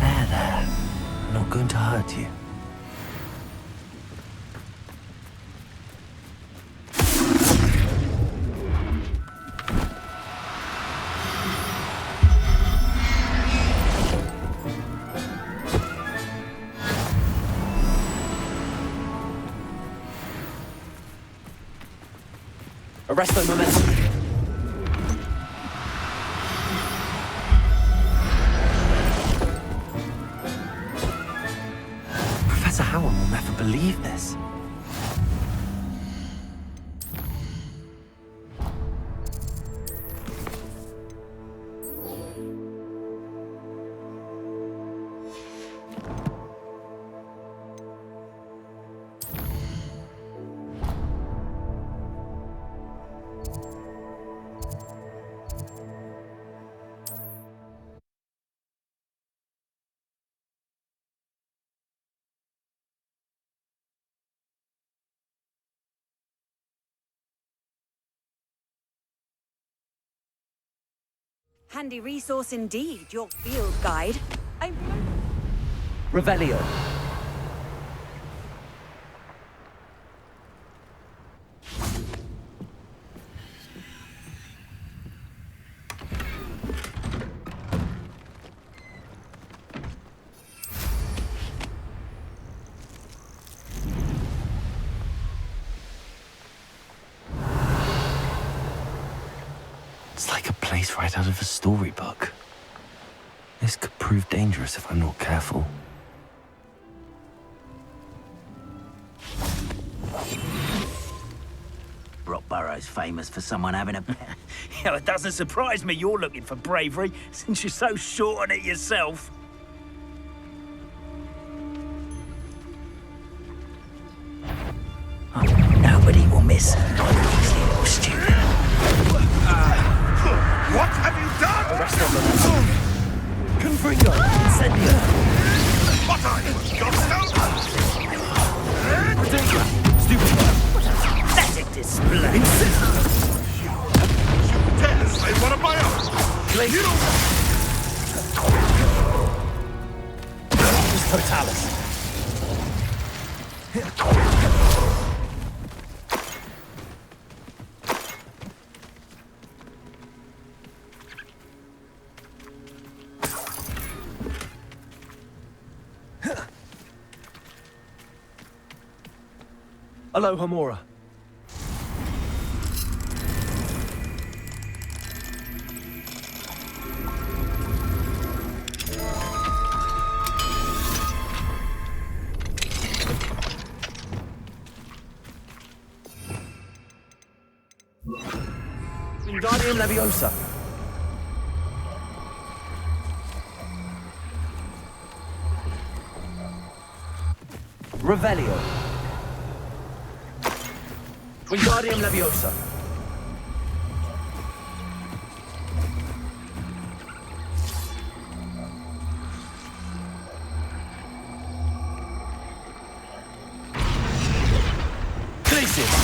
There. I'm not going to hurt you. Arresto momentum. Professor Howard will never believe this. Handy resource indeed, your field guide. Revelio. It's like a place right out of a storybook. This could prove dangerous if I'm not careful. Rockborough's famous for someone having a pet. Yeah, it doesn't surprise me you're looking for bravery, since you're so short on it yourself. Oh, nobody will miss these little students. What have you done? Arresto momentum. Confringo. Incendio. What are you, a gobstone? Stupid. Pathetic display. You dare say one of my own? You Totalis. Hello, Hamura. Wingardium Leviosa. Revelio. Wingardium Leviosa. Glacius.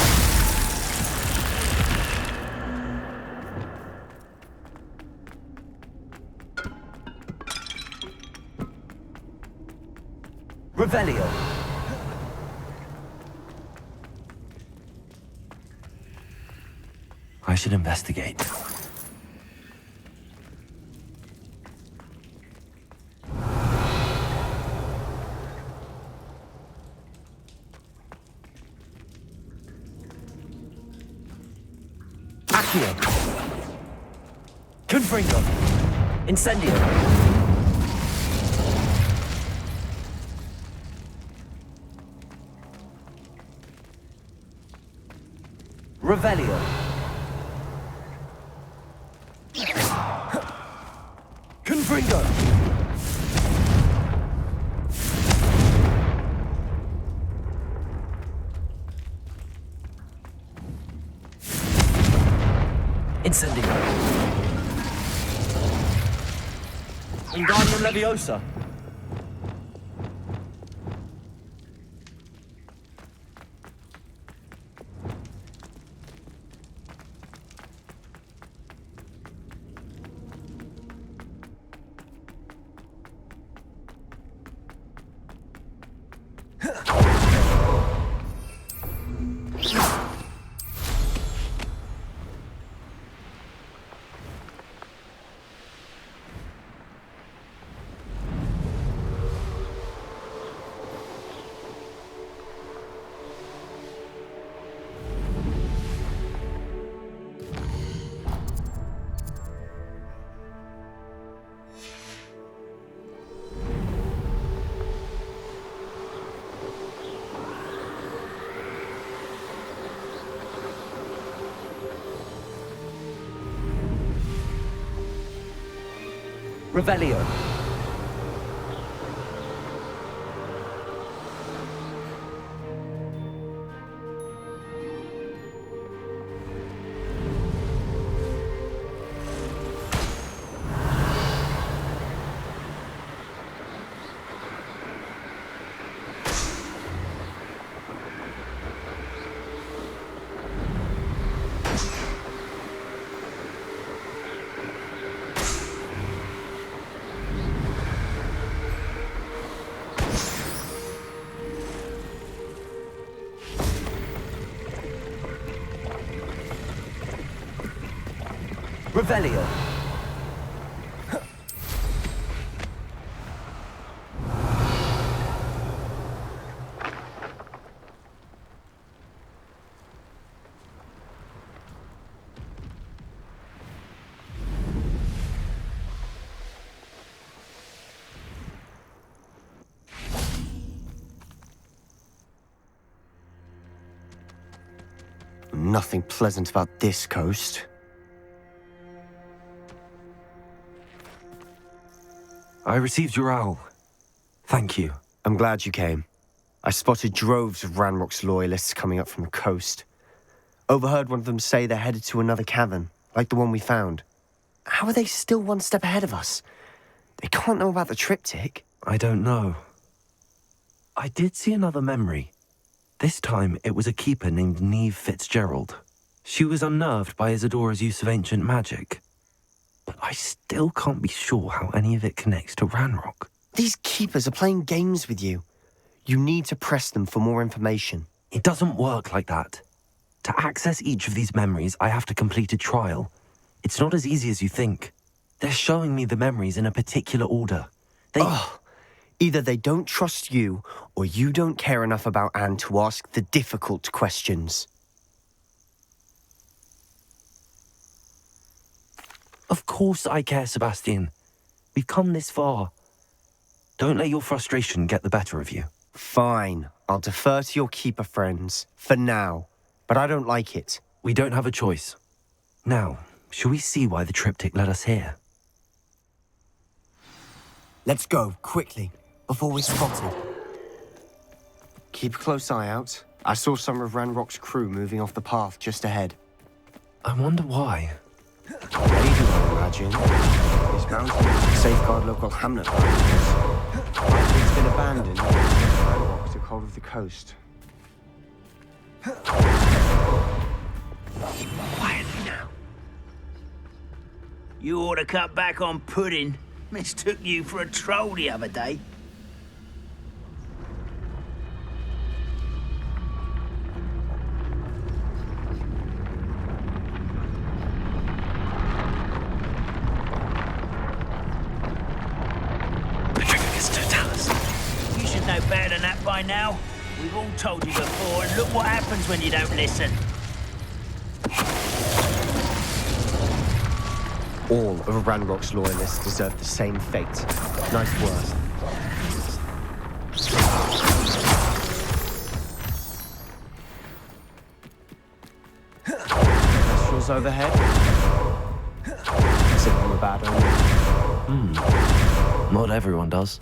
Revelio. I should investigate. Accio. Confringo. Incendio. Revelio. Confringo. Incendio. Wingardium Leviosa. Revelio. Revelio. Nothing pleasant about this coast. I received your owl. Thank you. I'm glad you came. I spotted droves of Ranrock's loyalists coming up from the coast. Overheard one of them say they're headed to another cavern, like the one we found. How are they still one step ahead of us? They can't know about the triptych. I don't know. I did see another memory. This time, it was a keeper named Neve Fitzgerald. She was unnerved by Isadora's use of ancient magic. But I still can't be sure how any of it connects to Ranrock. These keepers are playing games with you. You need to press them for more information. It doesn't work like that. To access each of these memories, I have to complete a trial. It's not as easy as you think. They're showing me the memories in a particular order. Either they don't trust you, or you don't care enough about Anne to ask the difficult questions. Of course I care, Sebastian. We've come this far. Don't let your frustration get the better of you. Fine. I'll defer to your keeper friends, for now. But I don't like it. We don't have a choice. Now, shall we see why the triptych led us here? Let's go, quickly, before we're spotted. Keep a close eye out. I saw some of Ranrock's crew moving off the path just ahead. I wonder why. Maybe, I imagine. This mountain safeguard local hamlet boundaries. It's been abandoned. Ranrock took hold of the coast. Quietly now. You ought to cut back on pudding. Mistook you for a troll the other day. You should know better than that by now. We've all told you before, and look what happens when you don't listen. All of Ranrock's loyalists deserve the same fate. Nice work. Vessels overhead. Consider them a bad omen. Not everyone does.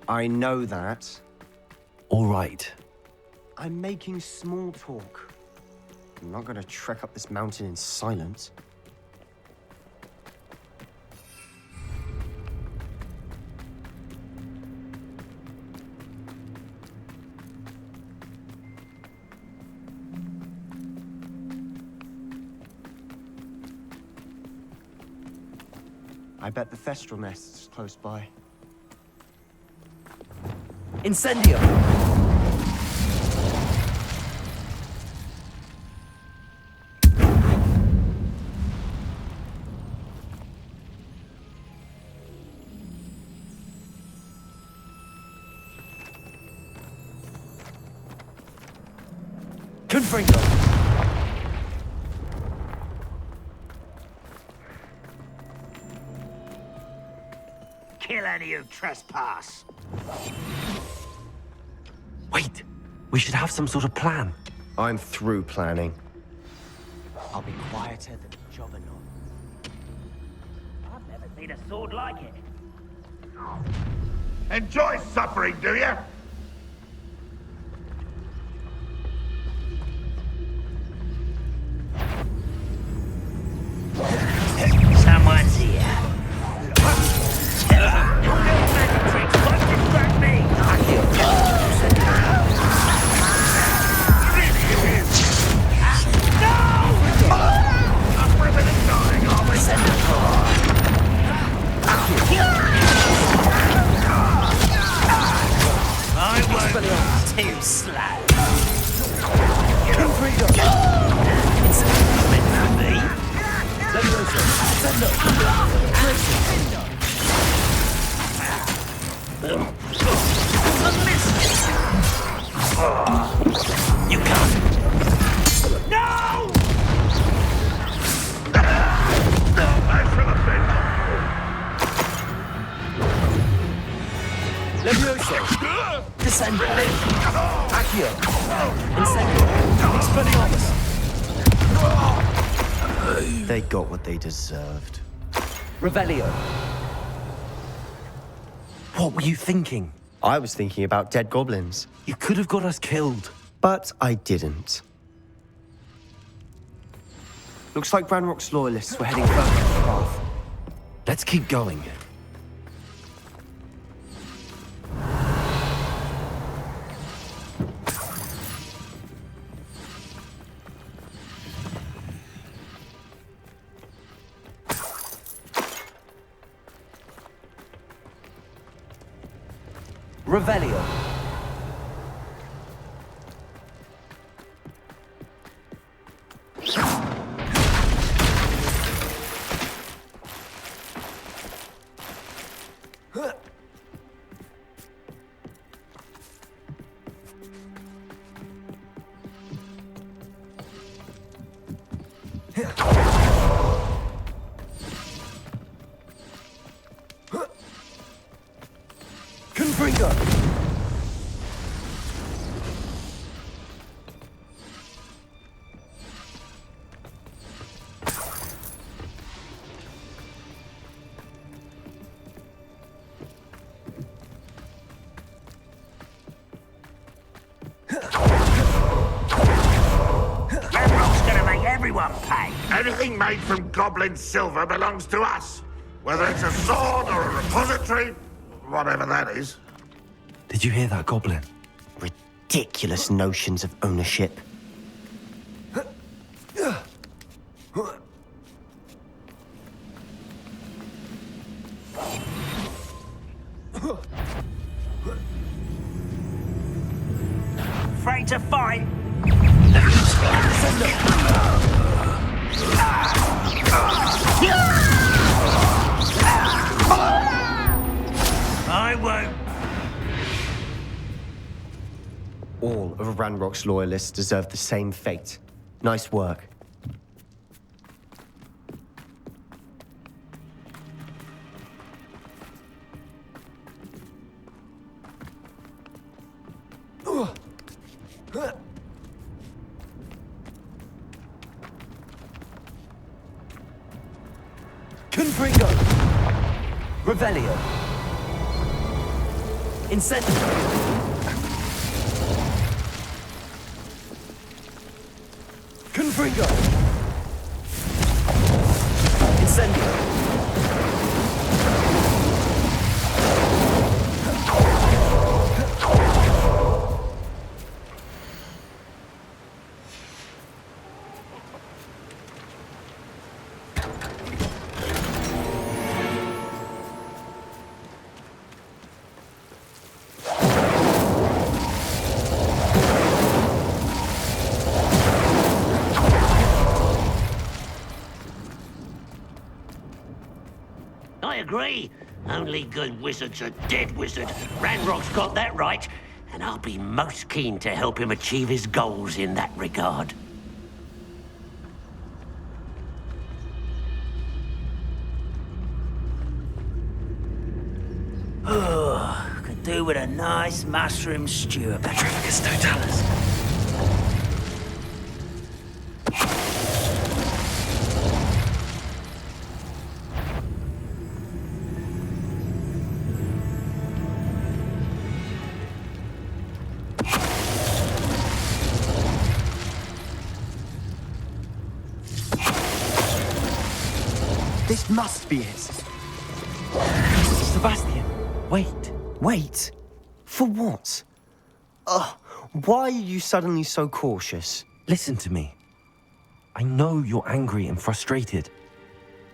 I know that. All right. I'm making small talk. I'm not going to trek up this mountain in silence. I bet the Thestral nest is close by. Incendio. Confringo. Kill any who trespass. Wait, we should have some sort of plan. I'm through planning. I'll be quieter than a juggernaut. I've never Need a sword like it. Enjoy suffering, do you? Someone's here. Magic tricks won't distract me. I won't too slow. It's meant for me. You can't. No! Levioso! Descendo! Accio! Incendio! Expelliarmus! They got what they deserved. Revelio! What were you thinking? I was thinking about dead goblins. You could have got us killed. But I didn't. Looks like Ranrock's loyalists were heading further up the path. Let's keep going. Revelio! Confringo! Ranrock's gonna make everyone pay. Anything made from goblin silver belongs to us. Whether it's a sword or a repository, whatever that is. Did you hear that, Goblin? Ridiculous notions of ownership. Afraid to fight? I won't. All of Ranrock's loyalists deserve the same fate. Nice work. Confringo! Revelio! Incendio! Confringo! Incendio! I agree. Only good wizards are dead wizard. Ranrock's got that right, and I'll be most keen to help him achieve his goals in that regard. Oh, could do with a nice mushroom stew. Petrificus totalis. This must be it. Sebastian, wait. Wait? For what? Why are you suddenly so cautious? Listen to me. I know you're angry and frustrated,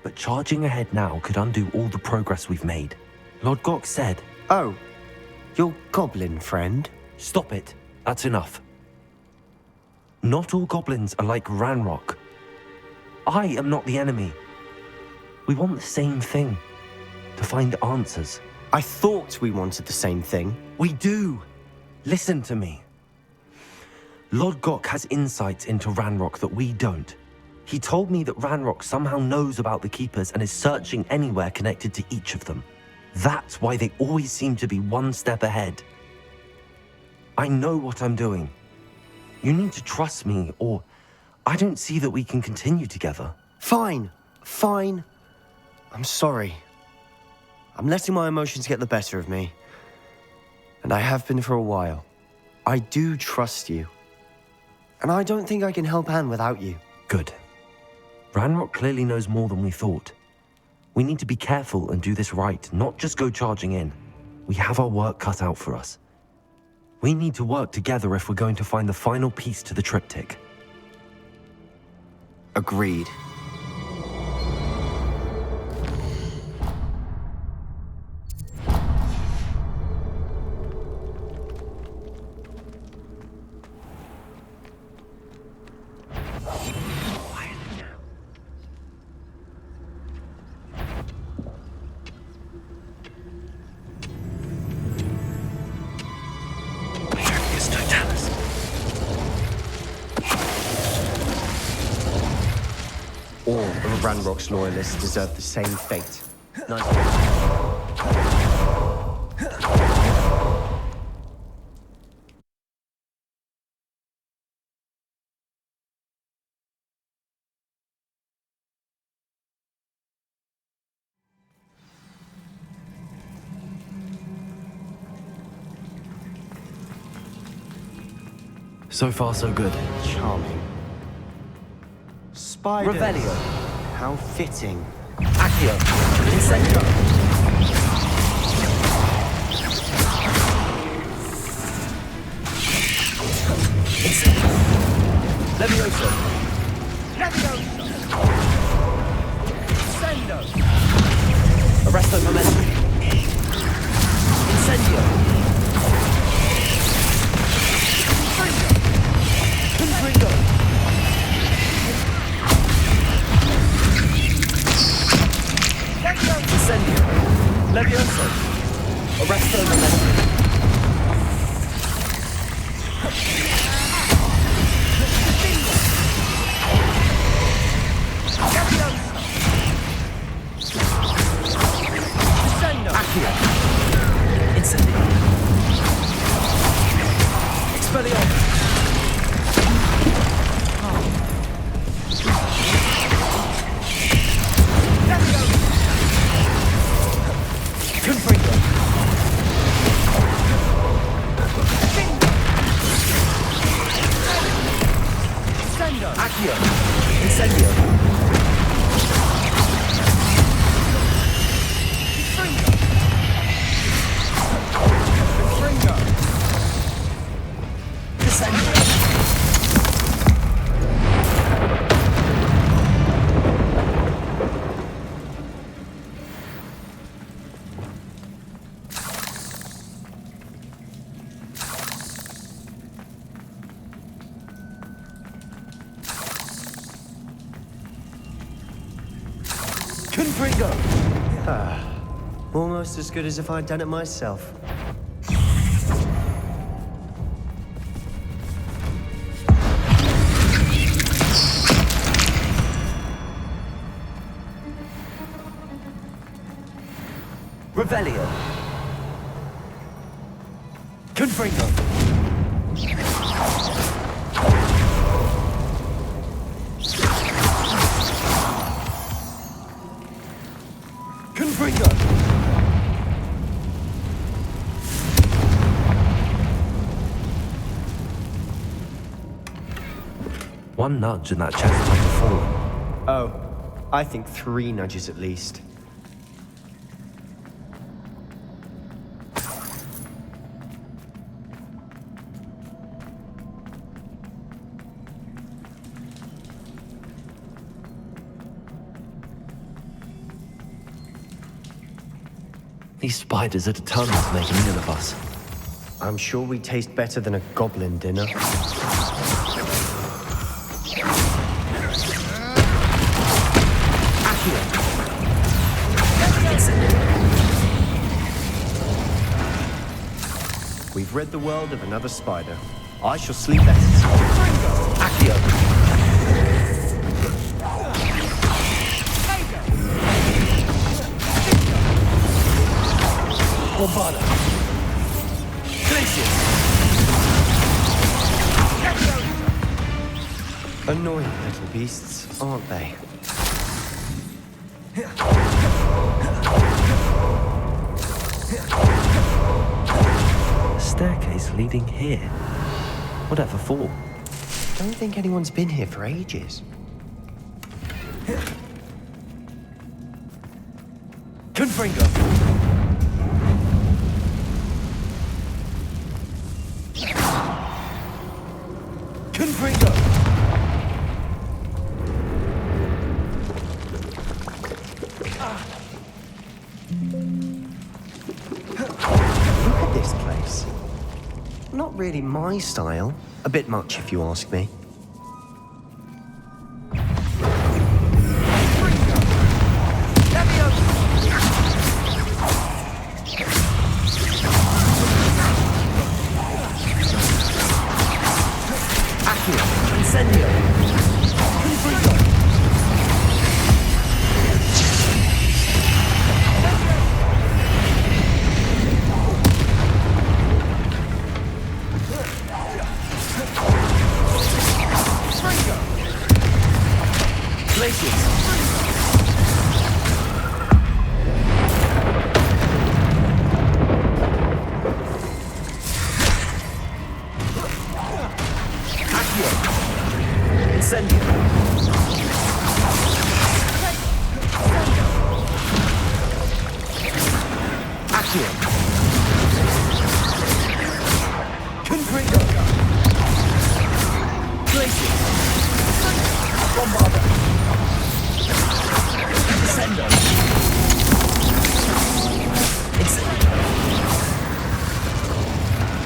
but charging ahead now could undo all the progress we've made. Lord Gok said... Oh, your goblin friend? Stop it. That's enough. Not all goblins are like Ranrock. I am not the enemy. We want the same thing. To find answers. I thought we wanted the same thing. We do. Listen to me. Lord Gok has insights into Ranrock that we don't. He told me that Ranrock somehow knows about the Keepers and is searching anywhere connected to each of them. That's why they always seem to be one step ahead. I know what I'm doing. You need to trust me, or I don't see that we can continue together. Fine. I'm sorry. I'm letting my emotions get the better of me. And I have been for a while. I do trust you. And I don't think I can help Anne without you. Good. Ranrock clearly knows more than we thought. We need to be careful and do this right, not just go charging in. We have our work cut out for us. We need to work together if we're going to find the final piece to the triptych. Agreed. All of Ranrock's loyalists deserve the same fate. So far, so good. Charming. Spiders. Revelio. How fitting. Accio. Incendio. Levioso. Levioso. Sendo. Arresto momentum. Incendio. Confringo. Incendio. Levioso. Arresto momentum. Accio. Incendio. Expelliarmus. Confringo. Accio. Incendio. Confringo. Incendio. Confringo. Almost as good as if I'd done it myself. Revelio. Confringo. Confringo. One nudge and that chest might have fallen. Oh, I think 3 nudges at least. These spiders are determined to make a meal of us. I'm sure we taste better than a goblin dinner. We've rid the world of another spider. I shall sleep better. Accio. Bombada. Glacius. Annoying little beasts, aren't they? Staircase leading here. Whatever for? Don't think anyone's been here for ages. Confringo. Confringo. Look at this place. Not really my style. A bit much, if you ask me.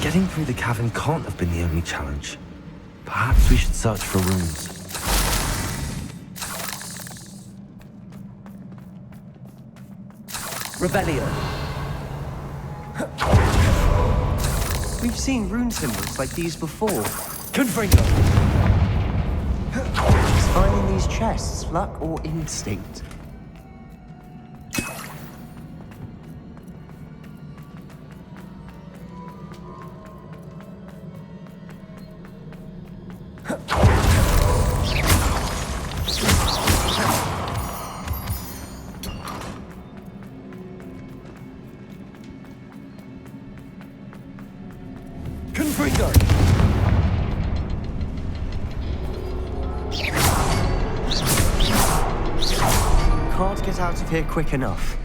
Getting through the cavern can't have been the only challenge. Perhaps we should search for runes. Rebellion. We've seen rune symbols like these before. Confringo. Is finding these chests luck or instinct? Confringo. Can't get out of here quick enough.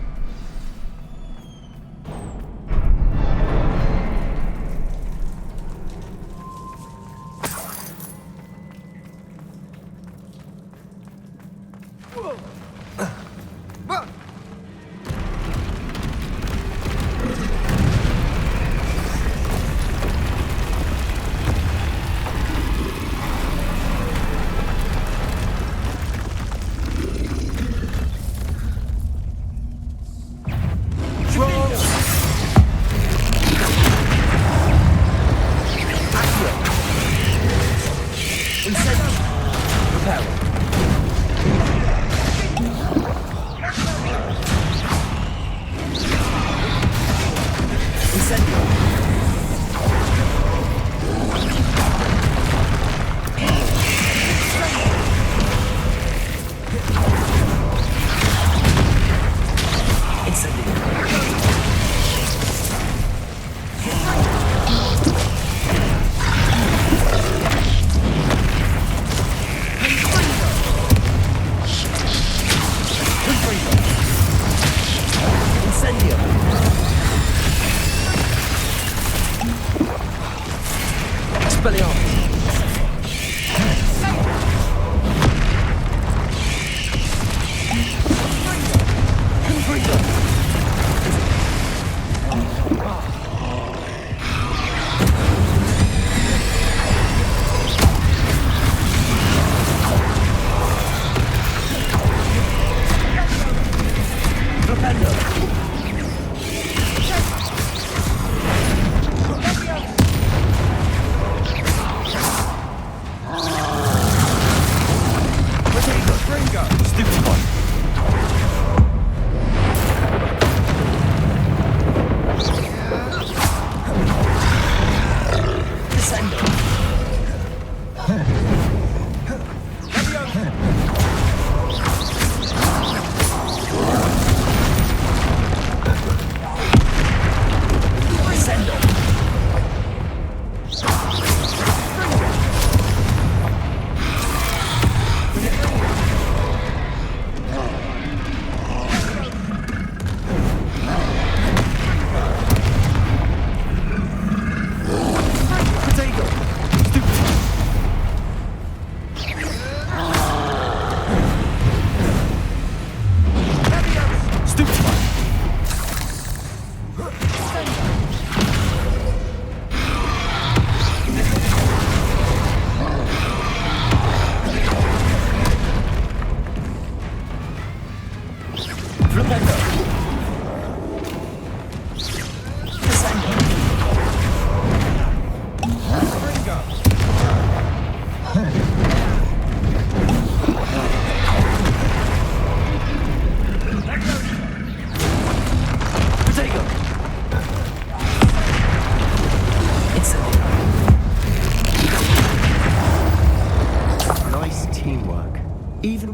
Stupid one.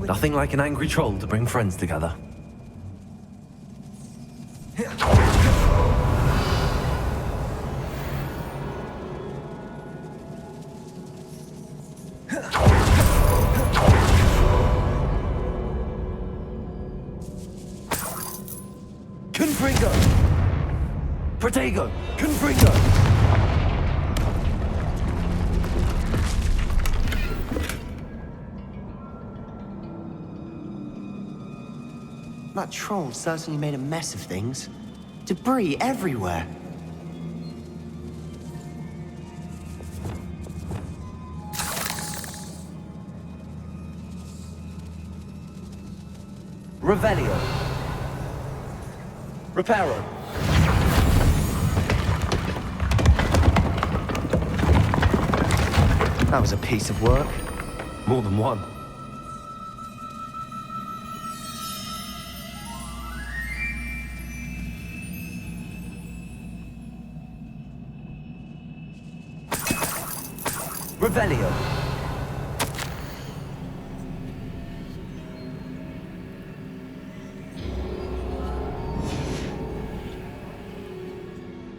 Nothing like an angry troll to bring friends together. Confringo! Protego! Confringo! That troll certainly made a mess of things. Debris everywhere. Revelio. Reparo. That was a piece of work. More than one. Revelio.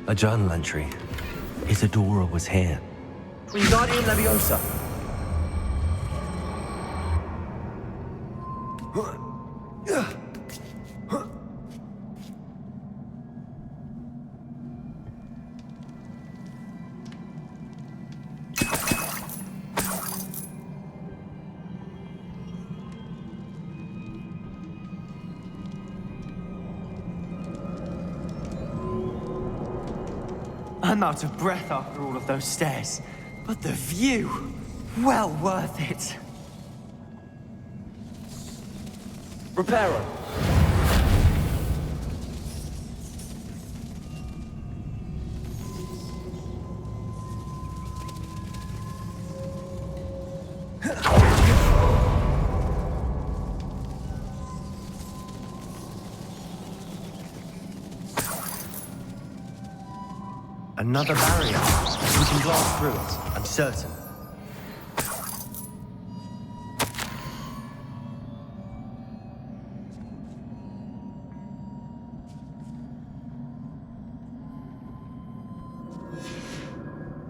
A journal entry. Isadora was here. Wingardium Leviosa. I'm out of breath after all of those stairs. But the view, well worth it. Reparo. Another barrier. We can blast through it, I'm certain.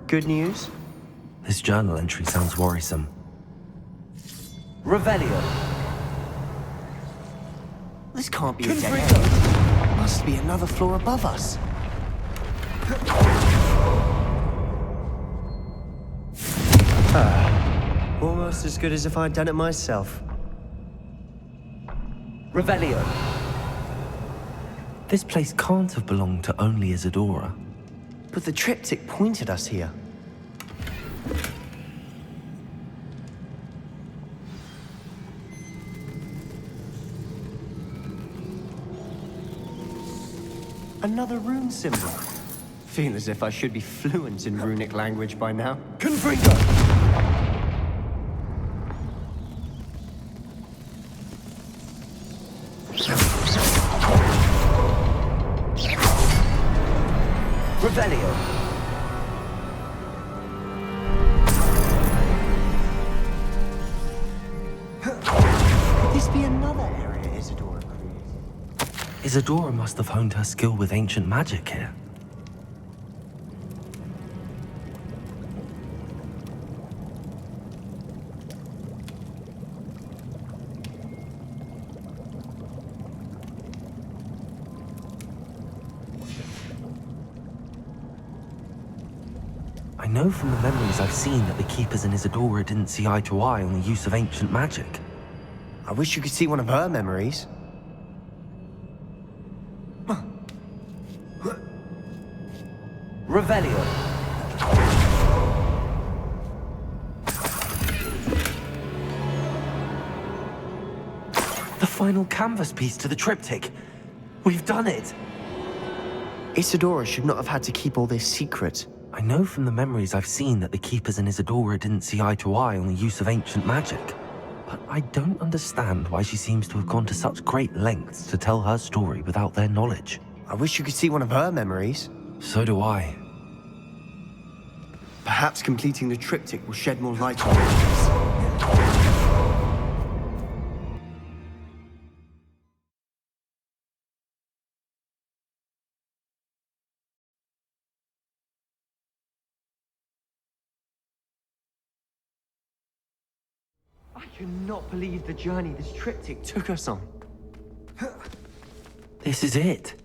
Good news? This journal entry sounds worrisome. Revelio. This can't be a dead end. Must be another floor above us. Almost as good as if I'd done it myself. Revelio. This place can't have belonged to only Isadora. But the triptych pointed us here. Another rune symbol. Feel as if I should be fluent in runic language by now. Confringo! Revelio. Could this be another area Isadora created? Isadora must have honed her skill with ancient magic here. I know from the memories I've seen that the Keepers and Isadora didn't see eye to eye on the use of ancient magic. I wish you could see one of her memories. Revelio. The final canvas piece to the triptych. We've done it. Isadora should not have had to keep all this secret. I know from the memories I've seen that the Keepers and Isadora didn't see eye to eye on the use of ancient magic. But I don't understand why she seems to have gone to such great lengths to tell her story without their knowledge. I wish you could see one of her memories. So do I. Perhaps completing the triptych will shed more light on this. I cannot believe the journey this triptych took us on. This is it.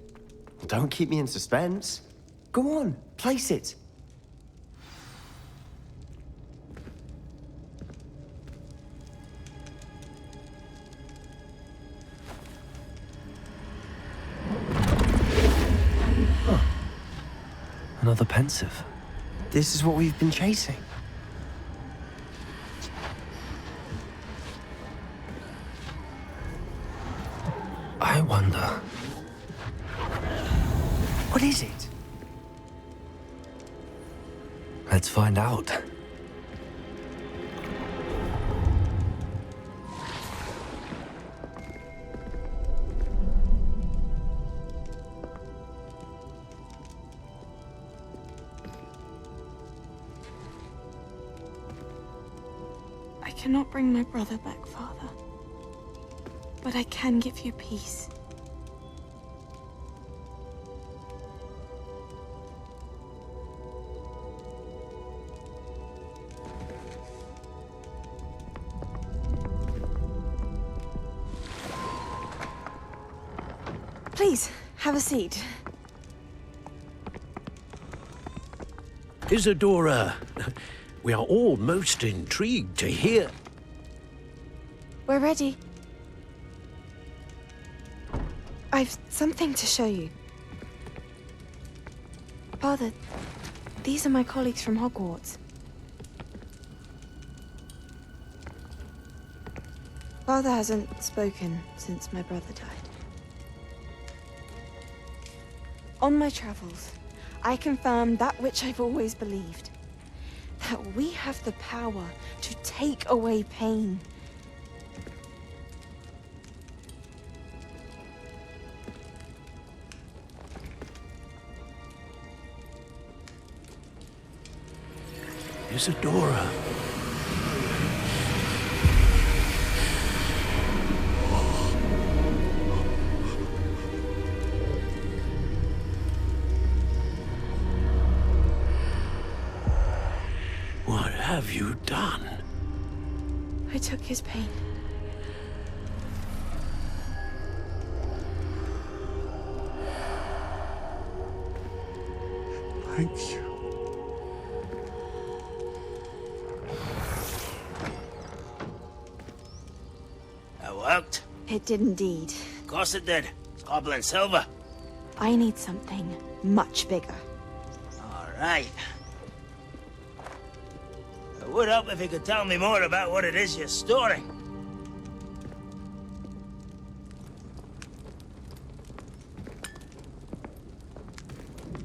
Don't keep me in suspense. Go on, place it. Another pensive. This is what we've been chasing. I wonder. What is it? Let's find out. I cannot bring my brother back, Father. But I can give you peace. Please, have a seat. Isadora, we are all most intrigued to hear. We're ready. I've something to show you. Father, these are my colleagues from Hogwarts. Father hasn't spoken since my brother died. On my travels, I confirmed that which I've always believed. That we have the power to take away pain. Isadora. What have you done? I took his pain. Thank you. That worked? It did indeed. Of course it did. It's goblin silver. I need something much bigger. All right. It would help if you could tell me more about what it is you're storing.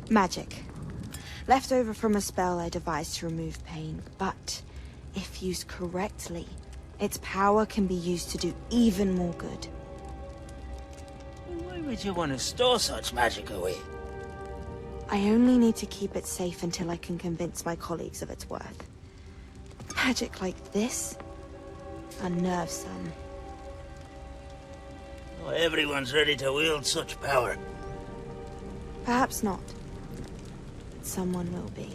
Magic. Left over from a spell I devised to remove pain, but if used correctly, its power can be used to do even more good. Why would you want to store such magic away? I only need to keep it safe until I can convince my colleagues of its worth. Magic like this unnerves some. Oh, everyone's ready to wield such power. Perhaps not. But someone will be.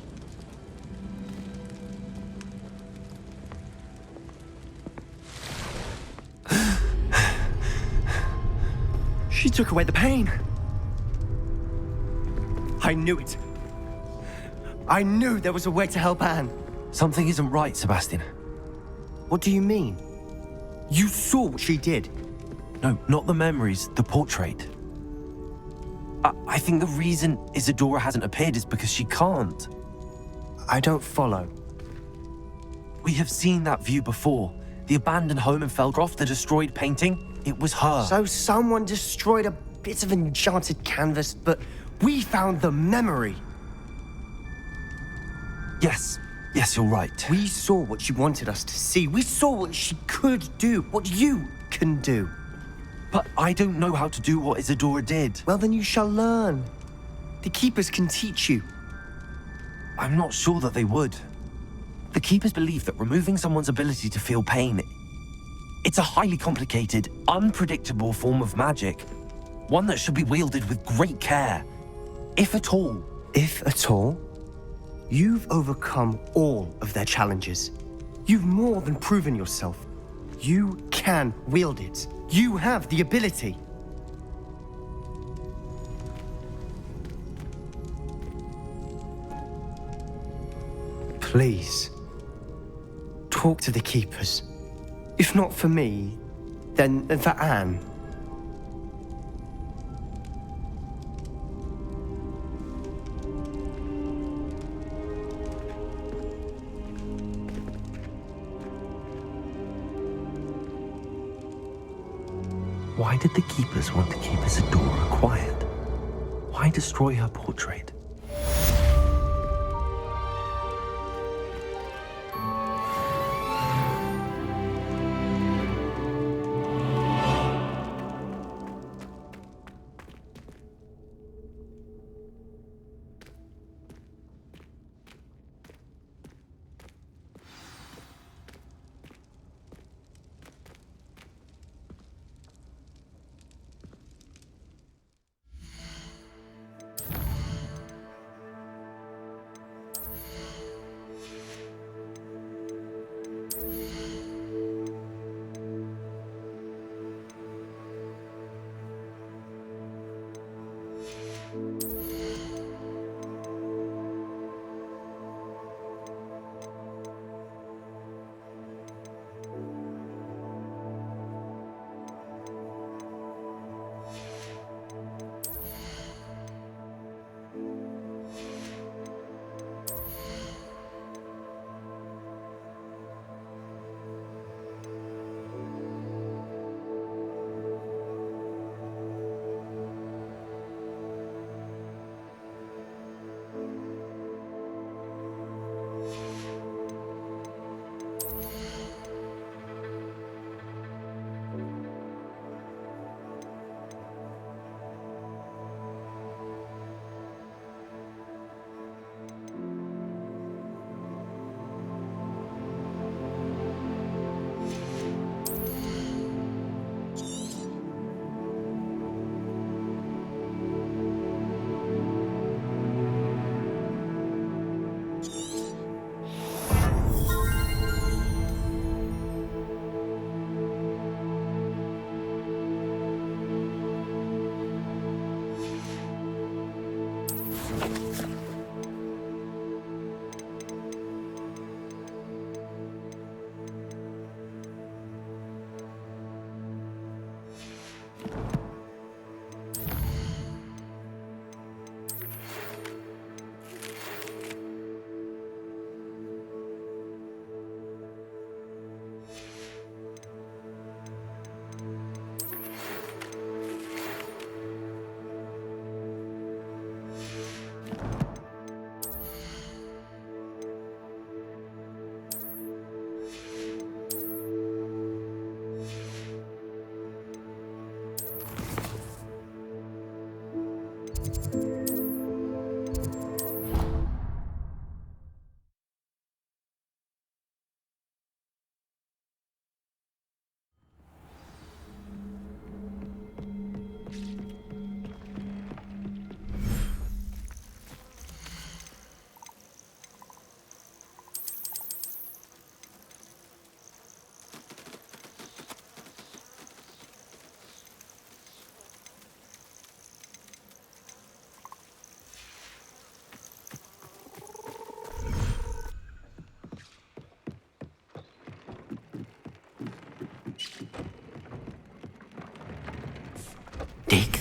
She took away the pain. I knew it. I knew there was a way to help Anne. Something isn't right, Sebastian. What do you mean? You saw what she did. No, not the memories, the portrait. I think the reason Isadora hasn't appeared is because she can't. I don't follow. We have seen that view before. The abandoned home in Felgroth, the destroyed painting, it was her. So someone destroyed a bit of enchanted canvas, but we found the memory. Yes, you're right. We saw what she wanted us to see. We saw what she could do, what you can do. But I don't know how to do what Isadora did. Well, then you shall learn. The Keepers can teach you. I'm not sure that they would. The Keepers believe that removing someone's ability to feel pain, it's a highly complicated, unpredictable form of magic. One that should be wielded with great care. If at all. If at all? You've overcome all of their challenges. You've more than proven yourself. You can wield it. You have the ability. Please, talk to the Keepers. If not for me, then for Anne. Why did the Keepers want to keep Isadora quiet? Why destroy her portrait?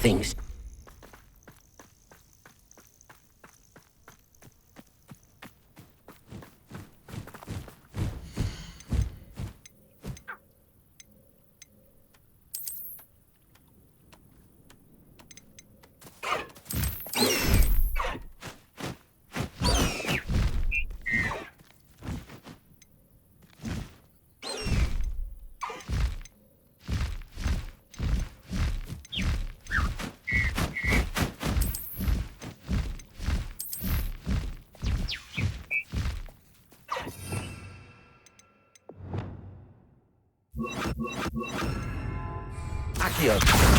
things. Accio.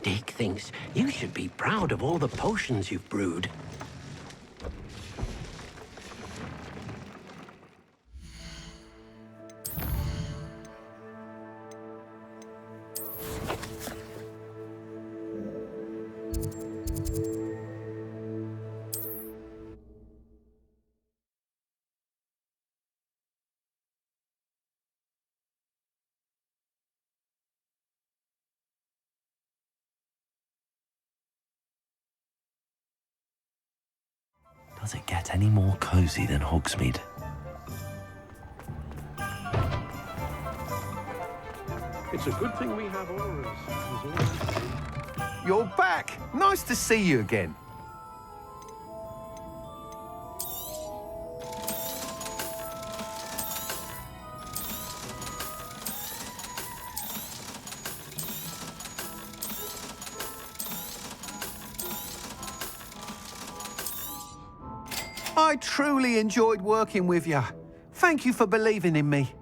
Dick thinks you should be proud of all the potions you've brewed. Does it get any more cozy than Hogsmeade? It's a good thing we have auras. You're back! Nice to see you again. I truly enjoyed working with you. Thank you for believing in me.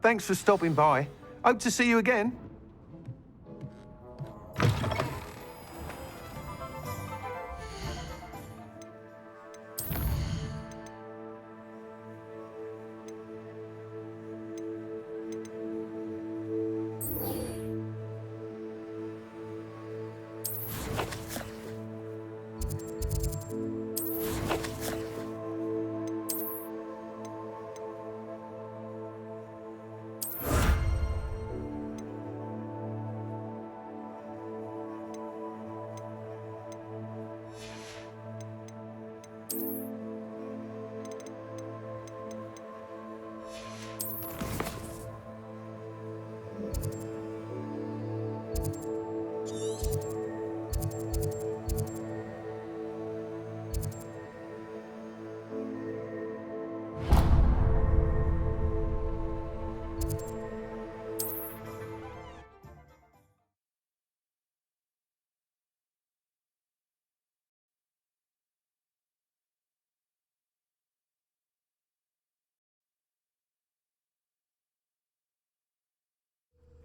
Thanks for stopping by. Hope to see you again.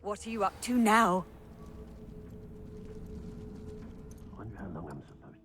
What are you up to now? I wonder how long I'm supposed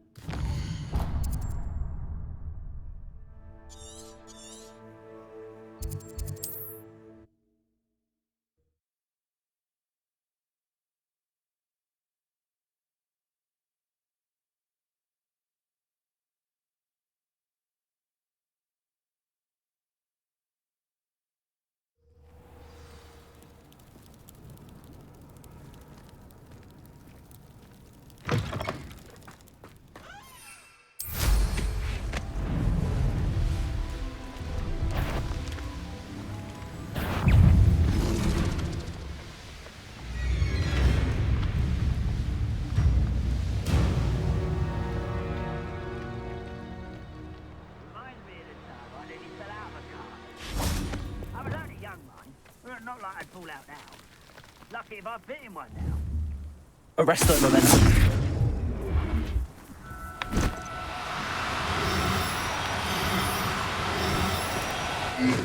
Not like I'd pull out now. Lucky if I fit in one now. Arrest that momentum.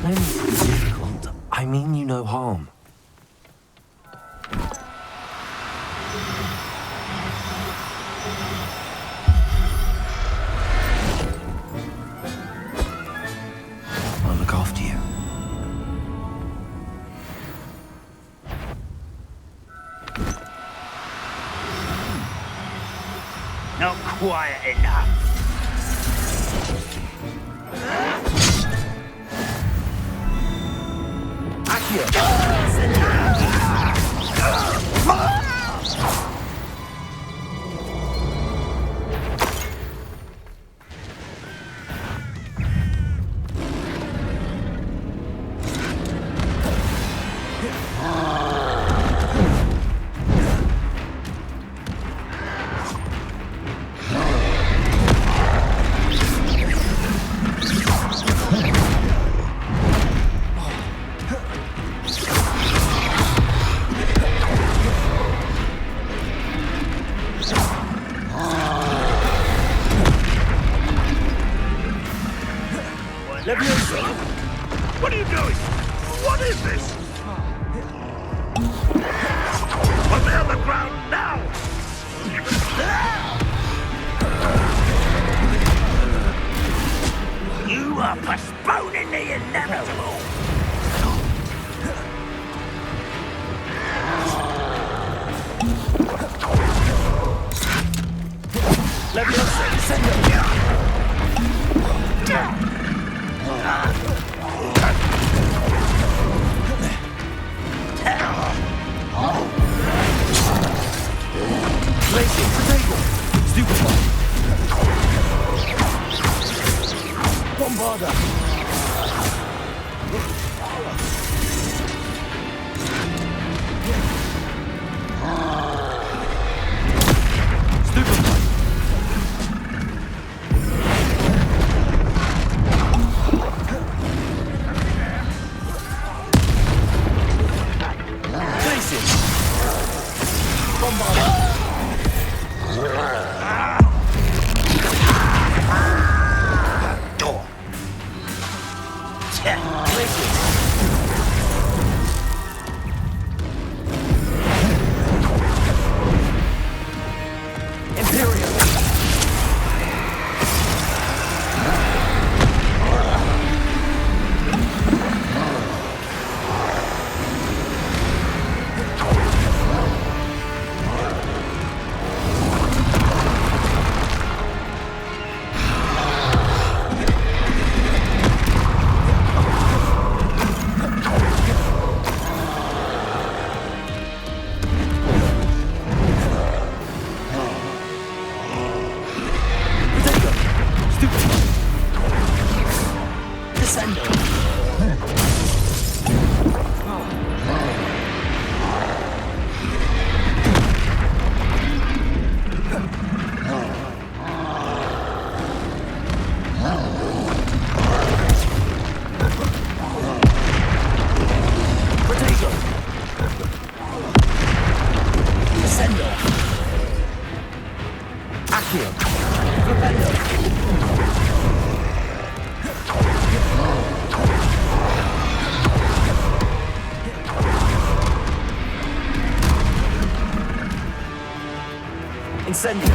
No need to be difficult. I mean you no harm. I'll look after you. Not quiet enough. What are you doing? What is this? Put me on the ground now! You are postponing the inevitable. Leviosa, send him! Lacey, potato! Stupefy! Bombarda! Incendio.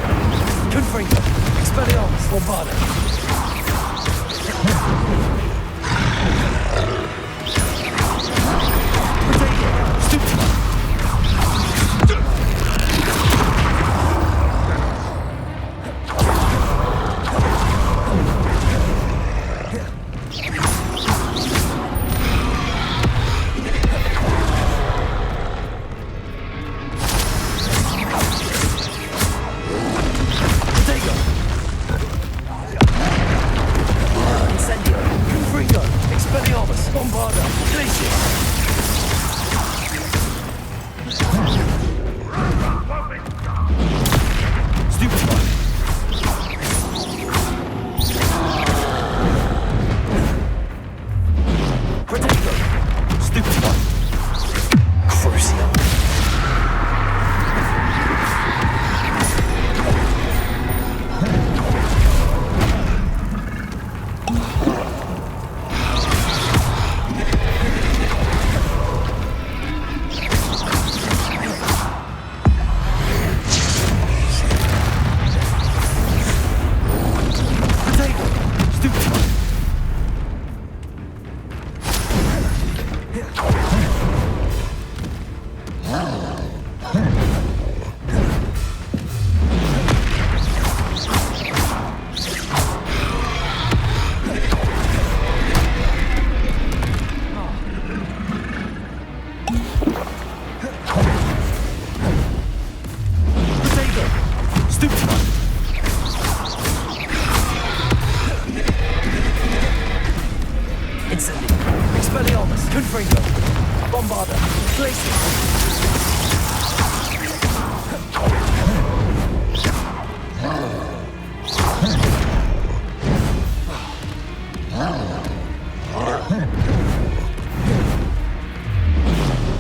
Confringo. Expelliarmus. Bombarda. Incendio. Confringo. Expelliarmus. Bombarda. Glacius. Stupefy. Protego. Stupefy. Crucial. Incendio. Expelliarmus. Confringo. Bombarda. Glacius.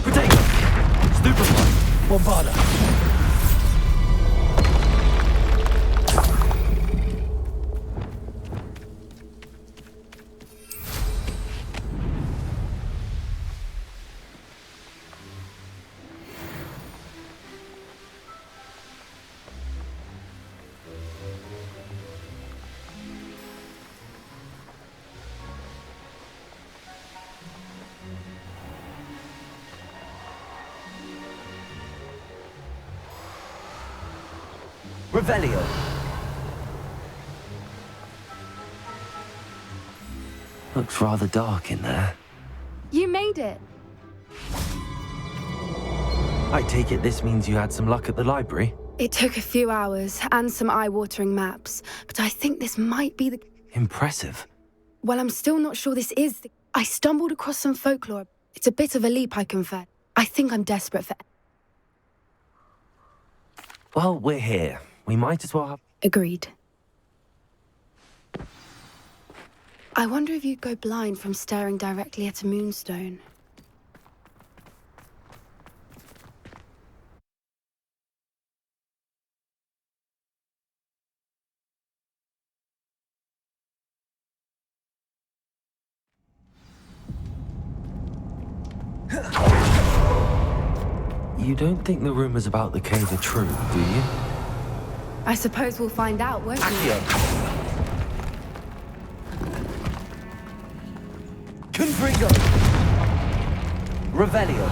Protego. Stupefy. Bombarda. Revelio. Looks rather dark in there. You made it. I take it this means you had some luck at the library? It took a few hours and some eye-watering maps, but I think this might be the... Impressive. Well, I'm still not sure this is the... I stumbled across some folklore. It's a bit of a leap, I confess. I think I'm desperate for... Well, we're here. We might as well have... Agreed. I wonder if you'd go blind from staring directly at a moonstone. You don't think the rumors about the cave are true, do you? I suppose we'll find out, won't we? Accio! Confringo! Revelio!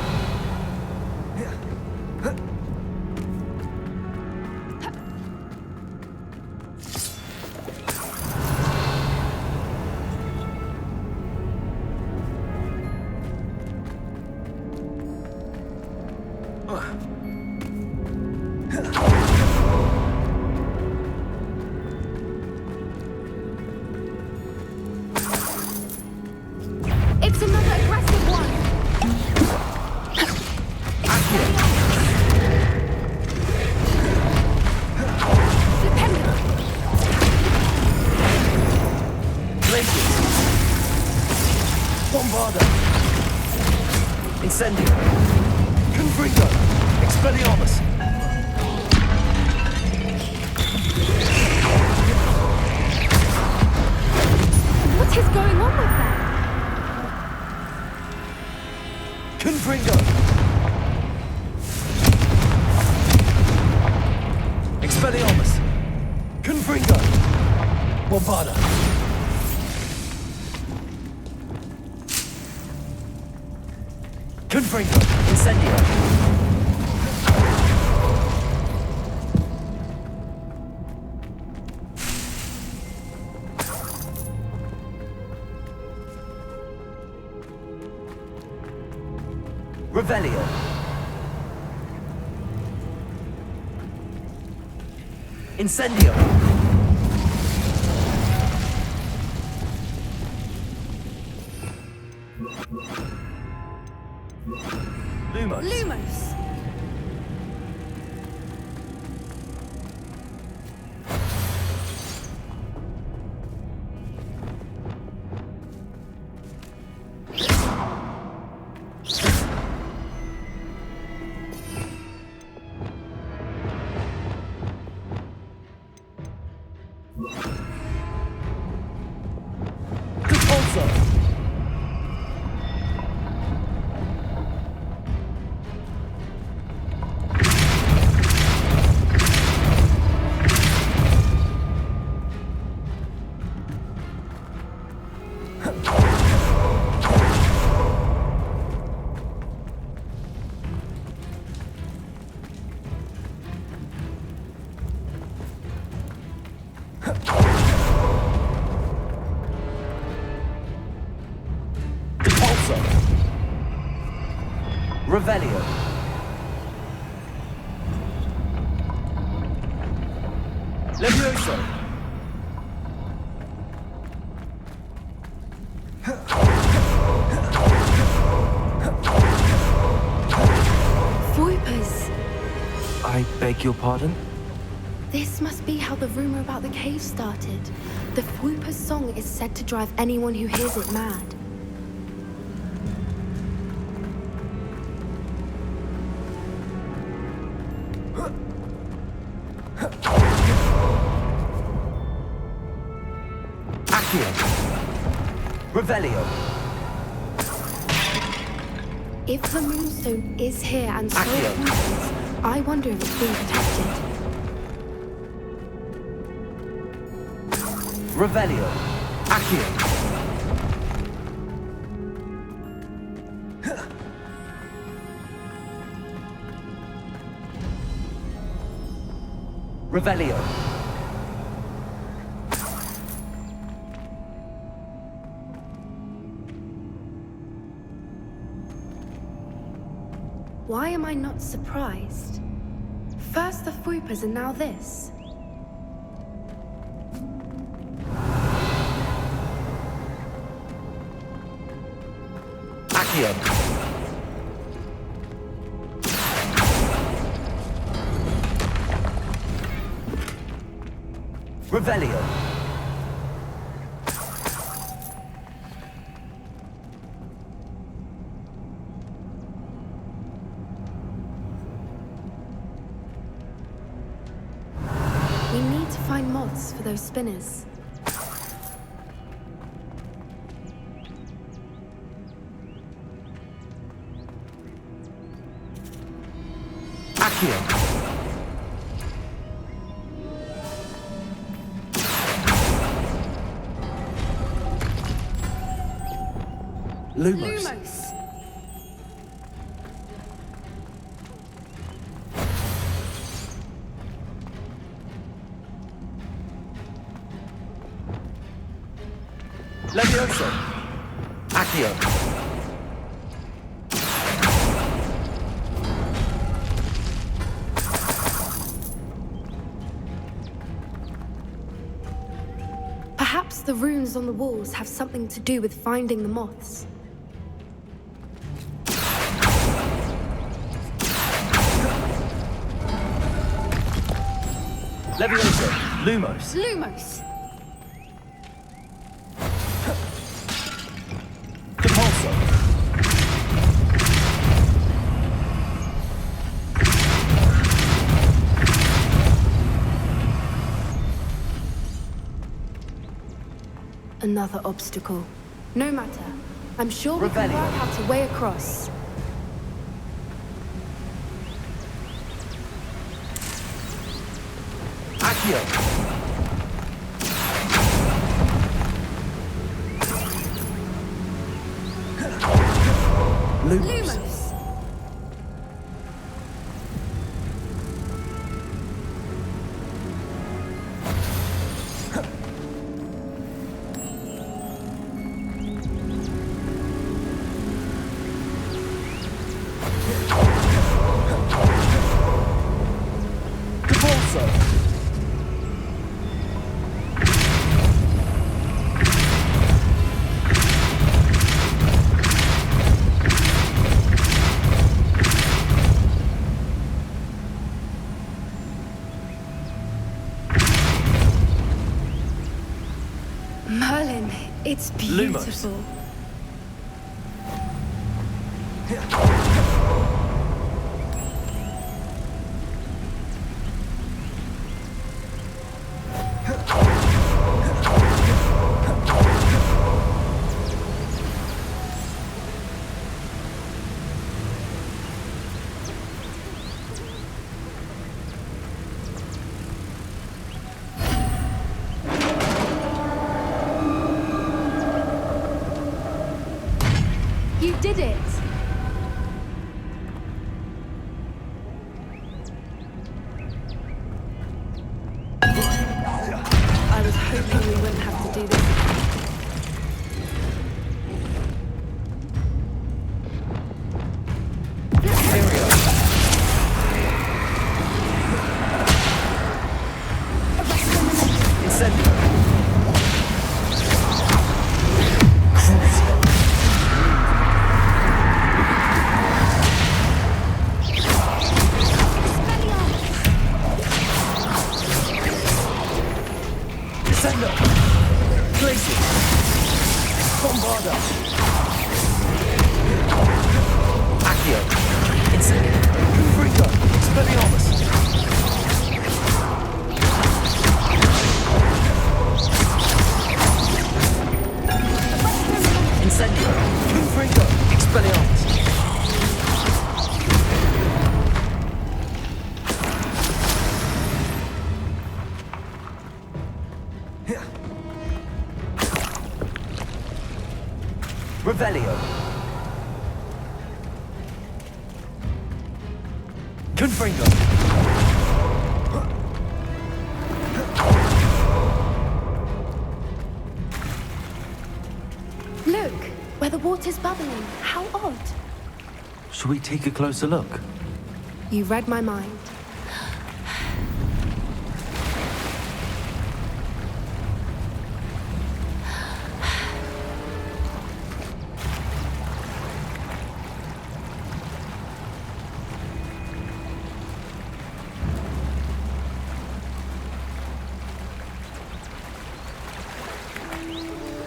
It's another aggressive one! Bombarda! Incendio! Confringo! Expelliarmus! What is going on with that? Confringo! Expelliarmus! Confringo! Bombarda! Confringo! Incendio! Revelio! Incendio! Lumos! Lumos! Revelio! Levioso! Voipers! I beg your pardon? This must be how the rumor about the cave started. The Voiper's song is said to drive anyone who hears it mad. Revelio! If the Moonstone is here and so haunts, I wonder if it's being protected. Revelio! Accio! Revelio! Why am I not surprised? First the Voipers and now this. Accio! Revelio! We need to find moths for those spinners. Accio. Lumos. Levioso. Accio. Perhaps the runes on the walls have something to do with finding the moths. Levioso. Lumos. Lumos! Depulso. Another obstacle. No matter. I'm sure we can Revelio. work out a way across. Accio. Lumos. Depulso. Merlin, it's beautiful. You did it! I was hoping we wouldn't have to do this. Descendo. Glacius. Bombarda. Accio. Incendio. Confringo. Expelliarmus. Incendio. Confringo. Expelliarmus. Revelio. Confringo. Look, where the water's bubbling. How odd. Should we take a closer look? You read my mind.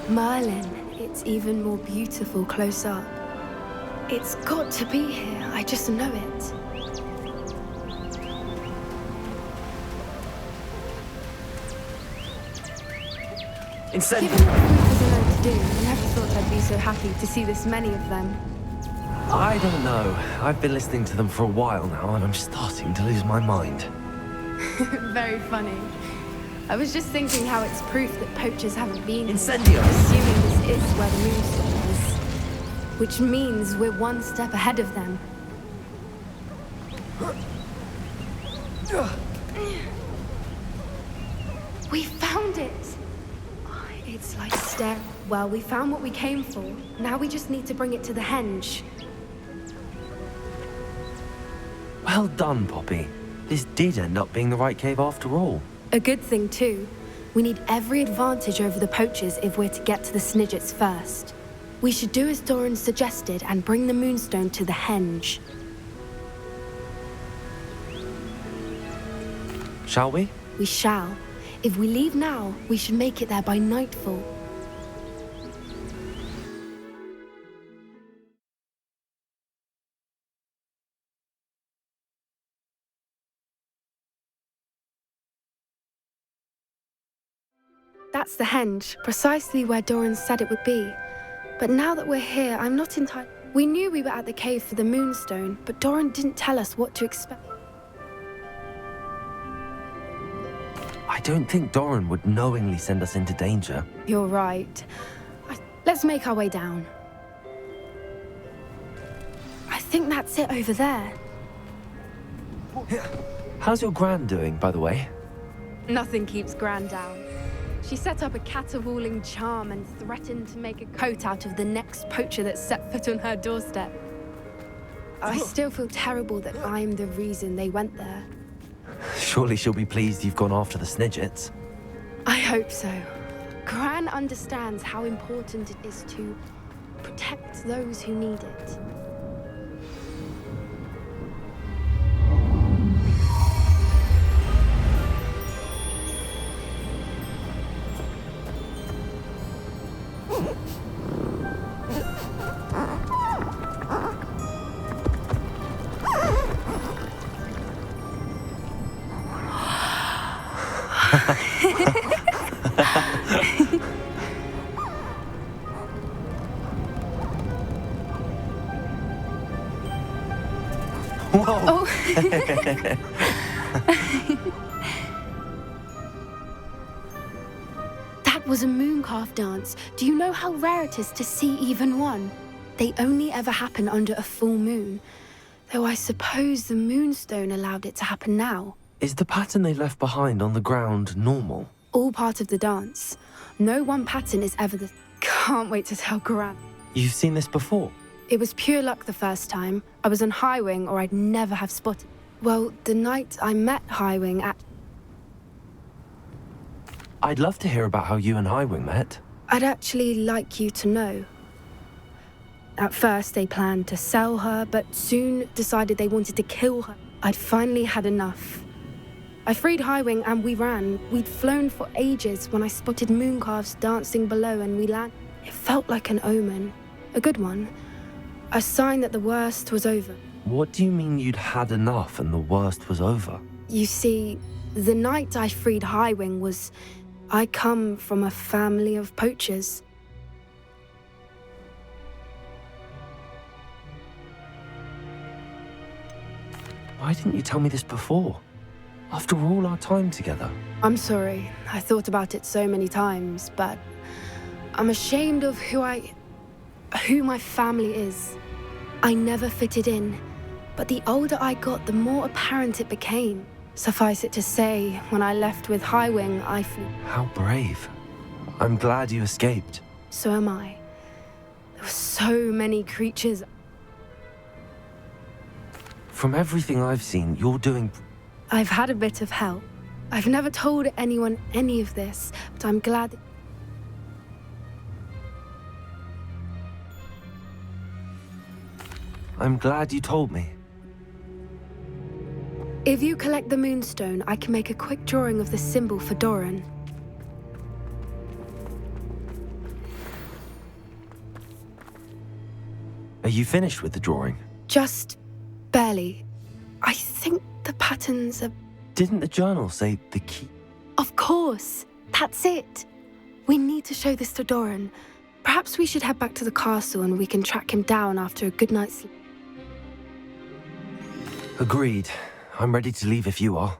Merlin, it's even more beautiful close up. It's got to be here, I just know it. Incendio. Given what Fruit was allowed to do, I never thought I'd be so happy to see this many of them. I don't know. I've been listening to them for a while now, and I'm starting to lose my mind. Very funny. I was just thinking how it's proof that poachers haven't been Incendio! here, assuming this is where the moonstone is. Which means we're one step ahead of them. We found it! It's like staring. Well, we found what we came for. Now we just need to bring it to the henge. Well done, Poppy. This did end up being the right cave after all. A good thing, too. We need every advantage over the poachers if we're to get to the Snidgets first. We should do as Doran suggested and bring the moonstone to the henge. Shall we? We shall. If we leave now, we should make it there by nightfall. That's the henge, precisely where Doran said it would be. But now that we're here, I'm not entirely... We knew we were at the cave for the moonstone, but Doran didn't tell us what to expect. I don't think Doran would knowingly send us into danger. You're right. Let's make our way down. I think that's it over there. How's your Gran doing, by the way? Nothing keeps Gran down. She set up a caterwauling charm and threatened to make a coat out of the next poacher that set foot on her doorstep. I still feel terrible that I'm the reason they went there. Surely she'll be pleased you've gone after the Snidgets. I hope so. Gran understands how important it is to protect those who need it. Whoa! That was a mooncalf dance. Do you know how rare it is to see even one? They only ever happen under a full moon. Though I suppose the moonstone allowed it to happen now. Is the pattern they left behind on the ground normal? All part of the dance. No one pattern is ever the... Can't wait to tell Gran. You've seen this before? It was pure luck the first time. I was on Highwing or I'd never have spotted. Well, the night I met Highwing at... I'd love to hear about how you and Highwing met. I'd actually like you to know. At first, they planned to sell her, but soon decided they wanted to kill her. I'd finally had enough. I freed Highwing and we ran. We'd flown for ages when I spotted mooncalves dancing below and we landed. It felt like an omen. A good one. A sign that the worst was over. What do you mean you'd had enough and the worst was over? You see, the night I freed Highwing was... I come from a family of poachers. Why didn't you tell me this before? After all our time together. I'm sorry. I thought about it so many times, but I'm ashamed of who my family is. I never fitted in, but the older I got, the more apparent it became. Suffice it to say, when I left with Highwing, I flew. How brave. I'm glad you escaped. So am I. There were so many creatures. From everything I've seen, you're doing... I've had a bit of help. I've never told anyone any of this, but I'm glad... I'm glad you told me. If you collect the moonstone, I can make a quick drawing of the symbol for Doran. Are you finished with the drawing? Just barely. I think the patterns are... Didn't the journal say the key? Of course! That's it! We need to show this to Doran. Perhaps we should head back to the castle and we can track him down after a good night's sleep. Agreed. I'm ready to leave if you are.